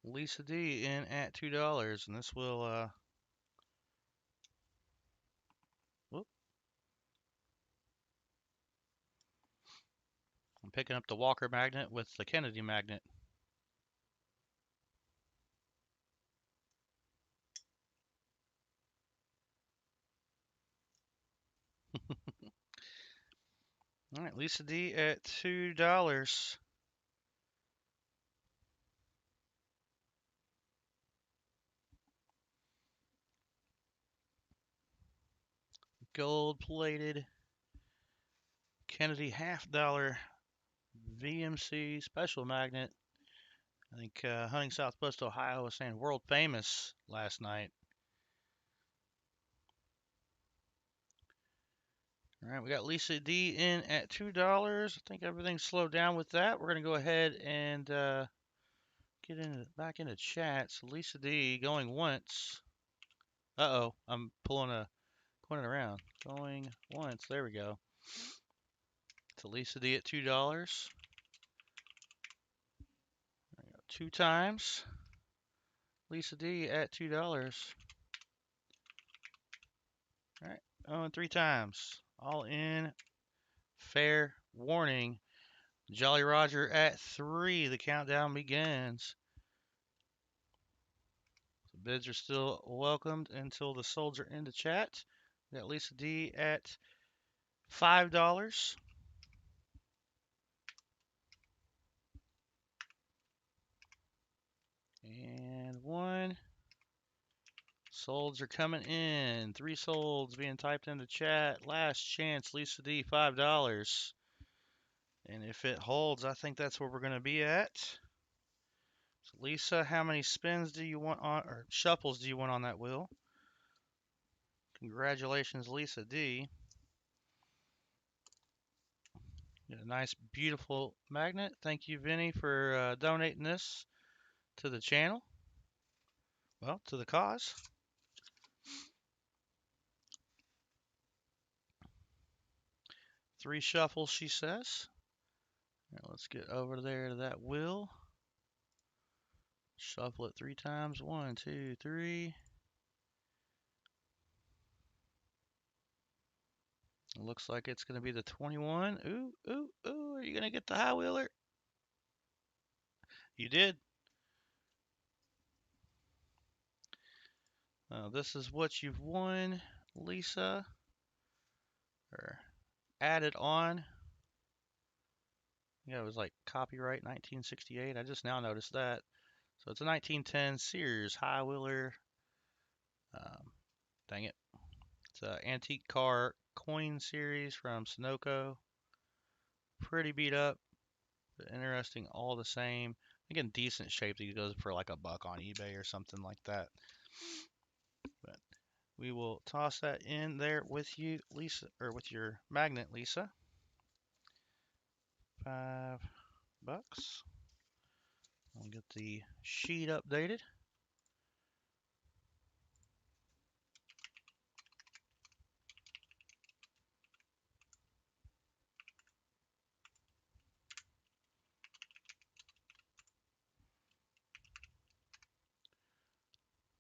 Lisa D in at $2, and this will whoop. I'm picking up the Walker magnet with the Kennedy magnet. All right, Lisa D at $2. Gold-plated Kennedy half dollar VMC special magnet. I think Hunting Southwest Ohio was saying world famous last night. All right, we got Lisa D in at $2. I think everything's slowed down with that. We're going to go ahead and get back into chat. So Lisa D going once. Uh-oh, I'm pointing around. Going once. There we go. To Lisa D at $2. 2 times. Lisa D at $2. All right, Oh, and 3 times. All in. Fair warning. Jolly Roger at 3. The countdown begins. The bids are still welcomed until the solds are in the chat. We got Lisa D at $5. And 1. Solds are coming in. 3 solds being typed in the chat. Last chance, Lisa D, $5. And if it holds, I think that's where we're going to be at. So Lisa, how many spins do you want on, or shuffles do you want on that wheel? Congratulations, Lisa D. Get a nice, beautiful magnet. Thank you, Vinny, for donating this to the channel. Well, to the cause. Three shuffles, she says. Now let's get over there to that wheel. Shuffle it 3 times. 1, 2, 3. It looks like it's going to be the 21. Ooh, ooh, ooh. Are you going to get the high wheeler? You did. This is what you've won, Lisa. Or added on. Yeah, it was like copyright 1968. I just now noticed that. So it's a 1910 Sears high wheeler. Dang it. It's an antique car coin series from Sunoco. Pretty beat up, but interesting all the same. I think in decent shape. It goes for like $1 on eBay or something like that. But we will toss that in there with you, Lisa, or with your magnet, Lisa. $5. I'll get the sheet updated.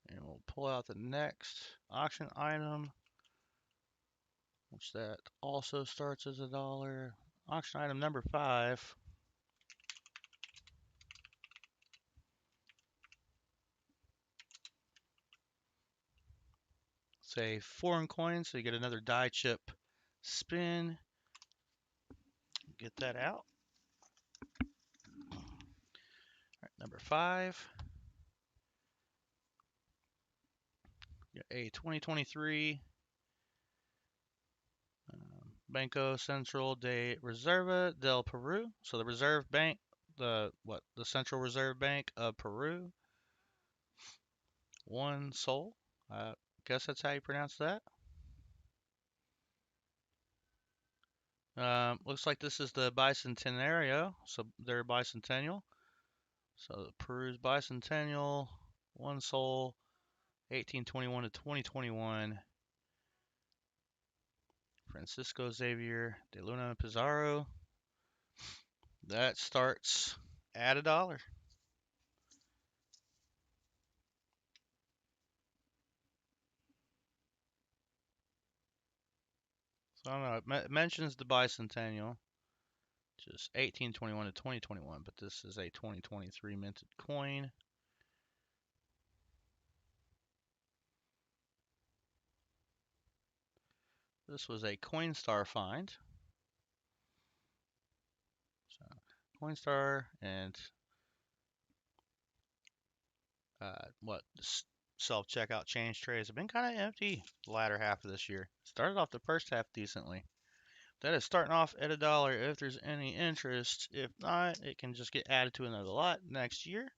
And we'll pull out the next auction item, which that also starts as $1. Auction item number 5. It's a foreign coin, so you get another die chip spin. Get that out. All right, number 5. Got a 2023 Banco Central de Reserva del Peru. So the Reserve Bank, the Central Reserve Bank of Peru. 1 sol. I guess that's how you pronounce that. Looks like this is the Bicentenario, so their bicentennial. So Peru's bicentennial, 1 sol, 1821 to 2021. Francisco Xavier de Luna Pizarro. That starts at $1. So I don't know. It mentions the bicentennial, just 1821 to 2021, but this is a 2023 minted coin. This was a Coinstar find. So Coinstar and self-checkout change trays have been kind of empty the latter half of this year. Started off the first half decently. That is starting off at $1 if there's any interest. If not, it can just get added to another lot next year.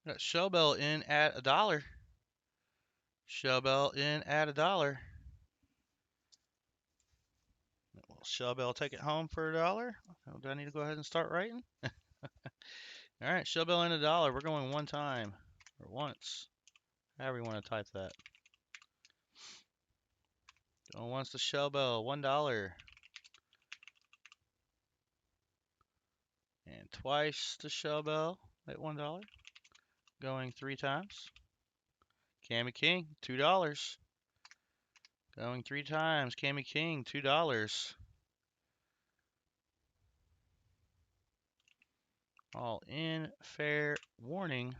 Got Shellbell in at $1. Shellbell in at $1. Will Shellbell take it home for $1? Do I need to go ahead and start writing? All right, Shellbell in $1. We're going one time, or once. However you want to type that. Going once the shell bell, $1. And twice the shell bell at $1. Going 3 times. Cammy King, $2. Going 3 times. Cammy King, $2. All in, fair warning.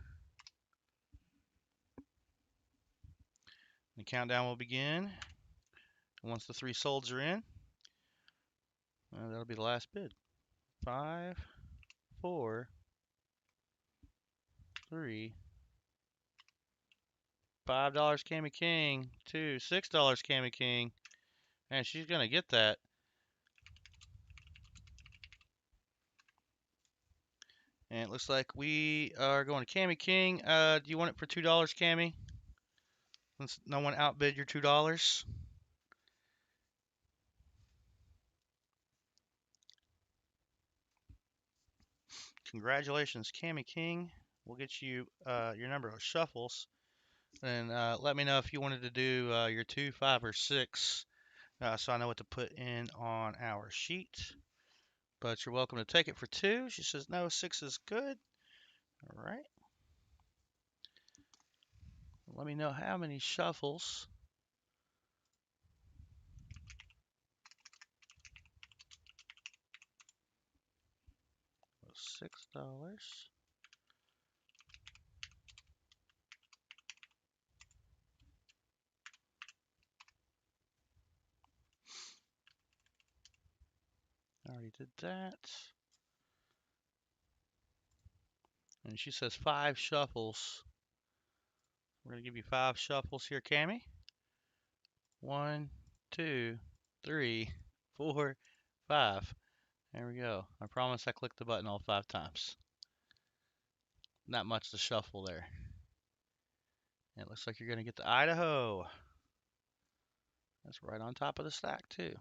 The countdown will begin. Once the 3 solds are in, that'll be the last bid. 5, 4, 3, $5 Cammy King, 2, $6 Cammy King, and she's gonna get that. And it looks like we are going to Cammy King. Do you want it for $2, Cammy? Since no one outbid your $2. Congratulations, Cammy King. We'll get you your number of shuffles. And let me know if you wanted to do your 2, 5, or 6, so I know what to put in on our sheet. But you're welcome to take it for 2. She says no, 6 is good. All right. Let me know how many shuffles. $6. I already did that. And she says 5 shuffles. We're going to give you 5 shuffles here, Cammy. 1, 2, 3, 4, 5. There we go. I promise I clicked the button all 5 times. Not much to shuffle there. And it looks like you're going to get the Idaho. That's right on top of the stack, too.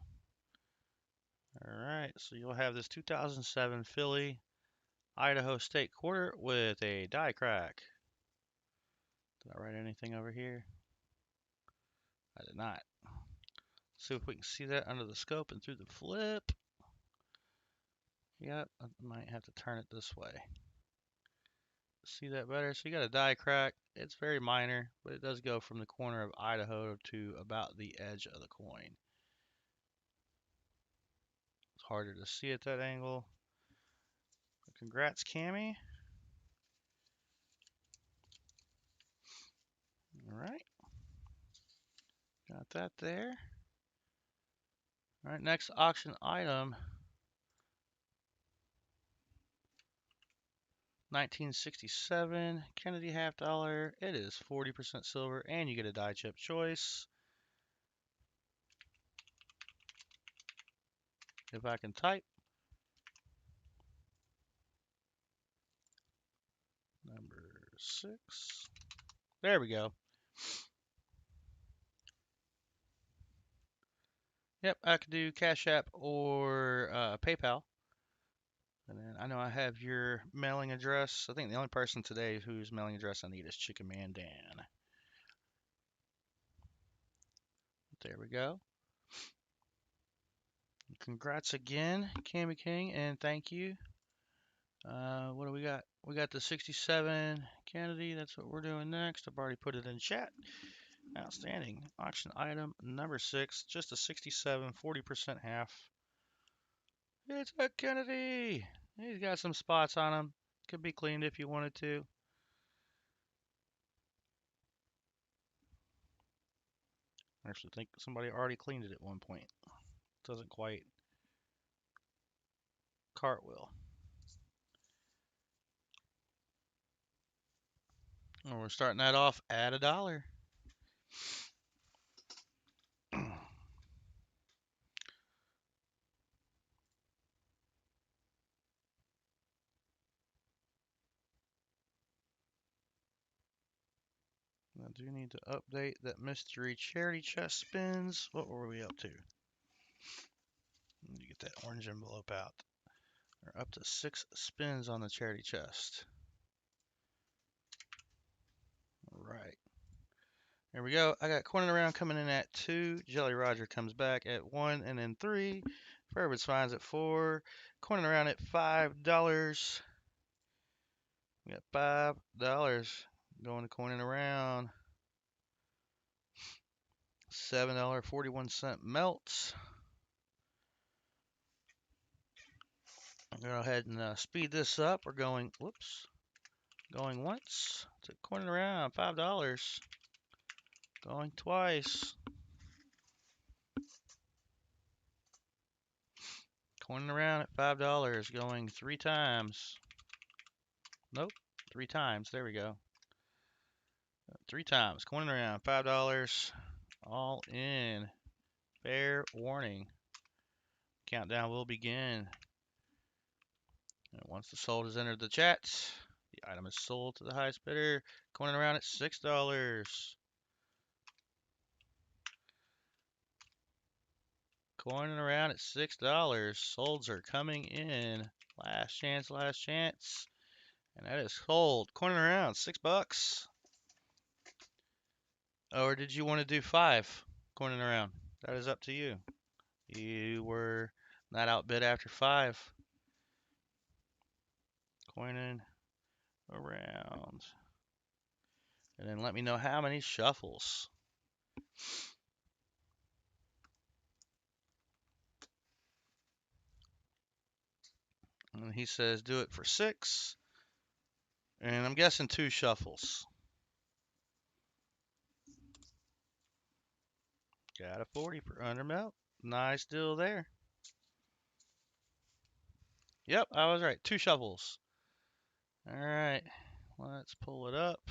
All right, so you'll have this 2007 Philly Idaho State quarter with a die crack. Did I write anything over here? I did not. See if we can see that under the scope and through the flip. Yep, I might have to turn it this way. See that better? So you got a die crack. It's very minor, but it does go from the corner of Idaho to about the edge of the coin. It's harder to see at that angle. But congrats, Cammy. All right. Got that there. All right, next auction item. 1967 Kennedy half dollar. It is 40% silver, and you get a die chip choice. If I can type. Number 6. There we go. Yep, I could do Cash App or PayPal. And then I know I have your mailing address. I think the only person today whose mailing address I need is Chicken Man Dan. There we go. Congrats again, Cammy King, and thank you. What do we got? We got the 67 Kennedy. That's what we're doing next. I've already put it in chat. Outstanding. Auction item number 6. Just a 67, 40% half. It's a Kennedy. He's got some spots on him. Could be cleaned if you wanted to. I actually think somebody already cleaned it at one point. Doesn't quite cartwheel. And we're starting that off at $1. I do need to update that mystery charity chest spins. What were we up to? Let me get that orange envelope out. We're up to 6 spins on the charity chest. All right. There we go. I got Corning Around coming in at 2. Jelly Roger comes back at 1 and then 3. Furbids finds at 4. Corning Around at $5. We got $5 going to Corning Around. $7.41 melts. I'm going to go ahead and speed this up. We're going, whoops, going once to Corning Around, $5. Going twice. Corning Around at $5, going 3 times. Nope, 3 times. There we go. 3 times. Corning Around, $5. All in. Fair warning. Countdown will begin. And once the sold is entered the chat, the item is sold to the highest bidder. Corning Around at $6. Corning Around at $6. Solds are coming in. Last chance, last chance. And that is sold. Corning Around, $6. Or did you want to do 5? Corning Around. That is up to you. You were not outbid after 5. Corning Around. And then let me know how many shuffles. And he says do it for 6. And I'm guessing 2 shuffles. Got a 40 per under melt. Nice deal there. Yep, I was right. 2 shuffles. All right, let's pull it up.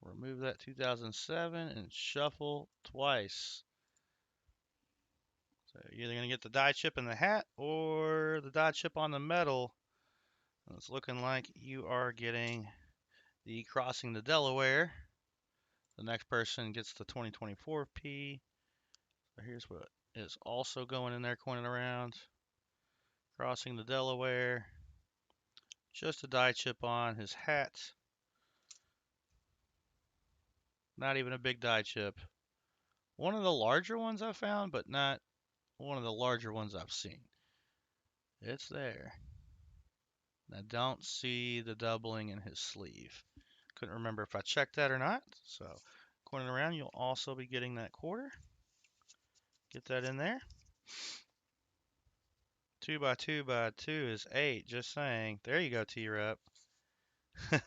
Remove that 2007 and shuffle twice. So you're either going to get the die chip in the hat or the die chip on the metal. It's looking like you are getting the Crossing the Delaware. The next person gets the 2024 P. So here's what is also going in there, Corning Around. Crossing the Delaware. Just a die chip on his hat. Not even a big die chip. One of the larger ones I've found, but not one of the larger ones I've seen. It's there. I don't see the doubling in his sleeve. Couldn't remember if I checked that or not. So, Corning Around, you'll also be getting that quarter. Get that in there. 2 by 2 by 2 is 8. Just saying. There you go, T-Rep. All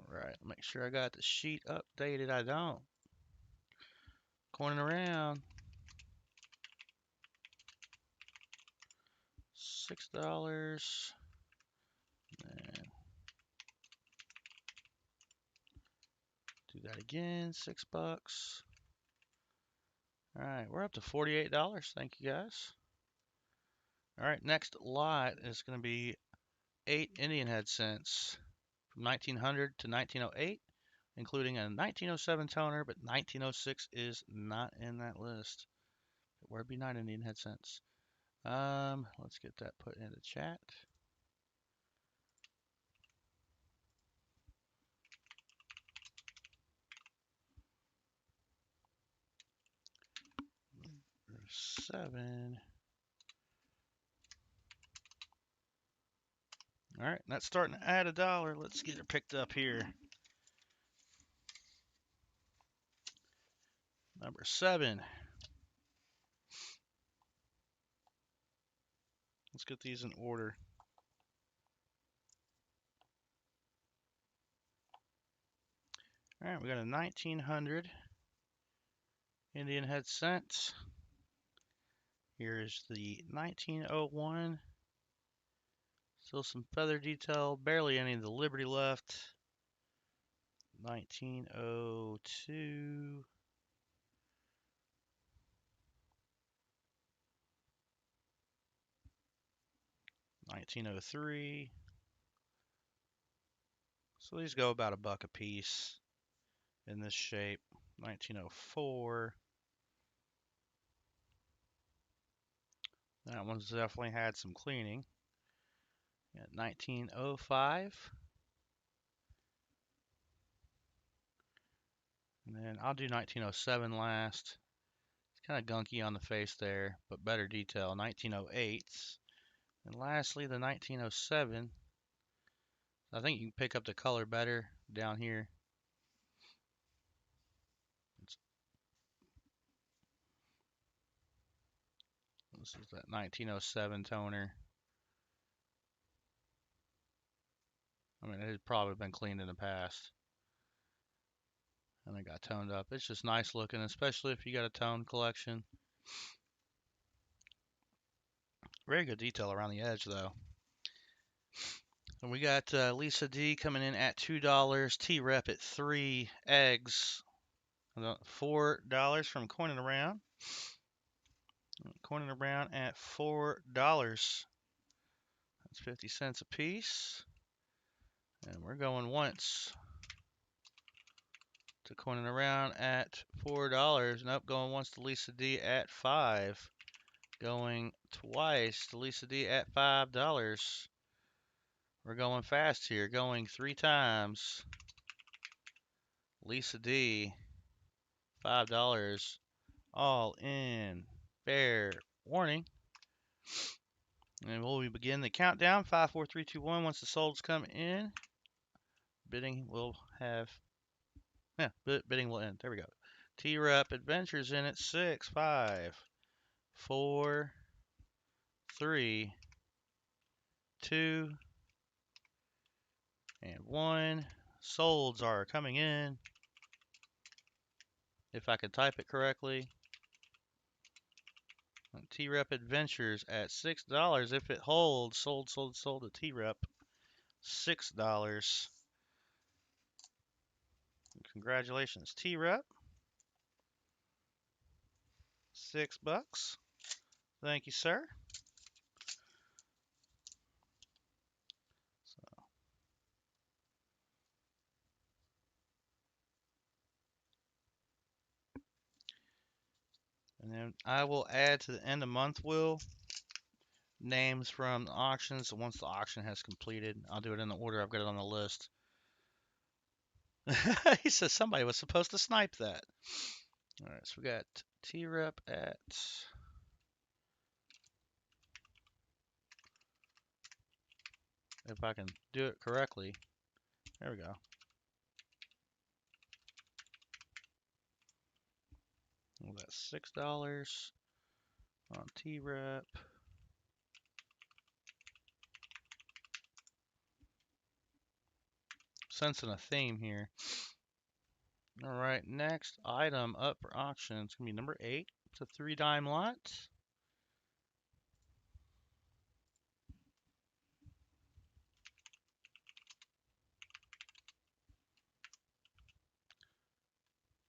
right. Make sure I got the sheet updated. I don't. Corning Around. $6. And do that again. $6. All right. We're up to $48. Thank you, guys. All right. Next lot is going to be 8 Indian head cents from 1900 to 1908, including a 1907 toner, but 1906 is not in that list. Where would be 9 Indian head cents? Let's get that put in the chat. There's 7. All right, that's starting to add $1. Let's get it picked up here. Number 7. Let's get these in order. All right, we got a 1900 Indian head cent. Here's the 1901. Still some feather detail, barely any of the Liberty left. 1902. 1903. So these go about $1 a piece in this shape. 1904. That one's definitely had some cleaning. 1905. And then I'll do 1907 last. It's kind of gunky on the face there, but better detail. 1908s. And lastly, the 1907. I think you can pick up the color better down here. This is that 1907 toner. I mean, it had probably been cleaned in the past. And it got toned up. It's just nice looking, especially if you got a toned collection. Very good detail around the edge, though. And we got Lisa D coming in at $2, T-Rep at 3, eggs $4 from Coining Around. Coining Around at $4. That's 50 cents a piece. And we're going once to Coining Around at $4. Nope, going once to Lisa D at 5. Going twice to Lisa D at $5. We're going fast here. Going 3 times. Lisa D, $5. All in. Fair warning. And we begin the countdown. 5, 4, 3, 2, 1. Once the solds come in, bidding will have. Yeah, bidding will end. There we go. T-Rep Adventures in at 6, 5, 4, 3, 2, and 1. Solds are coming in. If I could type it correctly. T-Rep Adventures at $6. If it holds, sold to T-Rep. $6. Congratulations, T-Rep. $6. Thank you, sir. And then I will add to the end of month will names from the auctions. So once the auction has completed, I'll do it in the order I've got it on the list. He says somebody was supposed to snipe that. All right, so we got T-Rep at if I can do it correctly. There we go. Well, that's $6 on T-Rep. Sensing a theme here. All right, next item up for auction. It's gonna be number 8. It's a 3-dime lot.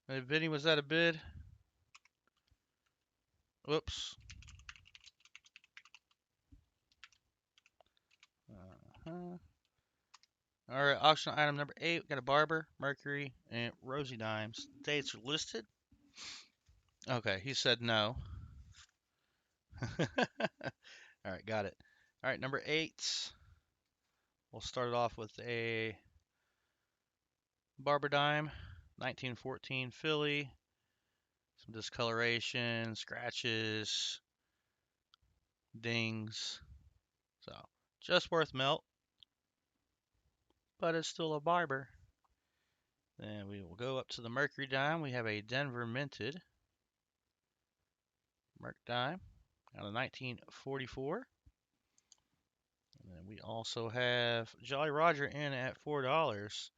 Hey, Vinny, was that a bid? Whoops. All right, auction item number 8. We got a Barber, Mercury, and Rosie dimes. Dates are listed. Okay, he said no. All right, got it. All right, number 8. We'll start it off with a Barber dime, 1914 Philly. Some discoloration, scratches, dings. So, just worth melt. But it's still a Barber. Then we will go up to the Mercury dime. We have a Denver minted Merc dime out of 1944. And then we also have Jolly Roger in at $4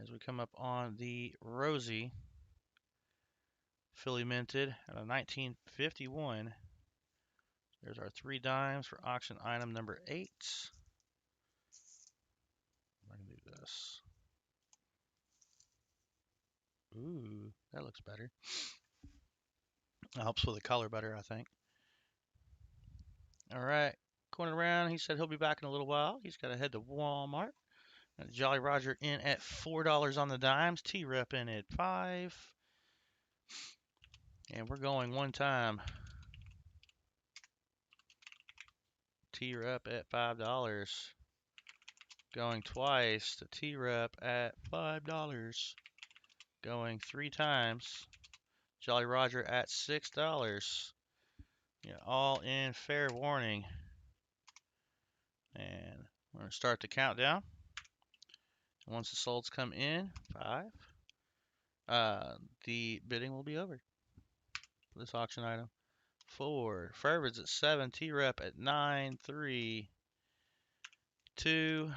as we come up on the Rosie Philly minted out of 1951. There's our 3 dimes for auction item number 8. I can do this. Ooh, that looks better. That helps with the color better, I think. All right, going around. He said he'll be back in a little while. He's got to head to Walmart. Jolly Roger in at $4 on the dimes. T-Rep in at 5. And we're going one time. T-Rep at $5. Going twice to T-Rep at $5. going 3 times. Jolly Roger at $6. Yeah, all in fair warning. And we're going to start the countdown. Once the solds come in, 5, the bidding will be over for this auction item. 4, Fervid's at 7, T-Rep at 9, 3, 2,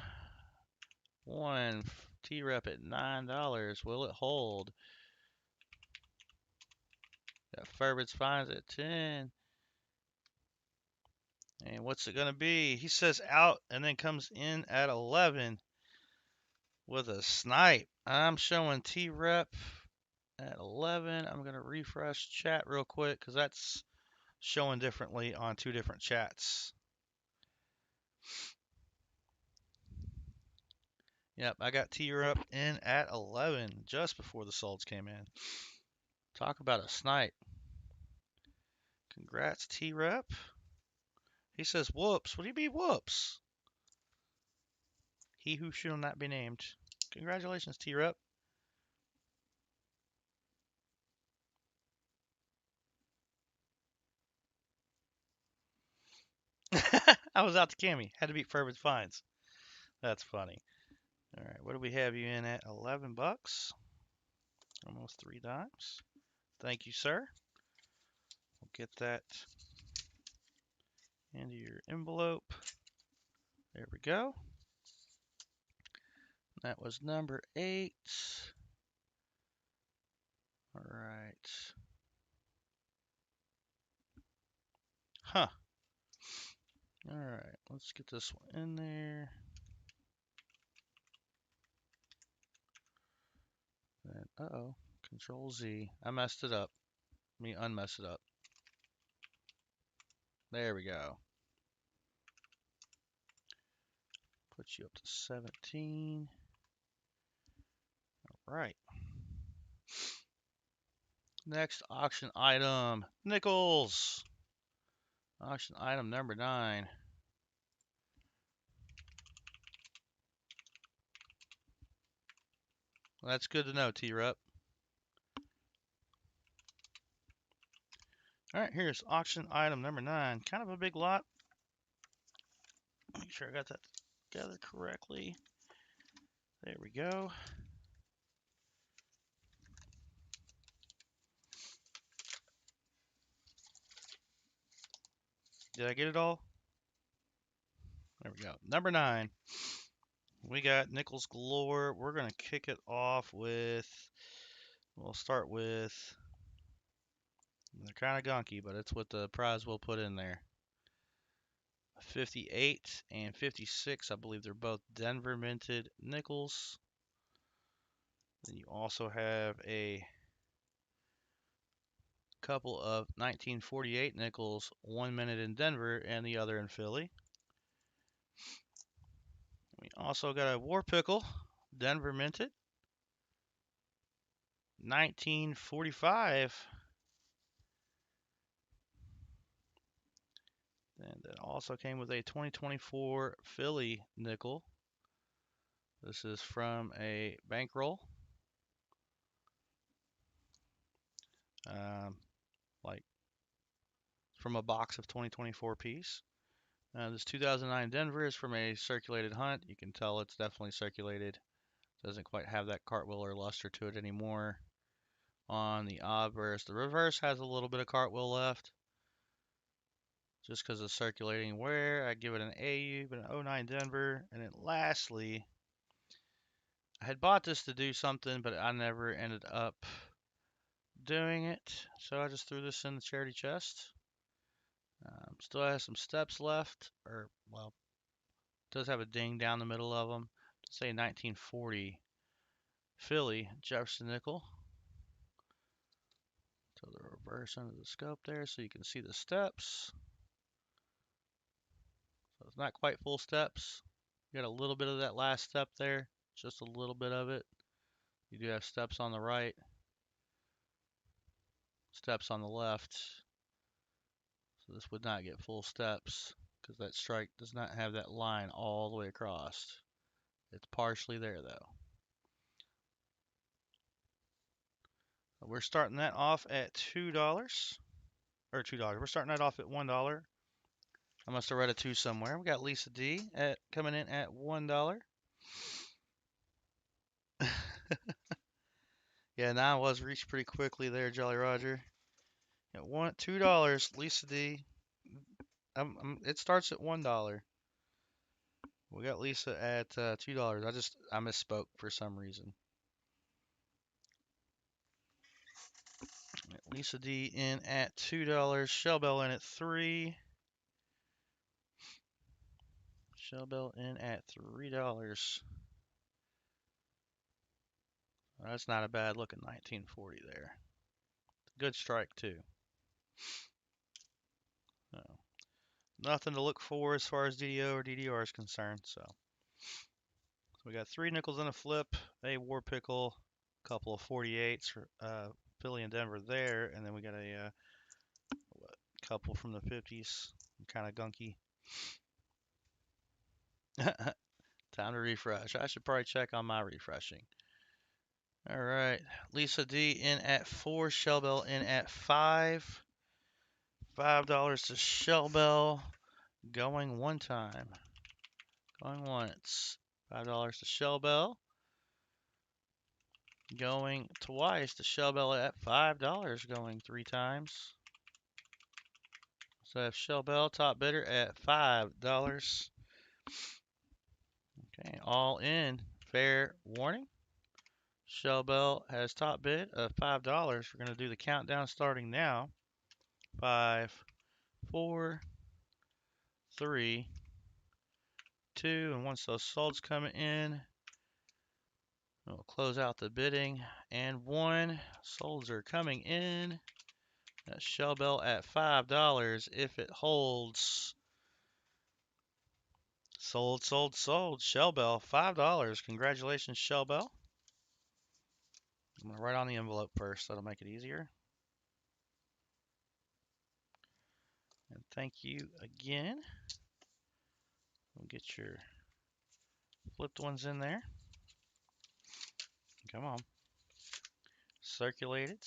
1. T-Rep at $9. Will it hold? Got Fervid's Fines at 10. And what's it going to be? He says out and then comes in at 11 with a snipe. I'm showing T-Rep at 11. I'm going to refresh chat real quick because that's showing differently on 2 different chats. Yep, I got T-Rep in at 11 just before the solds came in. Talk about a snipe. Congrats, T-Rep. He says, whoops. What do you mean, whoops? He who shall not be named. Congratulations, T-Rep. I was out to Cammy. Had to beat Fervid's Fines. That's funny. All right, what do we have you in at? 11 bucks. Almost 3 dimes. Thank you, sir. We'll get that into your envelope. There we go. That was number 8. All right. Huh. All right, let's get this one in there. Then, uh-oh, Control Z. I messed it up. Let me unmess it up. There we go. Put you up to 17. All right. Next auction item, nickels. Auction item number 9. Well, that's good to know, T-Rep. All right, here's auction item number 9. Kind of a big lot. Make sure I got that together correctly. There we go. Did I get it all? There we go. Number 9. We got nickels galore. We're going to kick it off with, we'll start with, they're kind of gunky, but it's what the prize we'll put in there. 58 and 56, I believe they're both Denver minted nickels. Then you also have a couple of 1948 nickels, 1 minute in Denver and the other in Philly. We also got a war pickle, Denver minted, 1945. And it also came with a 2024 Philly nickel. This is from a bankroll. Like from a box of 2024 piece. This 2009 Denver is from a circulated hunt. You can tell it's definitely circulated. Doesn't quite have that cartwheel or luster to it anymore. On the obverse, the reverse has a little bit of cartwheel left. Just because of circulating wear, I give it an AU, but an 09 Denver. And then lastly, I had bought this to do something, but I never ended up doing it. So I just threw this in the charity chest. Still has some steps left, or, well, does have a ding down the middle of them. Say 1940 Philly Jefferson nickel. So the reverse under the scope there so you can see the steps. So it's not quite full steps. You got a little bit of that last step there, just a little bit of it. You do have steps on the right, steps on the left. So this would not get full steps because that strike does not have that line all the way across. It's partially there though. We're starting that off at $2 or $2. We're starting that off at $1. I must have read a 2 somewhere. We got Lisa D at coming in at $1. Yeah, 9 was reached pretty quickly there, Jolly Roger. At $2, Lisa D. It starts at $1. We got Lisa at $2. I misspoke for some reason. Lisa D in at $2. Shell Bell in at 3. Shell Bell in at $3. That's not a bad looking 1940 there. Good strike too. So, nothing to look for as far as DDO or DDR is concerned. So we got 3 nickels in a flip, a war pickle, a couple of 48s for Philly and Denver there, and then we got a couple from the 50s, kind of gunky. Time to refresh. I should probably check on my refreshing. All right, Lisa D in at 4, Shell Bell in at 5. $5 to Shell Bell. Going one time. Going once. $5 to Shell Bell. Going twice to Shell Bell at $5. Going 3 times. So I have Shell Bell top bidder at $5. Okay, all in. Fair warning. Shell Bell has top bid of $5. We're going to do the countdown starting now. 5, 4, 3, 2, and once those solds come in, we'll close out the bidding. And 1, solds are coming in. That's Shell Bell at $5. If it holds, sold, sold, sold. Shell Bell, $5. Congratulations, Shell Bell. I'm going to write on the envelope first. That'll make it easier. And thank you again. We'll get your flipped ones in there. Come on. Circulate it.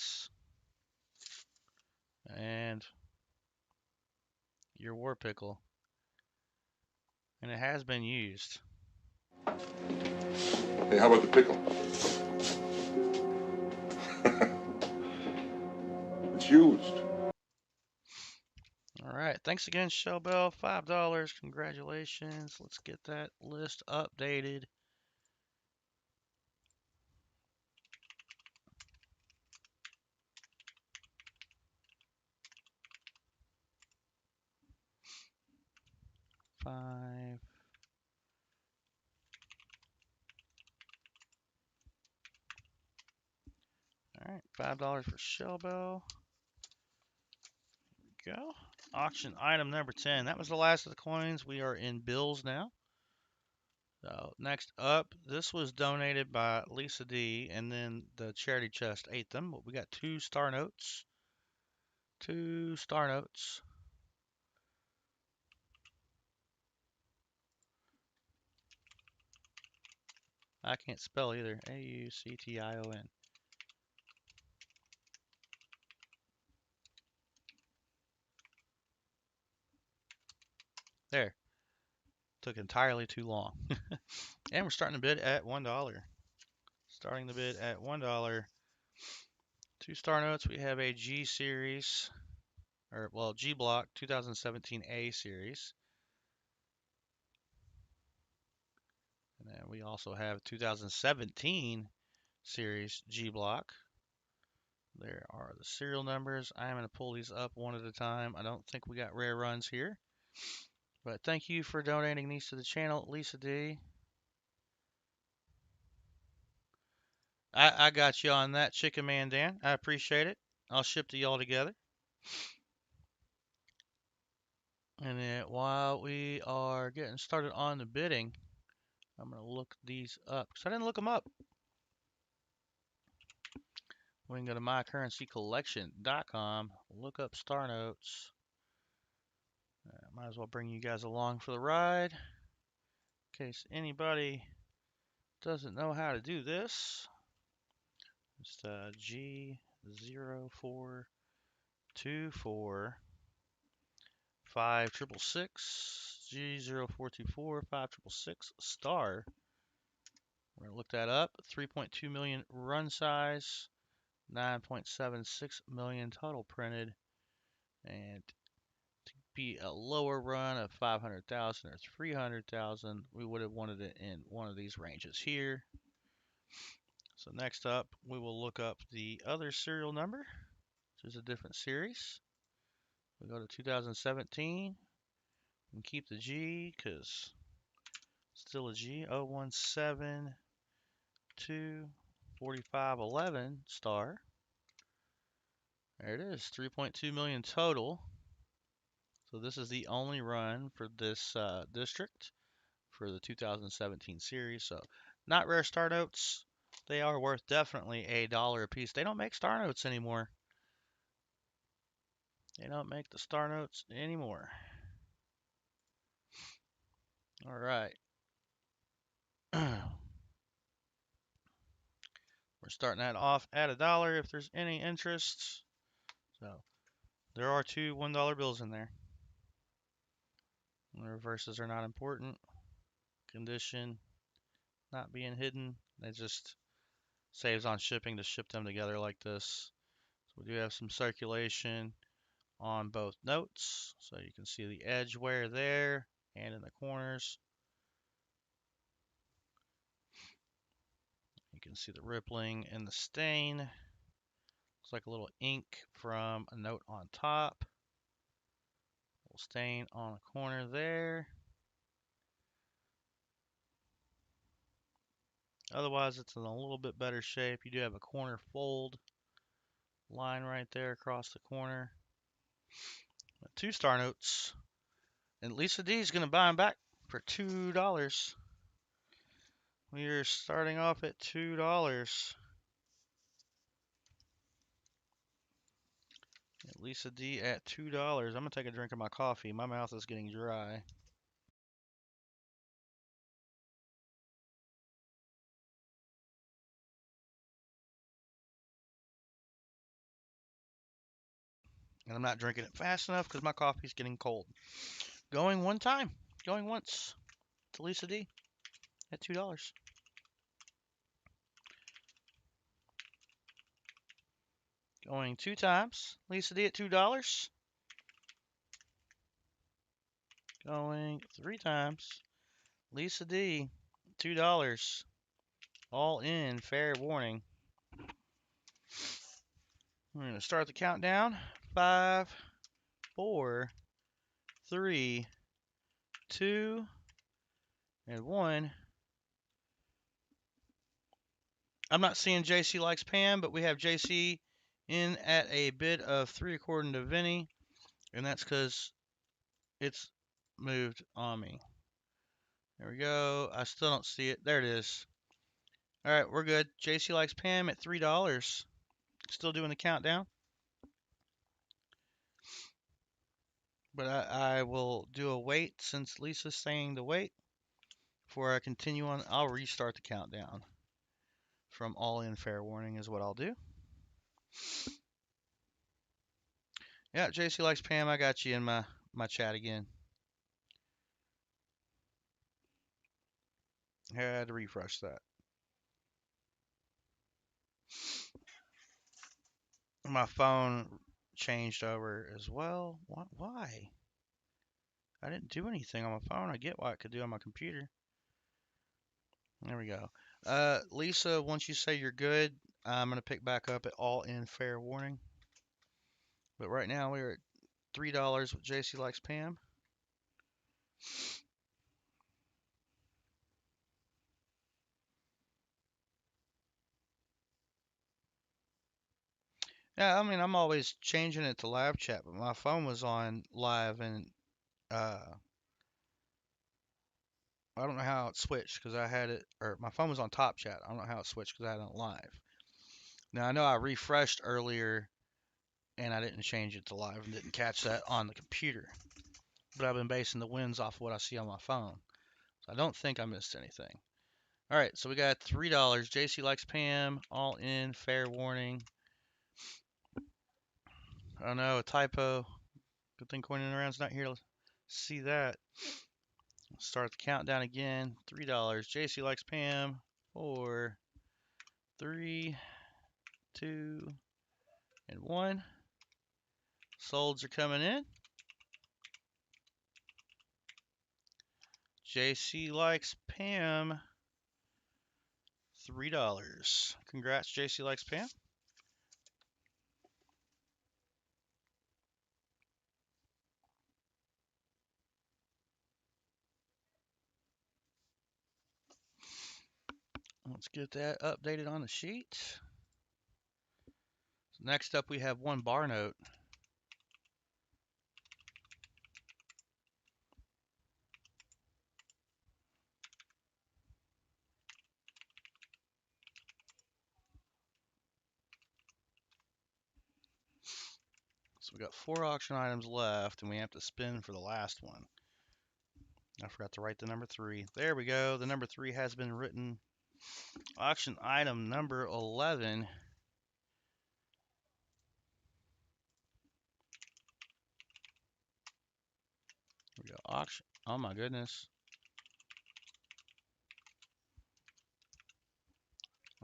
And your war pickle. And it has been used. Hey, how about the pickle? It's used. All right. Thanks again, Shell Bell. $5. Congratulations. Let's get that list updated. Five. All right. $5 for Shell Bell. Here we go. Auction item number 10. That was the last of the coins. We are in bills now. So next up, this was donated by Lisa D, and then the charity chest ate them. But we got 2 star notes. 2 star notes. I can't spell either. A-U-C-T-I-O-N. There. Took entirely too long. And we're starting the bid at $1. Starting the bid at $1. 2 star notes. We have a G series, or well, G block 2017 A series. And then we also have 2017 series G block. There are the serial numbers. I am going to pull these up one at a time. I don't think we got rare runs here. But thank you for donating these to the channel, Lisa D. I got you on that, Chicken Man Dan. I appreciate it. I'll ship to y'all together. And then while we are getting started on the bidding, I'm going to look these up because I didn't look them up. We can go to mycurrencycollection.com, look up star notes. Might as well bring you guys along for the ride in case anybody doesn't know how to do this. It's G 0 4 2 4 5 triple 6 G 0 4 2 4 5 triple 6 star. We're gonna look that up. 3.2 million run size, 9.76 million total printed, and to be a lower run of 500,000 or 300,000, we would have wanted it in one of these ranges here. So next up, we will look up the other serial number, which is a different series. We go to 2017 and keep the G because still a G. 017 2 4511 star. There it is, 3.2 million total. So this is the only run for this district for the 2017 series. So not rare star notes. They are worth definitely $1 a piece. They don't make star notes anymore. They don't make the star notes anymore. All right. We're starting that off at $1 if there's any interest. So there are two $1 bills in there. The reverses are not important. Condition not being hidden. It just saves on shipping to ship them together like this. So we do have some circulation on both notes. So you can see the edge wear there and in the corners. You can see the rippling and the stain. Looks like a little ink from a note on top. A little stain on the corner there. Otherwise, it's in a little bit better shape. You do have a corner fold line right there across the corner. Two star notes. And Lisa D is going to buy them back for $2. We are starting off at $2. Lisa D at $2. I'm going to take a drink of my coffee. My mouth is getting dry. And I'm not drinking it fast enough because my coffee's getting cold. Going one time. Going once to Lisa D at $2. Going two times. Lisa D at $2. Going three times. Lisa D, $2. All in, fair warning. We're going to start the countdown. 5, 4, 3, 2, and 1. I'm not seeing JC likes Pam, but we have JC in at a bid of 3 according to Vinny, and that's because it's moved on me. There we go. I still don't see it. There it is. All right, we're good. JC likes Pam at $3. Still doing the countdown. But I will do a wait since Lisa's saying to wait. Before I continue on, I'll restart the countdown. From all in fair warning is what I'll do. Yeah, JC likes Pam. I got you in my chat again. I had to refresh that. My phone changed over as well. Why? I didn't do anything on my phone. I get what I could do on my computer. There we go. Lisa, once you say you're good, I'm going to pick back up at all in fair warning. But right now we're at $3 with JC likes Pam. Yeah, I mean, I'm always changing it to live chat, but my phone was on live and uh, I don't know how it switched because I had it, or my phone was on top chat. I don't know how it switched because I had it on live. Now I know I refreshed earlier and I didn't change it to live and didn't catch that on the computer, but I've been basing the wins off of what I see on my phone. So I don't think I missed anything. All right, so we got $3. JC likes Pam, all in, fair warning. Oh no, a typo. Good thing Coin and Around's not here to see that. Start the countdown again. $3. JC likes Pam. 4, 3, 2, and 1. Solds are coming in. JC likes Pam. $3. Congrats, JC likes Pam. Let's get that updated on the sheet. Next up, we have one bar note. So we got 4 auction items left, and we have to spin for the last one. I forgot to write the number 3. There we go. The number 3 has been written. Auction item number 11. We go auction. Oh my goodness.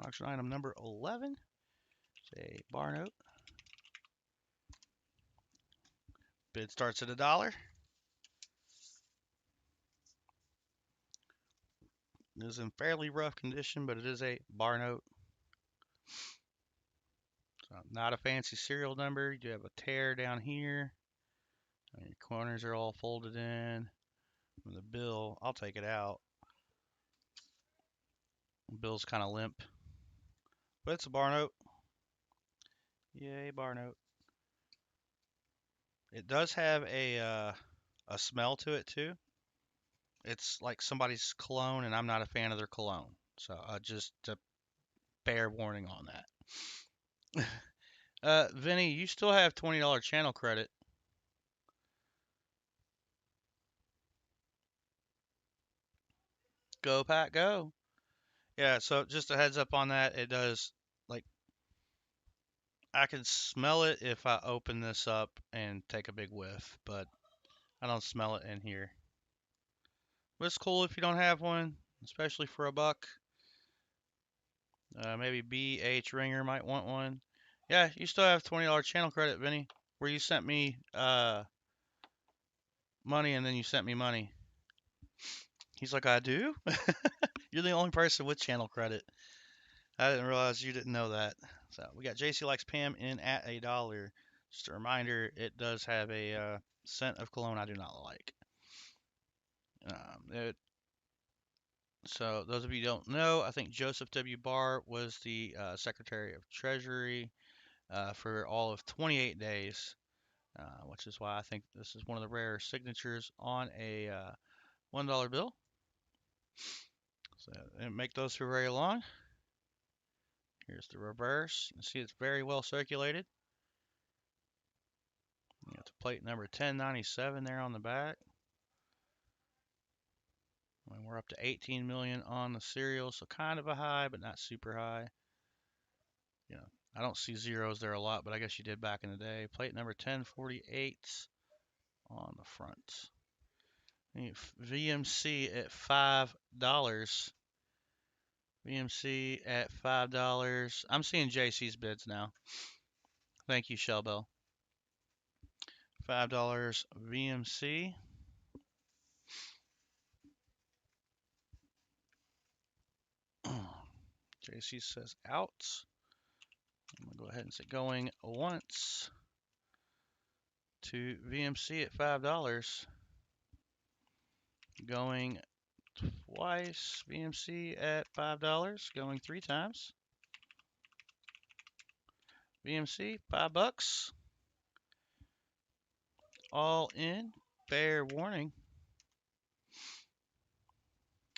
Auction item number 11. It's a bar note. Bid starts at $1. It is in fairly rough condition, but it is a bar note. So not a fancy serial number. You do have a tear down here. And your corners are all folded in. And the bill, I'll take it out. The bill's kind of limp. But it's a bar note. Yay, bar note. It does have a smell to it too. It's like somebody's cologne, and I'm not a fan of their cologne. So just a fair warning on that. Vinny, you still have $20 channel credit. Go, Pat, go. Yeah, so just a heads up on that. It does, like, I can smell it if I open this up and take a big whiff, but I don't smell it in here. But it's cool if you don't have one, especially for a buck. Maybe BH Ringer might want one. Yeah, you still have $20 channel credit, Vinny, where you sent me money and then you sent me money. He's like, I do? You're the only person with channel credit. I didn't realize you didn't know that. So we got JC Likes Pam in at $1. Just a reminder, it does have a scent of cologne I do not like. So those of you who don't know, I think Joseph W. Barr was the Secretary of Treasury for all of 28 days, which is why I think this is one of the rare signatures on a $1 bill. So didn't make those for very long. Here's the reverse. You can see it's very well circulated. You got the plate number 1097 there on the back. And we're up to 18 million on the serial, so kind of a high, but not super high. You know, I don't see zeros there a lot, but I guess you did back in the day. Plate number 1048 on the front. VMC at $5. VMC at $5. I'm seeing JC's bids now. Thank you, Shellbell. $5 VMC. JC says out. I'm going to go ahead and say going once to VMC at $5. Going twice, VMC at $5. Going 3 times. VMC, $5. All in. Fair warning.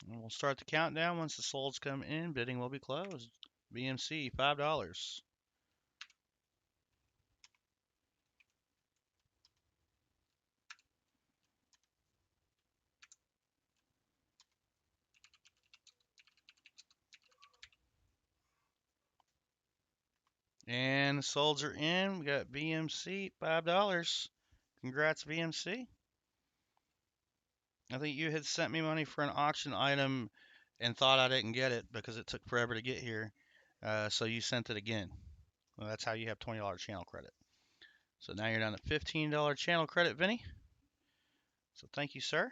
And we'll start the countdown once the solds come in. Bidding will be closed. VMC, $5. And And the solds are in. We got VMC, $5. Congrats, VMC. I think you had sent me money for an auction item and thought I didn't get it because it took forever to get here. So you sent it again. Well, that's how you have $20 channel credit. So now you're down to $15 channel credit, Vinny. So thank you, sir.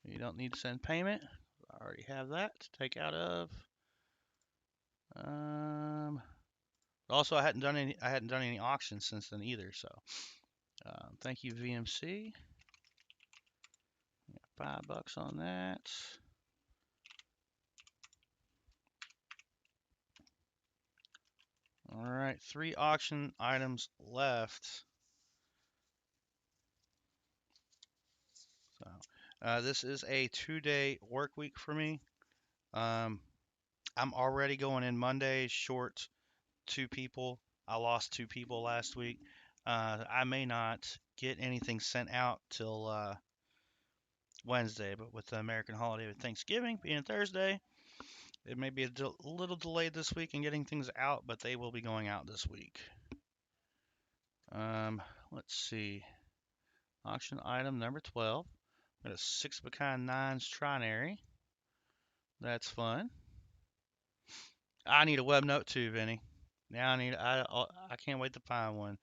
You don't need to send payment. I already have that to take out of. Also, I hadn't done any auctions since then either. So thank you, VMC. $5 on that. All right, 3 auction items left. So this is a 2-day work week for me. I'm already going in Monday short 2 people. I lost 2 people last week. I may not get anything sent out till Wednesday, but with the American holiday of Thanksgiving being Thursday, it may be a little delayed this week in getting things out, but they will be going out this week. Let's see. Auction item number 12. Got a 6 of a kind 9s trinary. That's fun. I need a web note too, Vinny. Now I can't wait to find one.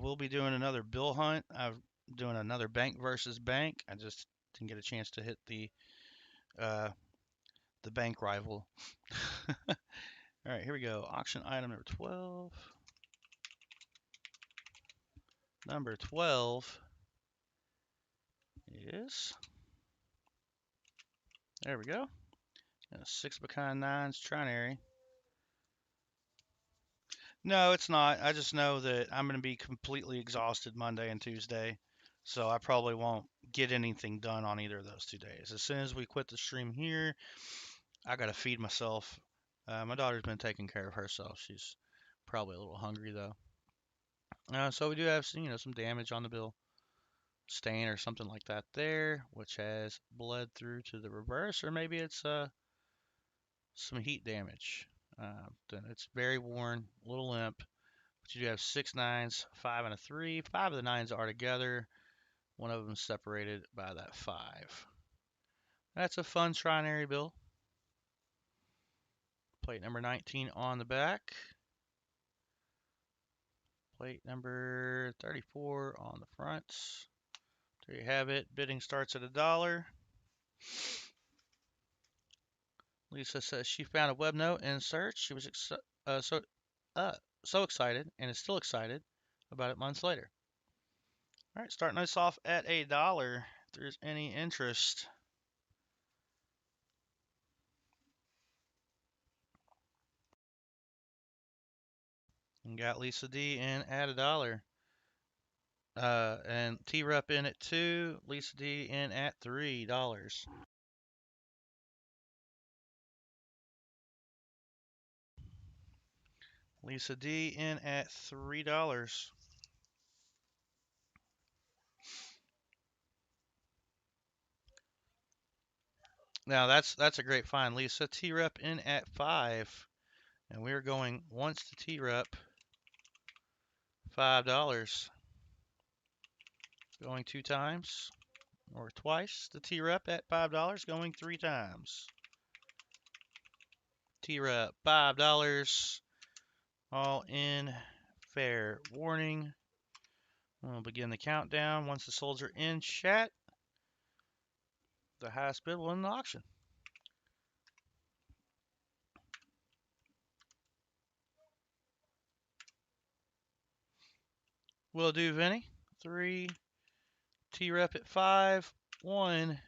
We'll be doing another bill hunt. I'm doing another bank versus bank. I just didn't get a chance to hit the bank rival. All right, here we go. Auction item number 12. Number 12 is, there we go. A 6 of a kind 9s trinary. No, it's not. I just know that I'm going to be completely exhausted Monday and Tuesday, so I probably won't get anything done on either of those 2 days. As soon as we quit the stream here, I got to feed myself. My daughter's been taking care of herself. She's probably a little hungry though. So we do have some damage on the bill, stain or something like that there, which has bled through to the reverse, or maybe it's some heat damage. Then it's very worn, a little limp. But you do have 6 9s, 5 and a 3. 5 of the 9s are together. One of them separated by that 5. That's a fun trinary bill. Plate number 19 on the back. Plate number 34 on the front. There you have it. Bidding starts at $1. Lisa says she found a web note in search. She was so excited and is still excited about it months later. All right, starting us off at $1. If there's any interest. And got Lisa D in at $1. And T-Rep in at 2. Lisa D in at $3. Lisa D in at $3. Now that's a great find. Lisa T-Rep in at 5. And we're going once to T-Rep, $5. Going 2 times or twice to T-Rep at $5, going 3 times. T-Rep, $5. All in. Fair warning. We'll begin the countdown. Once the solds are in chat, the highest bid will win the auction. Will do, Vinny. 3. T-Rep at 5. 1.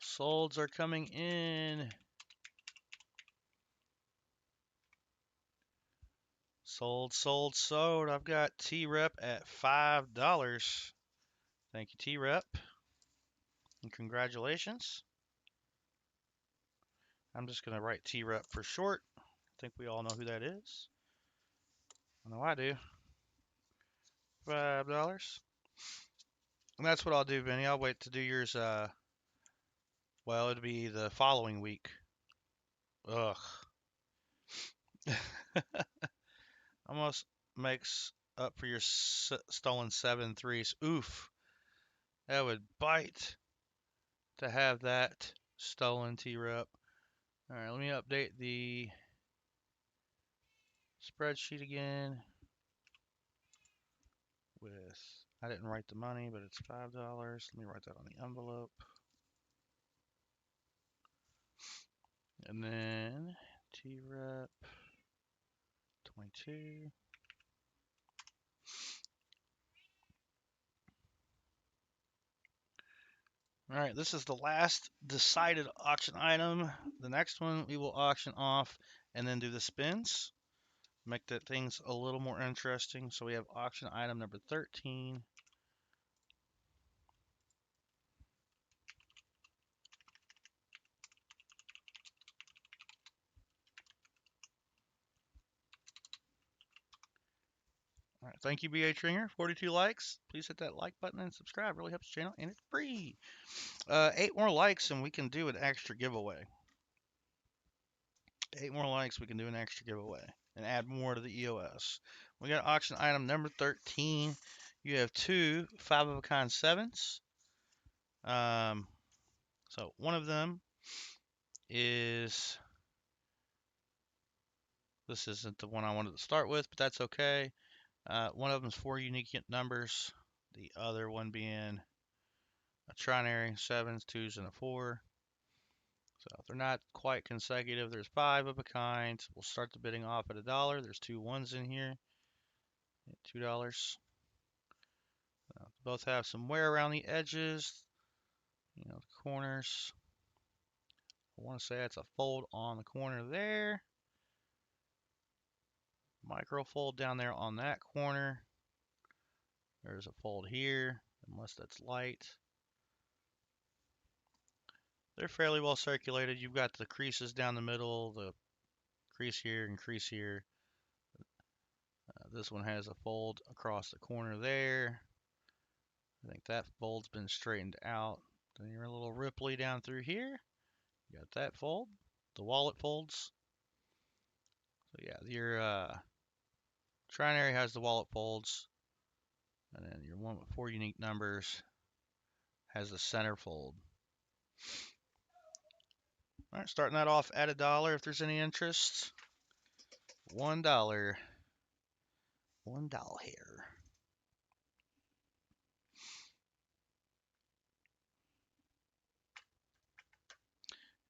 Solds are coming in. Sold. I've got T-Rep at $5. Thank you, T-Rep. And congratulations. I'm just going to write T-Rep for short. I think we all know who that is. I know I do. $5. And that's what I'll do, Vinny. I'll wait to do yours. Well, it'll be the following week. Ugh. Almost makes up for your stolen 7 threes. Oof. That would bite to have that stolen T-Rep. All right, let me update the spreadsheet again with, I didn't write the money, but it's $5. Let me write that on the envelope. And then T-Rep 22. All right, this is the last decided auction item. The next one we will auction off and then do the spins. Make that things a little more interesting. So we have auction item number 13. All right, thank you, BH Ringer. 42 likes. Please hit that like button and subscribe. Really helps the channel, and it's free. 8 more likes, and we can do an extra giveaway. 8 more likes, we can do an extra giveaway and add more to the EOS. We got auction item number 13. You have 2 5-of-a-kind 7s. So one of them is, this isn't the one I wanted to start with, but that's okay. One of them is 4 unique numbers. The other one being a trinary, 7s, 2s, and a 4. So if they're not quite consecutive, there's 5 of a kind. We'll start the bidding off at $1. There's 2 1s in here. $2. Both have some wear around the edges, the corners. I want to say it's a fold on the corner there. Micro fold down there on that corner. There's a fold here, unless that's light. They're fairly well circulated. You've got the creases down the middle, the crease here and crease here. This one has a fold across the corner there. I think that fold's been straightened out. Then you're a little ripply down through here. You got that fold. The wallet folds. So yeah, your trinary has the wallet folds. And then your one with 4 unique numbers has the center fold. All right, starting that off at $1 if there's any interest. $1. $1 here.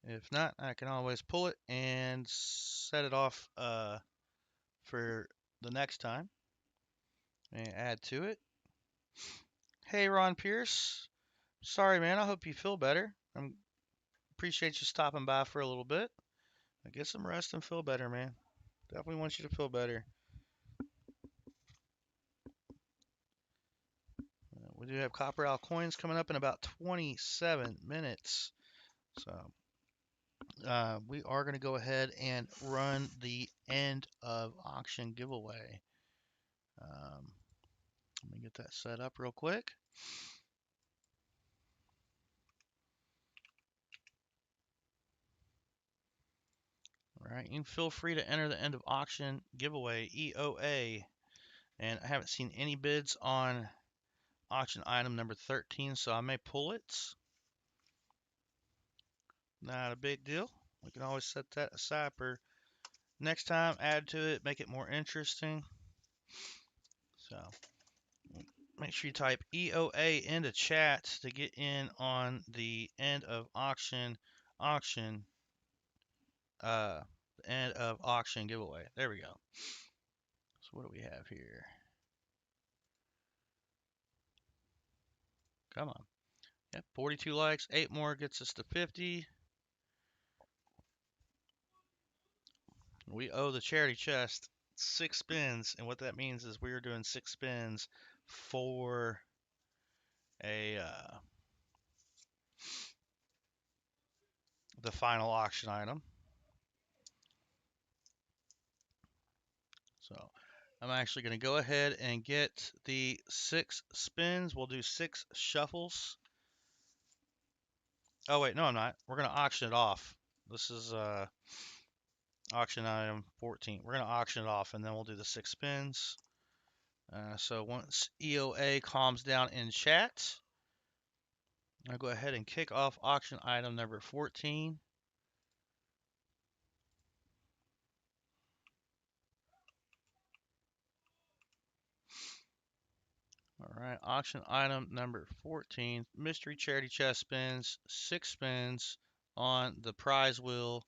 If not, I can always pull it and set it off for the next time and add to it. Hey, Ron Pierce. Sorry, man. I hope you feel better. I appreciate you stopping by for a little bit. Get some rest and feel better, man. Definitely want you to feel better. We do have Copper Owl coins coming up in about 27 minutes. So we are going to go ahead and run the end of auction giveaway. Let me get that set up real quick. All right, you can feel free to enter the end of auction giveaway EOA. And I haven't seen any bids on auction item number 13, so I may pull it. Not a big deal. We can always set that aside for next time, add to it, make it more interesting. So make sure you type EOA into chat to get in on the end of auction end of auction giveaway. There we go. So what do we have here? Come on. Yep, 42 likes. 8 more gets us to 50. We owe the charity chest 6 spins, and what that means is we are doing 6 spins for a the final auction item. So I'm actually going to go ahead and get the 6 spins. We'll do 6 shuffles. Oh wait, no I'm not. We're going to auction it off. This is auction item 14. We're going to auction it off, and then we'll do the 6 spins. So once EOA calms down in chat, I'll go ahead and kick off auction item number 14. All right, auction item number 14, mystery charity chest spins, 6 spins on the prize wheel.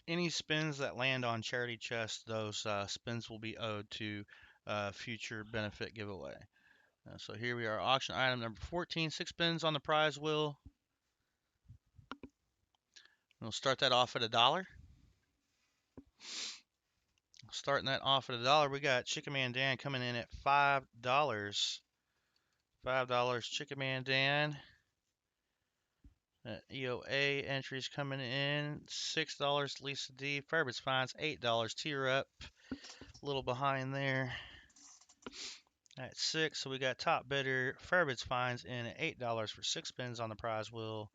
Any spins that land on charity chest, those spins will be owed to future benefit giveaway. So here we are, auction item number 14, 6 spins on the prize wheel. We'll start that off at $1. Starting that off at $1, we got Chicken Man Dan coming in at $5. $5 Chicken Man Dan. EOA entries coming in $6 Lisa D. Fairbanks Fines $8. Tier up, a little behind there at 6. So we got top bidder Fairbanks Fines in at $8 for 6 spins on the prize wheel.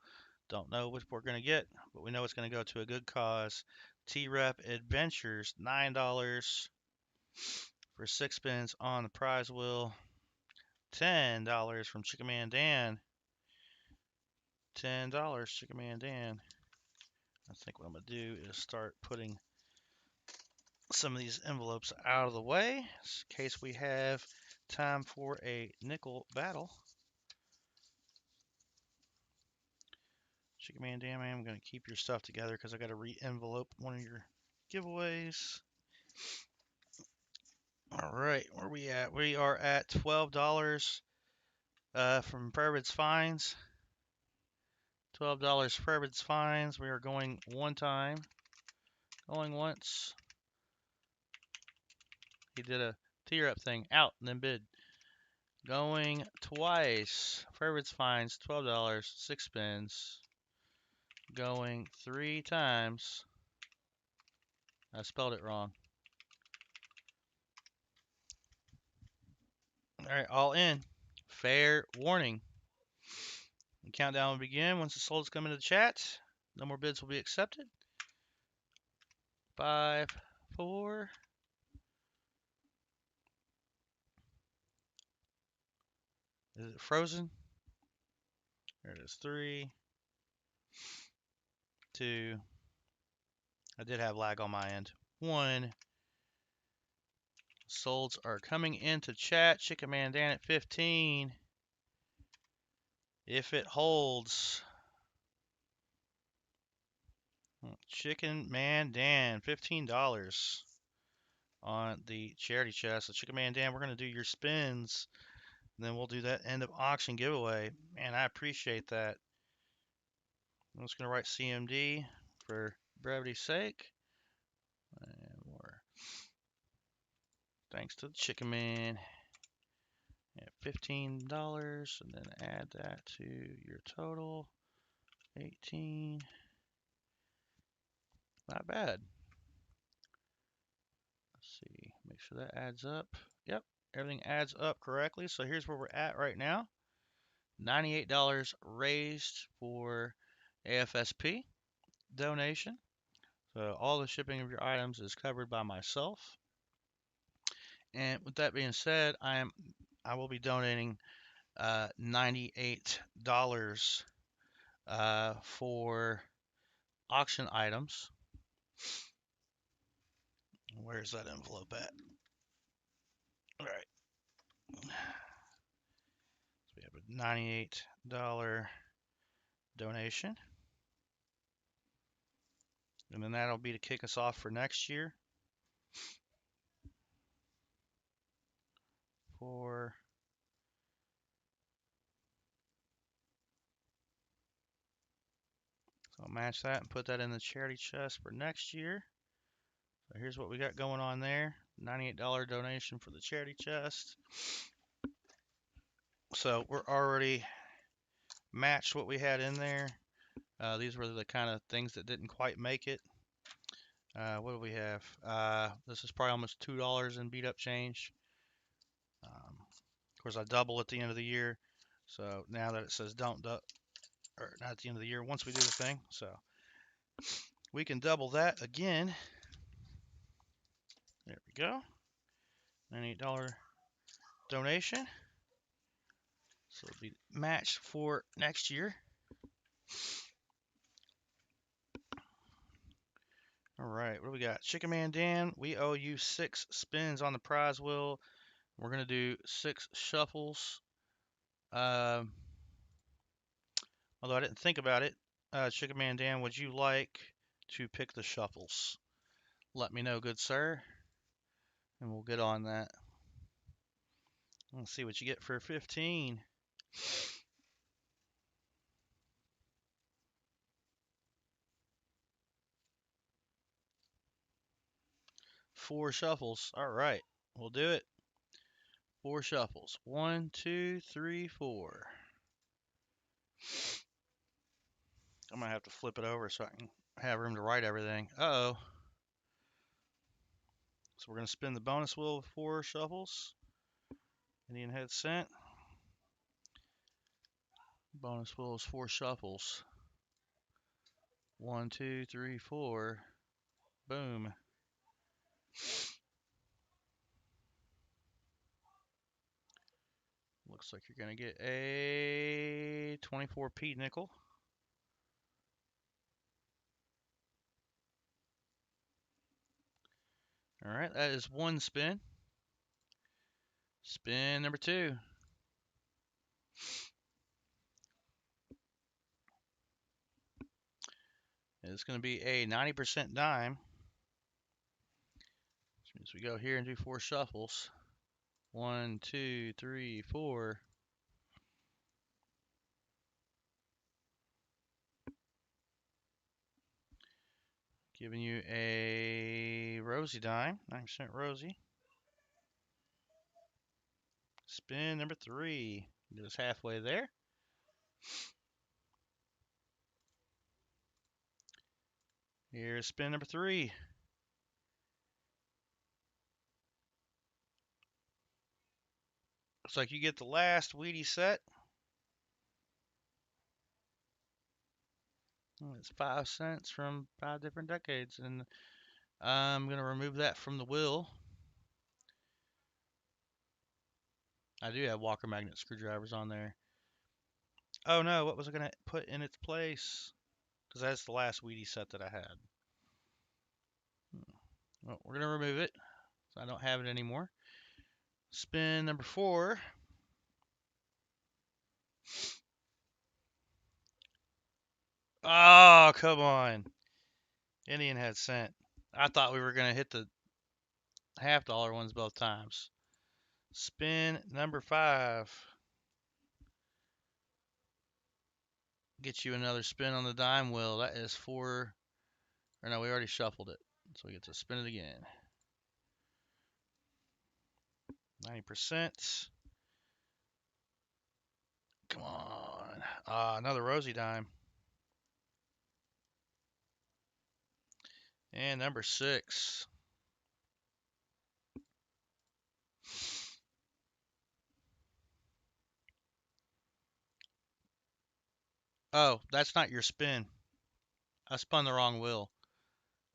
Don't know which we're gonna get, but we know it's gonna go to a good cause. T-Rep Adventures $9 for 6 spins on the prize wheel. $10 from Chicken Man Dan. $10 Chicken Man Dan. I think what I'm going to do is start putting some of these envelopes out of the way in case we have time for a nickel battle. Chicken Man Dan, man, I'm going to keep your stuff together because I got to re-envelope one of your giveaways. All right, where we at? We are at $12 from Fairbanks Fines. $12 Fairbanks Fines. We are going one time. Going once. He did a tier up thing. Out and then bid. Going twice. Fairbanks Fines $12. 6 spins. Going 3 times. I spelled it wrong. Alright, all in. Fair warning. The countdown will begin once the solds come into the chat. No more bids will be accepted. 5, 4. Is it frozen? There it is. 3, 2. I did have lag on my end. 1. Solds are coming into chat. Chicken Man Dan at 15. If it holds. Chicken Man Dan, $15 on the charity chest. So Chicken Man Dan, we're going to do your spins. And then we'll do that end of auction giveaway. Man, I appreciate that. I'm just going to write CMD for brevity's sake. And more. Thanks to the Chicken Man. At $15. And then add that to your total. 18. Not bad. Let's see. Make sure that adds up. Yep. Everything adds up correctly. So here's where we're at right now. $98 raised for AFSP donation. So all the shipping of your items is covered by myself. And with that being said, I will be donating $98 for auction items. Where's that envelope at? All right. So we have a $98 donation. And then that'll be to kick us off for next year. So I'll match that and put that in the charity chest for next year. So here's what we got going on there. $98 donation for the charity chest. So we're already matched what we had in there. These were the kind of things that didn't quite make it. What do we have? This is probably almost $2 in beat up change. Of course, I double at the end of the year. So now that it says don't, or not at the end of the year, once we do the thing. So we can double that again. There we go. $98 donation. So it'll be matched for next year. All right, what do we got? Chicken Man Dan, we owe you 6 spins on the prize wheel. We're going to do 6 shuffles. Although I didn't think about it, Chicken Man Dan, would you like to pick the shuffles? Let me know, good sir, and we'll get on that. Let's see what you get for 15. Four shuffles. All right, we'll do it. 4 shuffles. 1, 2, 3, 4. I'm gonna have to flip it over so I can have room to write everything. Uh-oh. So we're gonna spin the bonus wheel with 4 shuffles. Indian head sent. Bonus wheel is 4 shuffles. 1, 2, 3, 4. Boom. Looks like you're gonna get a 24p nickel. All right, that is 1 spin. Spin number 2. It's going to be a 90% dime. Which means we go here and do 4 shuffles. 1, 2, 3, 4. Giving you a rosy dime, 9% rosy. Spin number 3. Get us halfway there. Here's spin number 3. Looks like you get the last Wheatie set. It's 5 cents from 5 different decades. And I'm going to remove that from the wheel. I do have Walker magnet screwdrivers on there. Oh no, what was I going to put in its place? Because that's the last Wheatie set that I had. Well, we're going to remove it. So I don't have it anymore. Spin number 4. Oh, come on. Indian had cent. I thought we were going to hit the $half ones both times. Spin number 5. Get you another spin on the dime wheel. That is 4. Or no, we already shuffled it. So we get to spin it again. 90%. Come on. Another rosy dime. And number 6. Oh, that's not your spin. I spun the wrong wheel.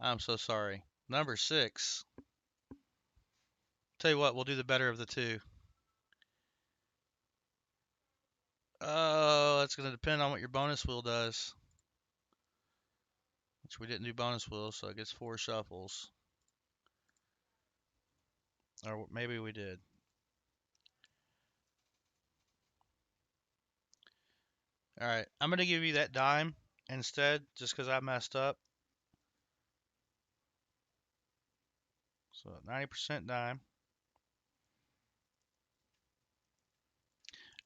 I'm so sorry. Number 6. Tell you what, we'll do the better of the 2. Oh, that's going to depend on what your bonus wheel does. Which we didn't do bonus wheels, so it gets 4 shuffles. Or maybe we did. Alright, I'm going to give you that dime instead, just because I messed up. So 90% dime.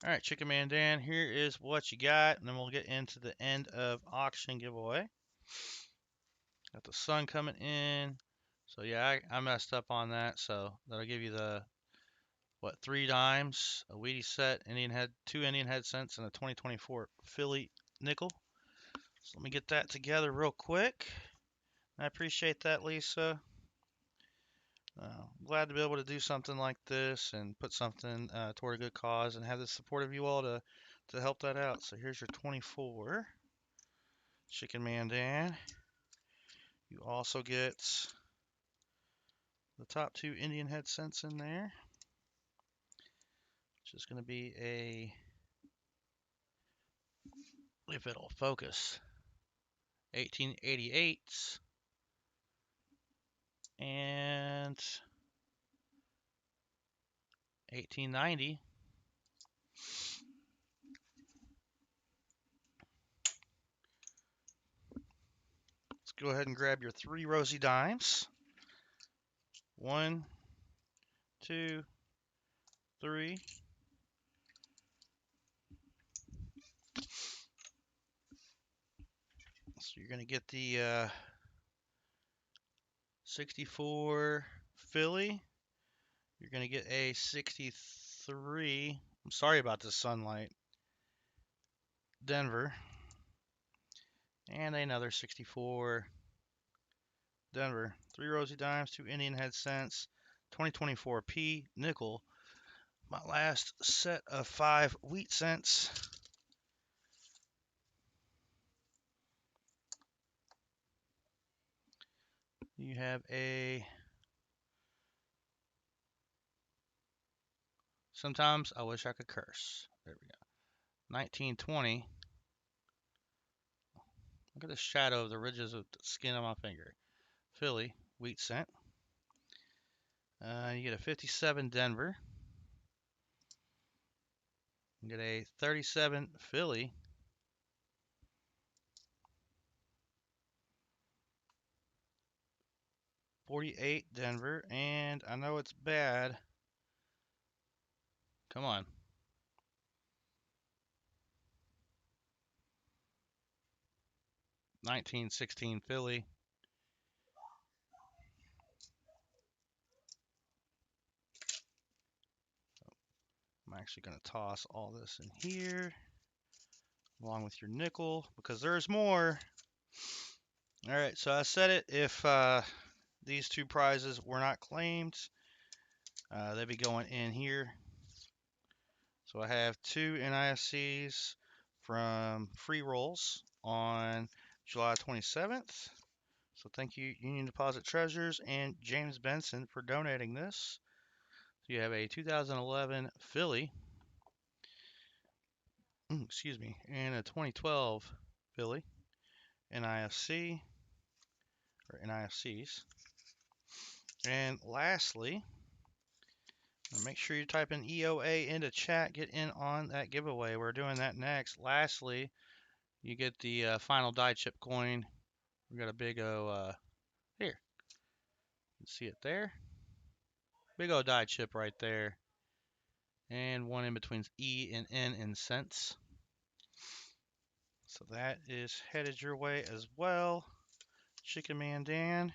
Alright, Chicken Man Dan, here is what you got, and then we'll get into the end of auction giveaway. Got the sun coming in. So yeah, I messed up on that, so that'll give you the, 3 dimes, a Wheatie set, Indian head, 2 Indian head cents, and a 2024 Philly nickel. So let me get that together real quick. I appreciate that, Lisa. Glad to be able to do something like this and put something toward a good cause and have the support of you all to help that out. So here's your 24 Chicken Mandan. You also get the top 2 Indian head cents in there, which is going to be a, if it'll focus, 1888 and 1890. Let's go ahead and grab your 3 rosy dimes. 1, 2, 3. So you're going to get the 64 Philly. You're going to get a 63. I'm sorry about the sunlight. Denver. And another 64 Denver. 3 rosy dimes, 2 Indian head cents, 2024 P nickel. My last set of 5 wheat cents. You have a, sometimes I wish I could curse. There we go. 1920. Look at the shadow of the ridges of the skin on my finger. Philly, wheat cent. You get a 57 Denver. You get a 37 Philly. 48 Denver. And I know it's bad. Come on. 1916 Philly. I'm actually going to toss all this in here along with your nickel because there's more. All right, so I said it, if these 2 prizes were not claimed, they'd be going in here. So I have 2 NISCs from free rolls on July 27th. So thank you, Union Deposit Treasures and James Benson, for donating this. So you have a 2011 Philly, excuse me, and a 2012 Philly NIFC, or NIFCs. And lastly, make sure you type in EOA into chat, get in on that giveaway. We're doing that next. Lastly, you get the final die chip coin. We got a big O, here, you can see it there. Big O die chip right there. And one in between E and N in cents. So that is headed your way as well. Chicken Mandan.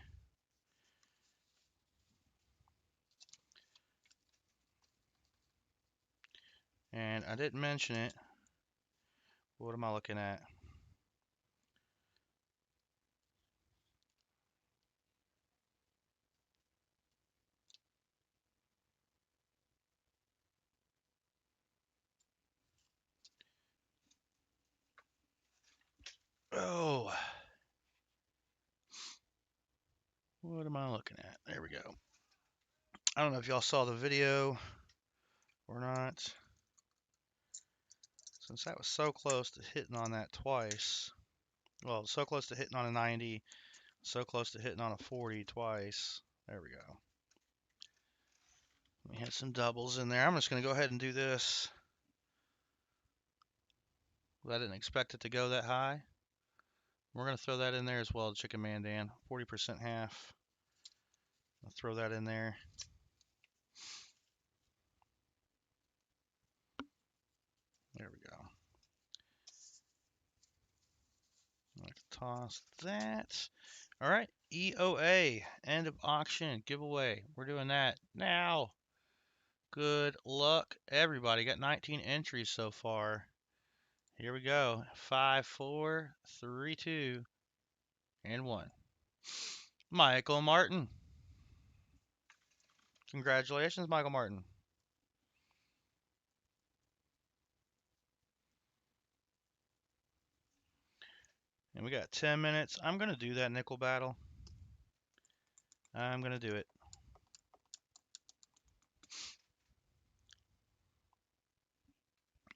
And I didn't mention it. What am I looking at? Oh, what am I looking at? There we go. I don't know if y'all saw the video or not. Since that was so close to hitting on that twice. Well, so close to hitting on a 90, so close to hitting on a 40 twice. There we go. We had some doubles in there. I'm just going to go ahead and do this. I didn't expect it to go that high. We're going to throw that in there as well, Chicken Mandan. 40% half. I'll throw that in there. There we go. I'll toss that. All right, EOA, end of auction, giveaway. We're doing that now. Good luck, everybody. Got 19 entries so far. Here we go. 5, 4, 3, 2, and 1. Michael Martin. Congratulations, Michael Martin. And we got 10 minutes. I'm going to do that nickel battle. I'm going to do it.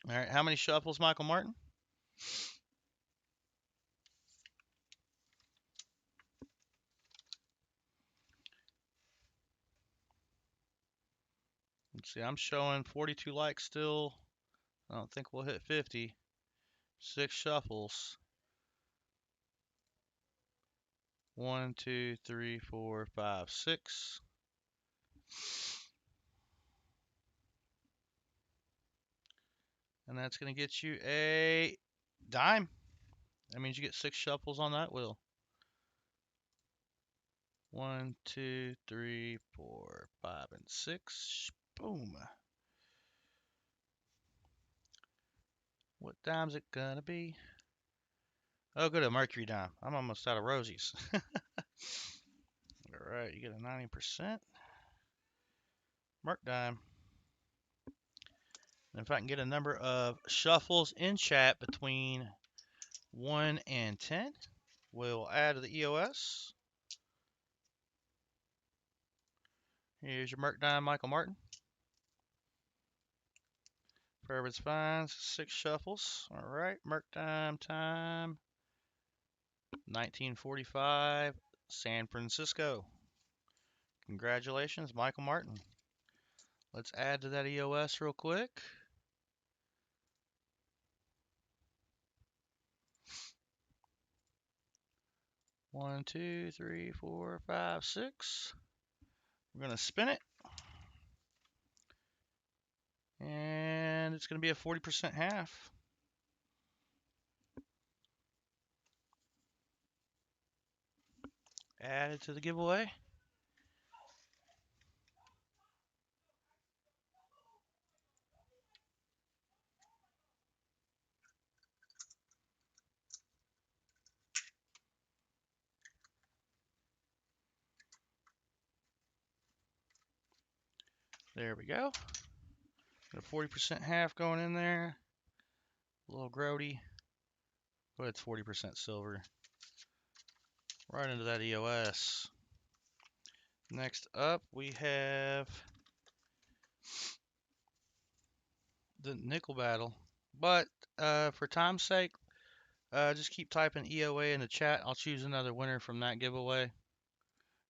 All right, how many shuffles, Michael Martin? Let's see, I'm showing 42 likes still. I don't think we'll hit 50. 6 shuffles. 1, 2, 3, 4, 5, 6. And that's going to get you a dime. That means you get 6 shuffles on that wheel. 1, 2, 3, 4, 5, and 6. Boom. What dime's it gonna be? Oh, good, a mercury dime. I'm almost out of rosies. All right, you get a 90% merc dime. And if I can get a number of shuffles in chat between 1 and 10, we'll add to the EOS. Here's your merc dime, Michael Martin. Fairwood's Finds, 6 shuffles. All right, merc dime time. 1945, San Francisco. Congratulations, Michael Martin. Let's add to that EOS real quick. One, two, three, four, five, six. We're going to spin it. And it's going to be a 40% half. Add it to the giveaway. There we go. Got a 40% half going in there. A little grody. But it's 40% silver. Right into that EOS. Next up, we have the nickel battle. But for time's sake, just keep typing EOA in the chat. I'll choose another winner from that giveaway.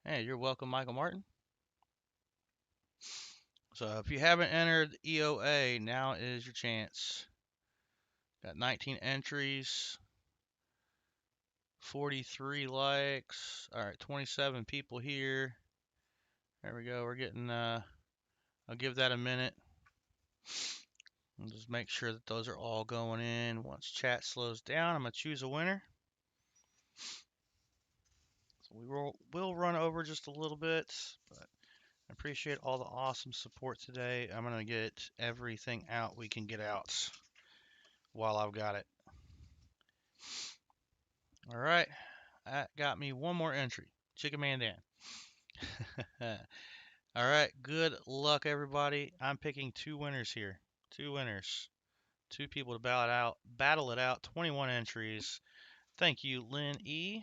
Hey, you're welcome, Michael Martin. So if you haven't entered EOA, now is your chance. Got 19 entries, 43 likes. All right, 27 people here. There we go. We're getting, I'll give that a minute. And just make sure that those are all going in. Once chat slows down, I'm going to choose a winner. So we'll run over just a little bit, but I appreciate all the awesome support today. I'm going to get everything out we can get out while I've got it. All right, that got me one more entry. Chicken Man Dan. All right, good luck, everybody. I'm picking 2 winners here. 2 winners. 2 people to battle it out. 21 entries. Thank you, Lynn E.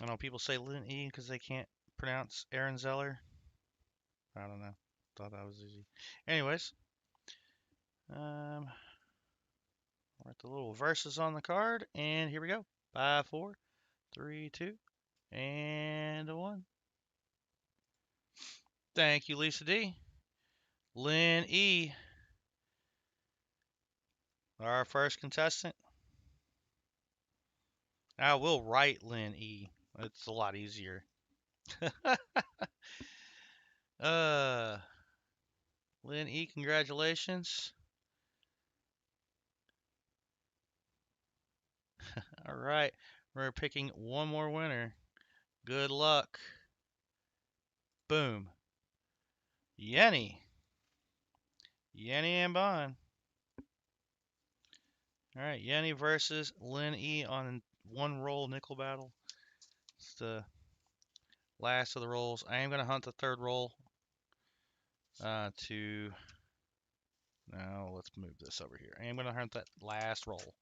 I know people say Lynn E because they can't pronounce Aaron Zeller. I don't know. Thought that was easy. Anyways, write the little verses on the card, and here we go. 5, 4, 3, 2, and 1. Thank you, Lisa D. Lynn E. Our first contestant. I will write Lynn E. It's a lot easier. uh, Lynn E, congratulations. All right, we're picking one more winner. Good luck. Boom. Yenny. Yenny and Bond. All right, Yenny versus Lynn E on one roll nickel battle. It's the last of the rolls. I am going to hunt the third roll to... Now, let's move this over here. I am going to hunt that last roll.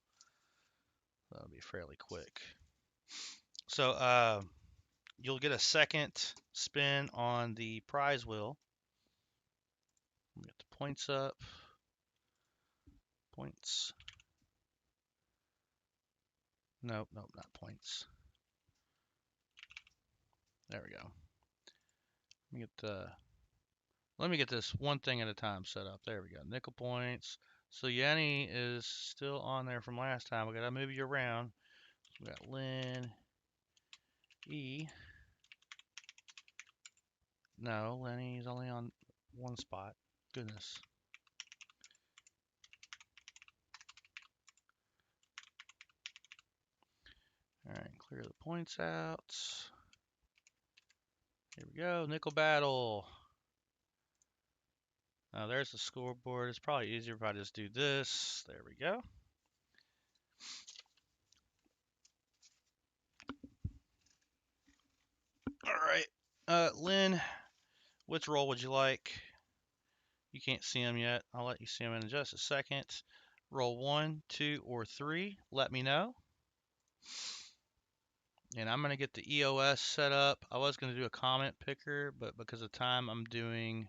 That'll be fairly quick. So, you'll get a second spin on the prize wheel. Get the points up. Points. Nope, not points. There we go. Let me get this one thing at a time set up. There we go. Nickel points. So Yenny is still on there from last time. We gotta move you around. We got Lynn E. No, Lenny's only on one spot. Goodness. Alright, clear the points out. Here we go. Nickel Battle. Now there's the scoreboard. It's probably easier if I just do this. There we go. Alright. Lynn, which roll would you like? You can't see them yet. I'll let you see them in just a second. Roll 1, 2, or 3. Let me know. And I'm going to get the EOS set up. I was going to do a comment picker, but because of time, I'm going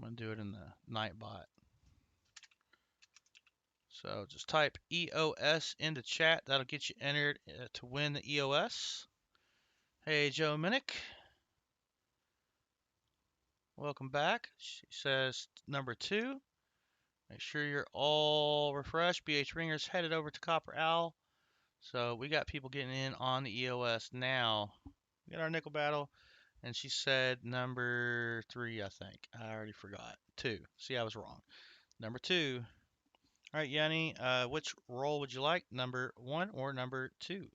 to do it in the Nightbot. So just type EOS into chat. That'll get you entered to win the EOS. Hey, Joe Minnick. Welcome back. She says number 2. Make sure you're all refreshed. BH Ringer's headed over to Copper Owl. So we got people getting in on the EOS now. We got our nickel battle. And she said number 3, I think. I already forgot. 2. See, I was wrong. Number 2. All right, Yanni, which roll would you like? Number 1 or number 2?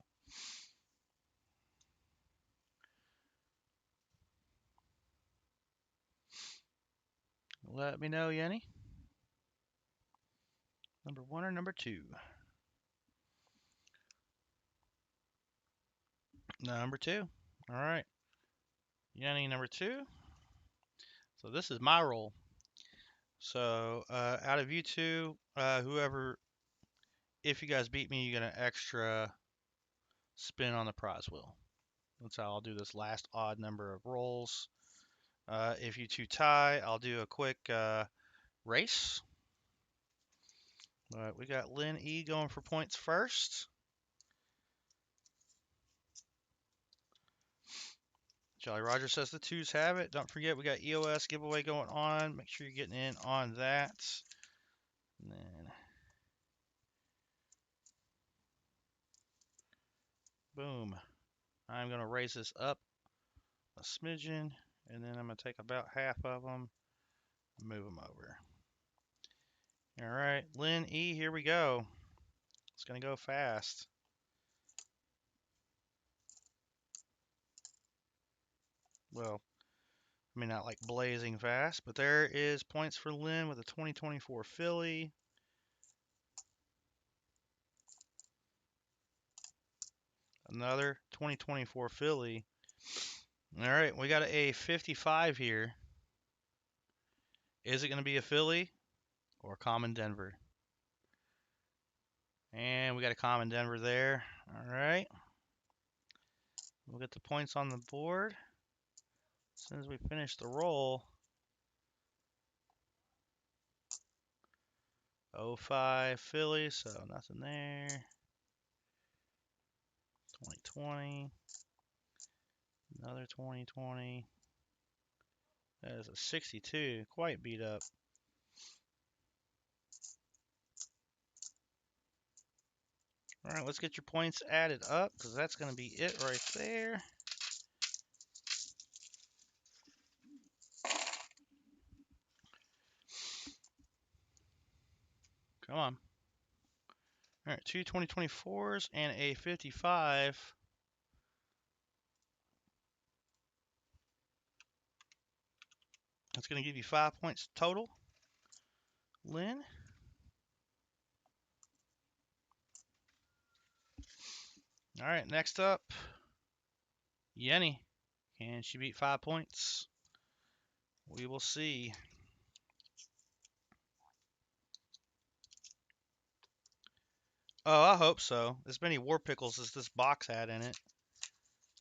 Let me know, Yanni. Number 1 or number 2? Number 2. All right. Yanni, number 2. So this is my roll. So out of you two, whoever, if you guys beat me, you get an extra spin on the prize wheel. That's how I'll do this last odd number of rolls. If you two tie, I'll do a quick race. All right, we got Lynn E going for points first. Jolly Roger says the 2s have it. Don't forget, we got EOS giveaway going on. Make sure you're getting in on that. And then, boom. I'm going to raise this up a smidgen, and then I'm going to take about half of them and move them over. All right, Lynn E, here we go. It's going to go fast. Well, I mean, not like blazing fast, but there is points for Lynn with a 2024 Philly. Another 2024 Philly. All right, we got a 55 here. Is it going to be a Philly or common Denver? And we got a common Denver there. All right. We'll get the points on the board as soon as we finish the roll. 05 Philly, so nothing there. 2020. Another 2020. That is a 62. Quite beat up. All right, let's get your points added up because that's going to be it right there. Come on. All right, 2 2024s and a 55. That's going to give you 5 points total. Lynn. All right, next up, Yenny. Can she beat 5 points? We will see. Oh, I hope so. As many war pickles as this box had in it.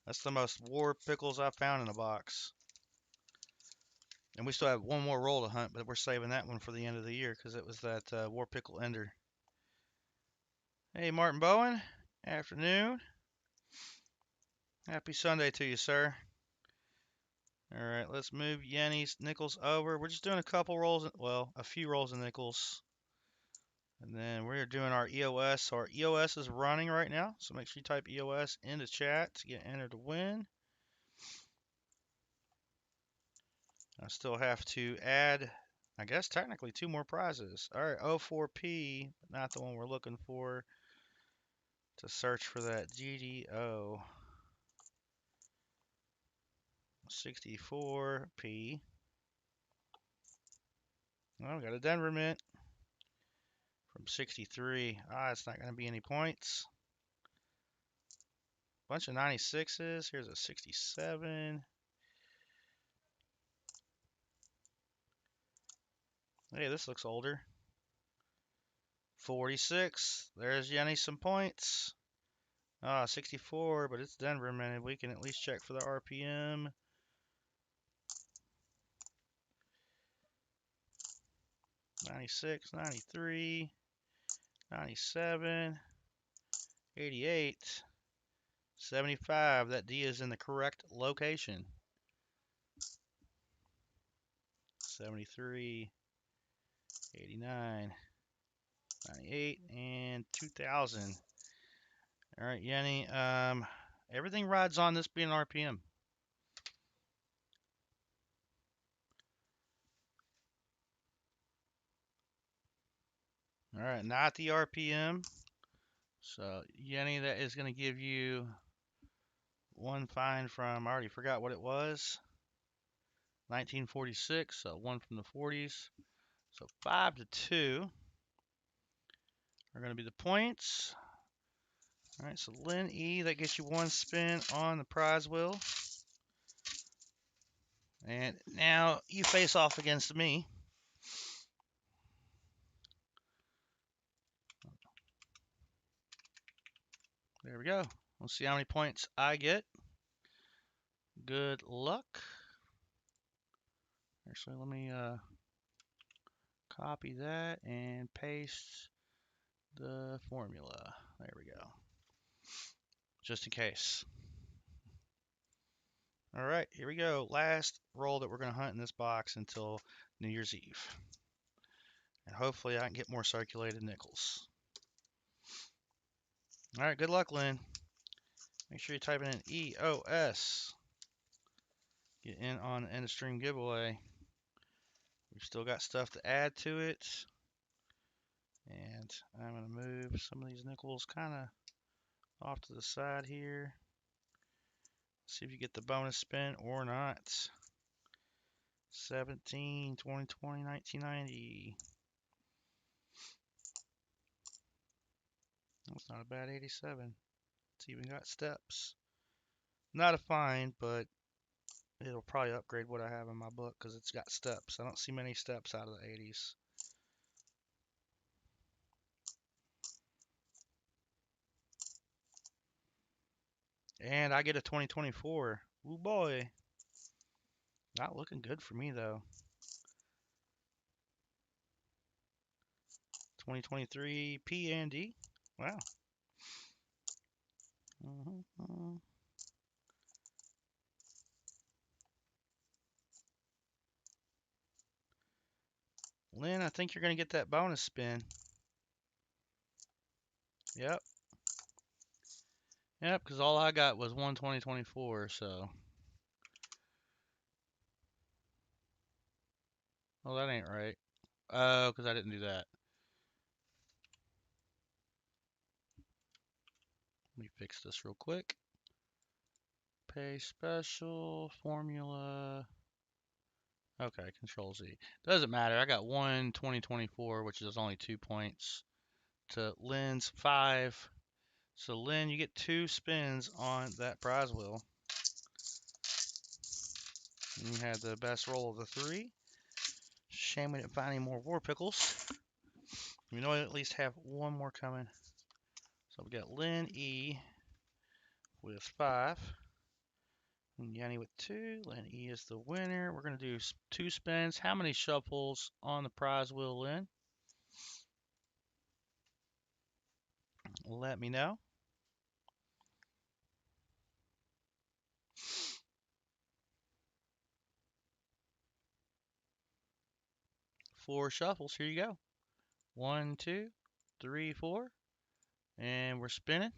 That's the most war pickles I've found in a box. And we still have one more roll to hunt, but we're saving that one for the end of the year because it was that war pickle ender. Hey, Martin Bowen. Afternoon. Happy Sunday to you, sir. All right, let's move Yenny's nickels over. We're just doing a couple rolls, well, a few rolls of nickels. And then we're doing our EOS. So our EOS is running right now. So make sure you type EOS into chat to get entered to win. I still have to add, I guess, technically 2 more prizes. All right, O4P, not the one we're looking for. To search for that GDO. 64P. Oh, we got a Denver mint from 63. Ah, it's not going to be any points. Bunch of 96s. Here's a 67. Hey, this looks older. 46. There's Yenny some points. Ah, 64, but it's Denver minute. We can at least check for the RPM. 96, 93, 97, 88, 75. That D is in the correct location. 73, 89, 98, and 2000. All right, Yenny. Everything rides on this being RPM. All right, not the RPM. So, Yenny, that is going to give you one find from, I already forgot what it was, 1946, so one from the 40s. So 5 to 2 are going to be the points. All right, so Lynn E, that gets you 1 spin on the prize wheel. And now you face off against me. There we go. We'll see how many points I get. Good luck. Actually, let me copy that and paste the formula. There we go. Just in case. All right, here we go. Last roll that we're going to hunt in this box until New Year's Eve. And hopefully I can get more circulated nickels. All right, good luck, Lynn. Make sure you type in EOS. Get in on the end of stream giveaway. We've still got stuff to add to it. And I'm going to move some of these nickels kind of off to the side here. See if you get the bonus spin or not. 17, 2020, 1990. That's not a bad 87. It's even got steps. Not a find, but it'll probably upgrade what I have in my book because it's got steps. I don't see many steps out of the 80s. And I get a 2024. Ooh boy. Not looking good for me though. 2023 P and D. Wow. Lynn, I think you're going to get that bonus spin. Yep. Yep, because all I got was 2024, so. Oh, that ain't right. Oh, because I didn't do that. Let me fix this real quick. Pay special, formula. Okay, Control Z. Doesn't matter. I got 2024, which is only 2 points, to Lynn's 5. So Lynn, you get 2 spins on that prize wheel. And you had the best roll of the 3. Shame we didn't find any more war pickles. We know I at least have one more coming. So we got Lynn E with 5. And Yanni with 2. Lynn E is the winner. We're going to do 2 spins. How many shuffles on the prize wheel, Lynn? Let me know. 4 shuffles. Here you go. 1, 2, 3, 4. And we're spinning.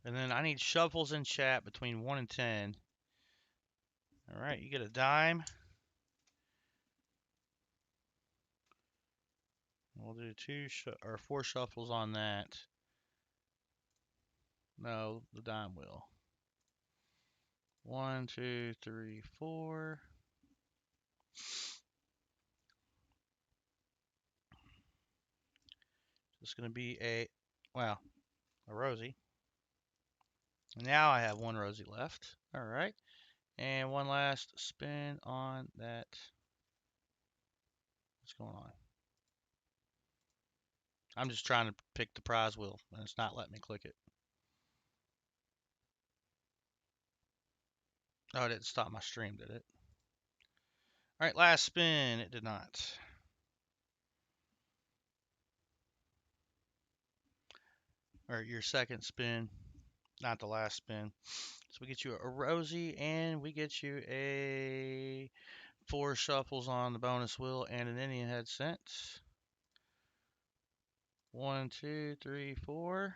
And then I need shuffles in chat between 1 and 10. All right, you get a dime. We'll do 4 shuffles on that. No, the dime wheel. 1, 2, 3, 4. It's going to be a Rosie. Now I have 1 Rosie left. All right. And one last spin on that. What's going on? I'm just trying to pick the prize wheel, and it's not letting me click it. Oh, it didn't stop my stream, did it? All right, last spin. It did not. Or your second spin, not the last spin. So we get you a Rosie, and we get you a 4 shuffles on the bonus wheel and an Indian head cent. 1, 2, 3, 4.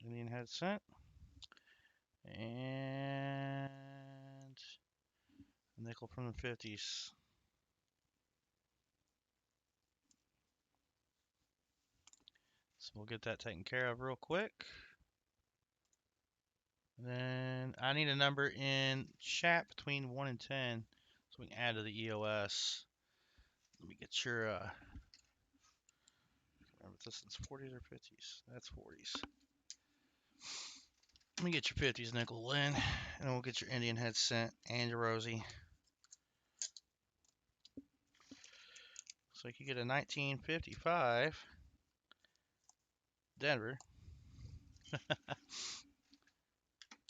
Indian head cent. And a nickel from the 50s. So we'll get that taken care of real quick. Then I need a number in chat between 1 and 10 so we can add to the EOS. Let me get your, remember if this is 40s or 50s? That's 40s. Let me get your 50s, Nickel Lynn, and we'll get your Indian head cent and your Rosie. So you can get a 1955 Denver.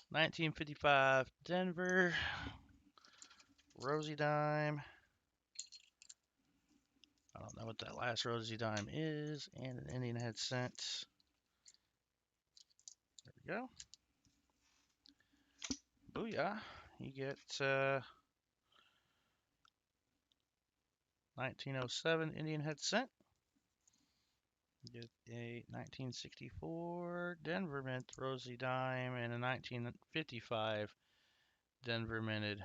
1955 Denver. Rosie dime. I don't know what that last Rosie dime is. And an Indian head cent. There we go. Booyah. You get 1907 Indian head cent. You get a 1964 Denver mint Rosie dime and a 1955 Denver minted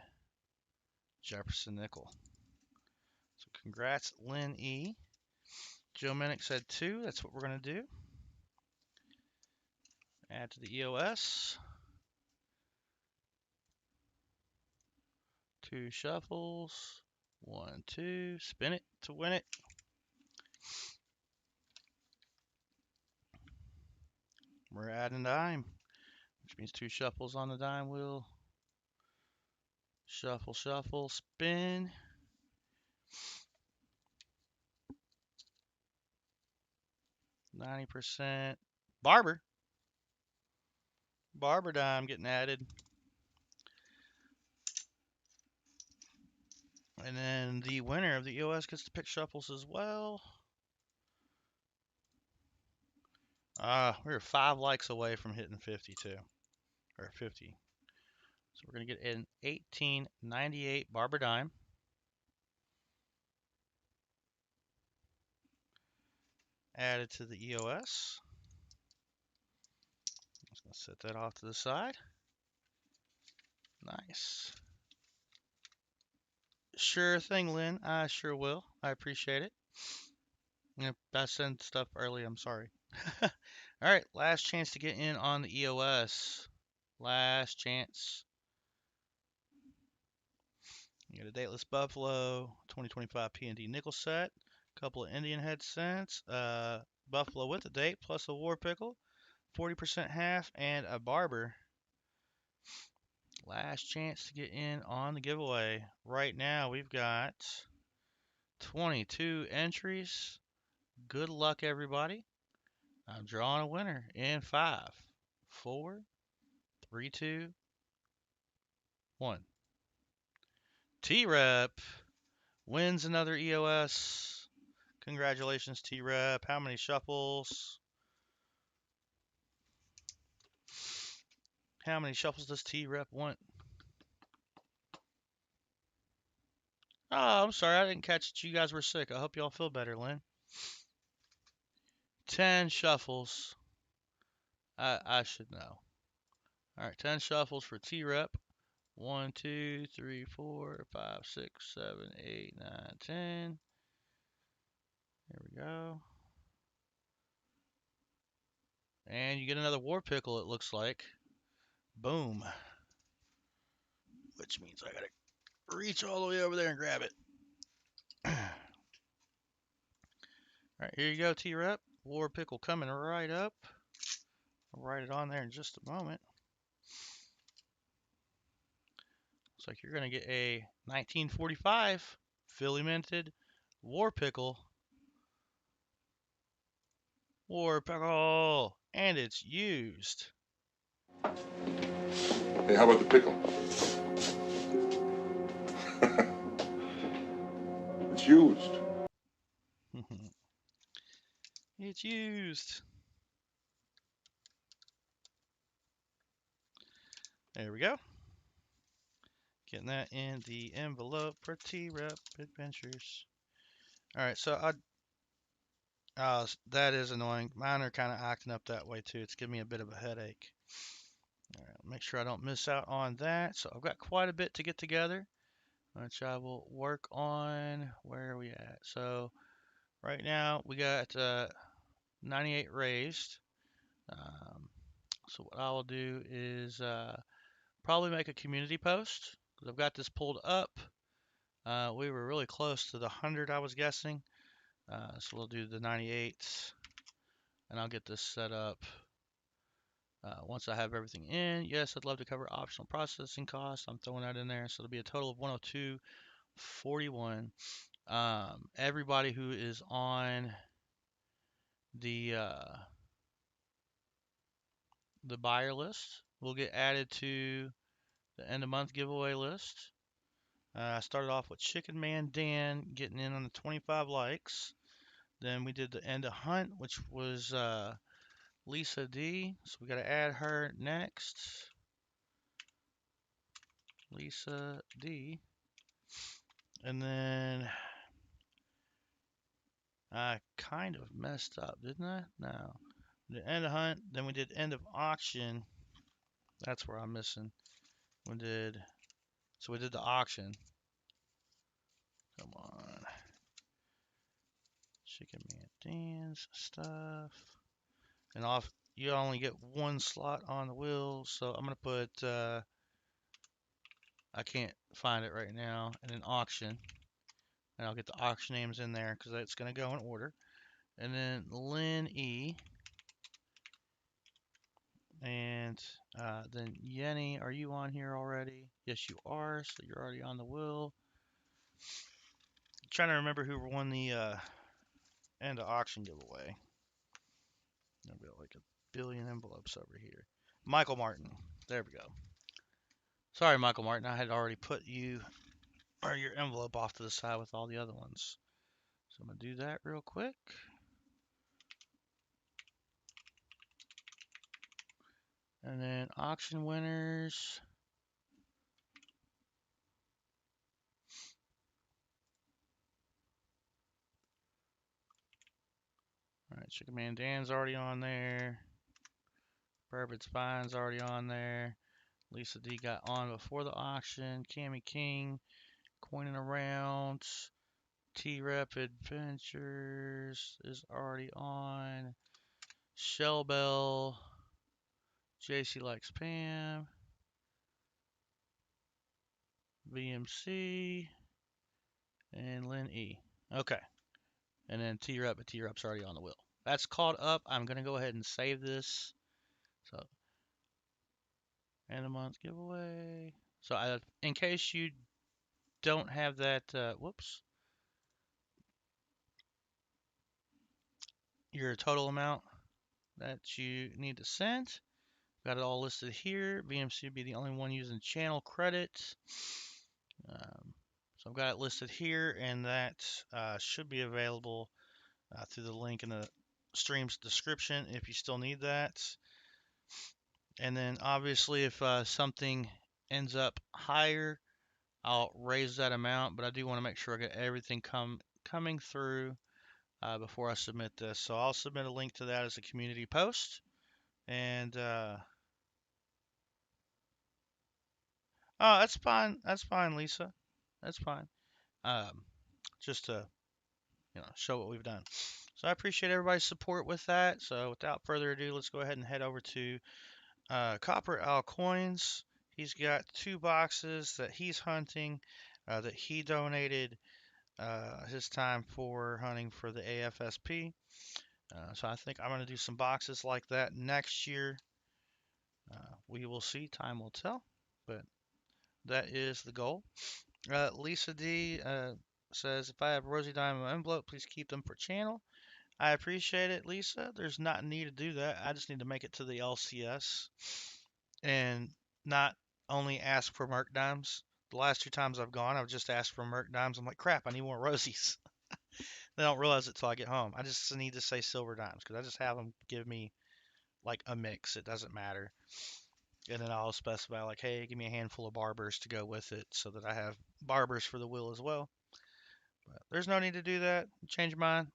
Jefferson nickel. So congrats, Lynn E. Joe Minnick said 2. That's what we're going to do. Add to the EOS. 2 shuffles. 1, 2. Spin it to win it. We're adding dime, which means 2 shuffles on the dime wheel. Shuffle, shuffle, spin. 90%. Barber dime getting added. And then the winner of the EOS gets to pick shuffles as well. We were 5 likes away from hitting 52. Or 50. So we're going to get an 1898 Barber dime. Added to the EOS. I'm just going to set that off to the side. Nice. Sure thing, Lynn. I sure will. I appreciate it. If I send stuff early, I'm sorry. All right, last chance to get in on the EOS. Last chance. You got a Dateless Buffalo, 2025 P&D nickel set. Couple of Indian head cents, buffalo with a date plus a war pickle, 40% half, and a barber. Last chance to get in on the giveaway. Right now we've got 22 entries. Good luck, everybody. I'm drawing a winner in 5, 4, 3, 2, 1. T-Rep wins another EOS. Congratulations, T-Rep. How many shuffles? How many shuffles does T-Rep want? Oh, I'm sorry. I didn't catch that you guys were sick. I hope y'all feel better, Lynn. 10 shuffles. I should know. All right, 10 shuffles for T-Rep. 1, 2, 3, 4, 5, 6, 7, 8, 9, 10. There we go. And you get another war pickle, it looks like. Boom. Which means I gotta reach all the way over there and grab it. All right, here you go, T-Rep. War pickle coming right up. I'll write it on there in just a moment. Looks like you're gonna get a 1945 Philly minted war pickle. War pickle, and it's used. Hey, how about the pickle? It's used. It's used. There we go. Getting that in the envelope for T-Rep Adventures. All right, so that is annoying. Mine are kind of acting up that way too. It's giving me a bit of a headache. All right, make sure I don't miss out on that. So I've got quite a bit to get together, which I will work on. Where are we at? So right now we got 98 raised. So what I will do is probably make a community post because I've got this pulled up. We were really close to the 100, I was guessing. So we'll do the 98s, and I'll get this set up. Once I have everything in, yes, I'd love to cover optional processing costs. I'm throwing that in there, so it'll be a total of 102.41. Everybody who is on the buyer list will get added to the end of month giveaway list. I started off with Chicken Man Dan getting in on the 25 likes. Then we did the end of hunt, which was Lisa D. So we got to add her next. Lisa D. And then I kind of messed up, didn't I? No. The end of hunt, then we did end of auction. That's where I'm missing. We did the auction. Come on. Chicken Man Dan's stuff. And off you only get one slot on the wheel, so I'm gonna put I can't find it right now, and an auction. And I'll get the auction names in there because it's gonna go in order. And then Lynn E. And then Yenny, are you on here already? Yes, you are. So you're already on the wheel. I'm trying to remember who won the end of auction giveaway. I've got like a billion envelopes over here. Michael Martin. There we go. Sorry, Michael Martin. I had already put you or your envelope off to the side with all the other ones. So I'm gonna do that real quick. And then auction winners. All right, Chicken Man Dan's already on there. Bourbon Spine's already on there. Lisa D got on before the auction. Cammy King, coining around. T-Rep Adventures is already on. Shell Bell. JC Likes Pam. VMC. And Lynn E. Okay. And then tier up, but tier up's already on the wheel. That's caught up. I'm gonna go ahead and save this. So end of month giveaway. So in case you don't have that, whoops, your total amount that you need to send. Got it all listed here. VMC would be the only one using channel credit. Um, so I've got it listed here, and that should be available through the link in the stream's description if you still need that. And then obviously if something ends up higher, I'll raise that amount, but I do want to make sure I get everything coming through before I submit this. So I'll submit a link to that as a community post. And oh, that's fine. That's fine, Lisa. That's fine. Um, just to show what we've done. So I appreciate everybody's support with that. So without further ado, let's go ahead and head over to Copper Owl Coins. He's got 2 boxes that he's hunting that he donated his time for hunting for the AFSP. So I think I'm going to do some boxes like that next year. We will see. Time will tell. But that is the goal. Lisa D says, if I have Rosie Diamond envelope, please keep them for channel. I appreciate it, Lisa. There's not a need to do that. I just need to make it to the LCS and not only ask for Merc Dimes. The last 2 times I've gone, I've just asked for Merc Dimes. I'm like, crap, I need more Rosies. They don't realize it till I get home. I just need to say Silver Dimes because I just have them give me like a mix. It doesn't matter. And then I'll specify like, hey, give me a handful of barbers to go with it so that I have barbers for the wheel as well. But there's no need to do that. Change your mind.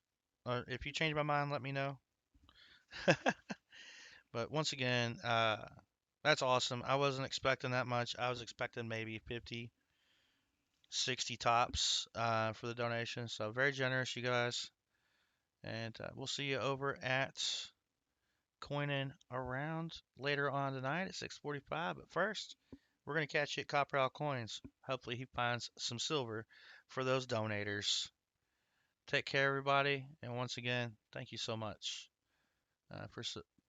Or if you change my mind, let me know. But once again, that's awesome. I wasn't expecting that much. I was expecting maybe 50, 60 tops for the donation. So very generous, you guys. And we'll see you over at Coining Around later on tonight at 6:45. But first, we're going to catch you at Copper Owl Coins. Hopefully he finds some silver for those donators. Take care, everybody. And once again, thank you so much for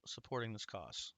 supporting this cause.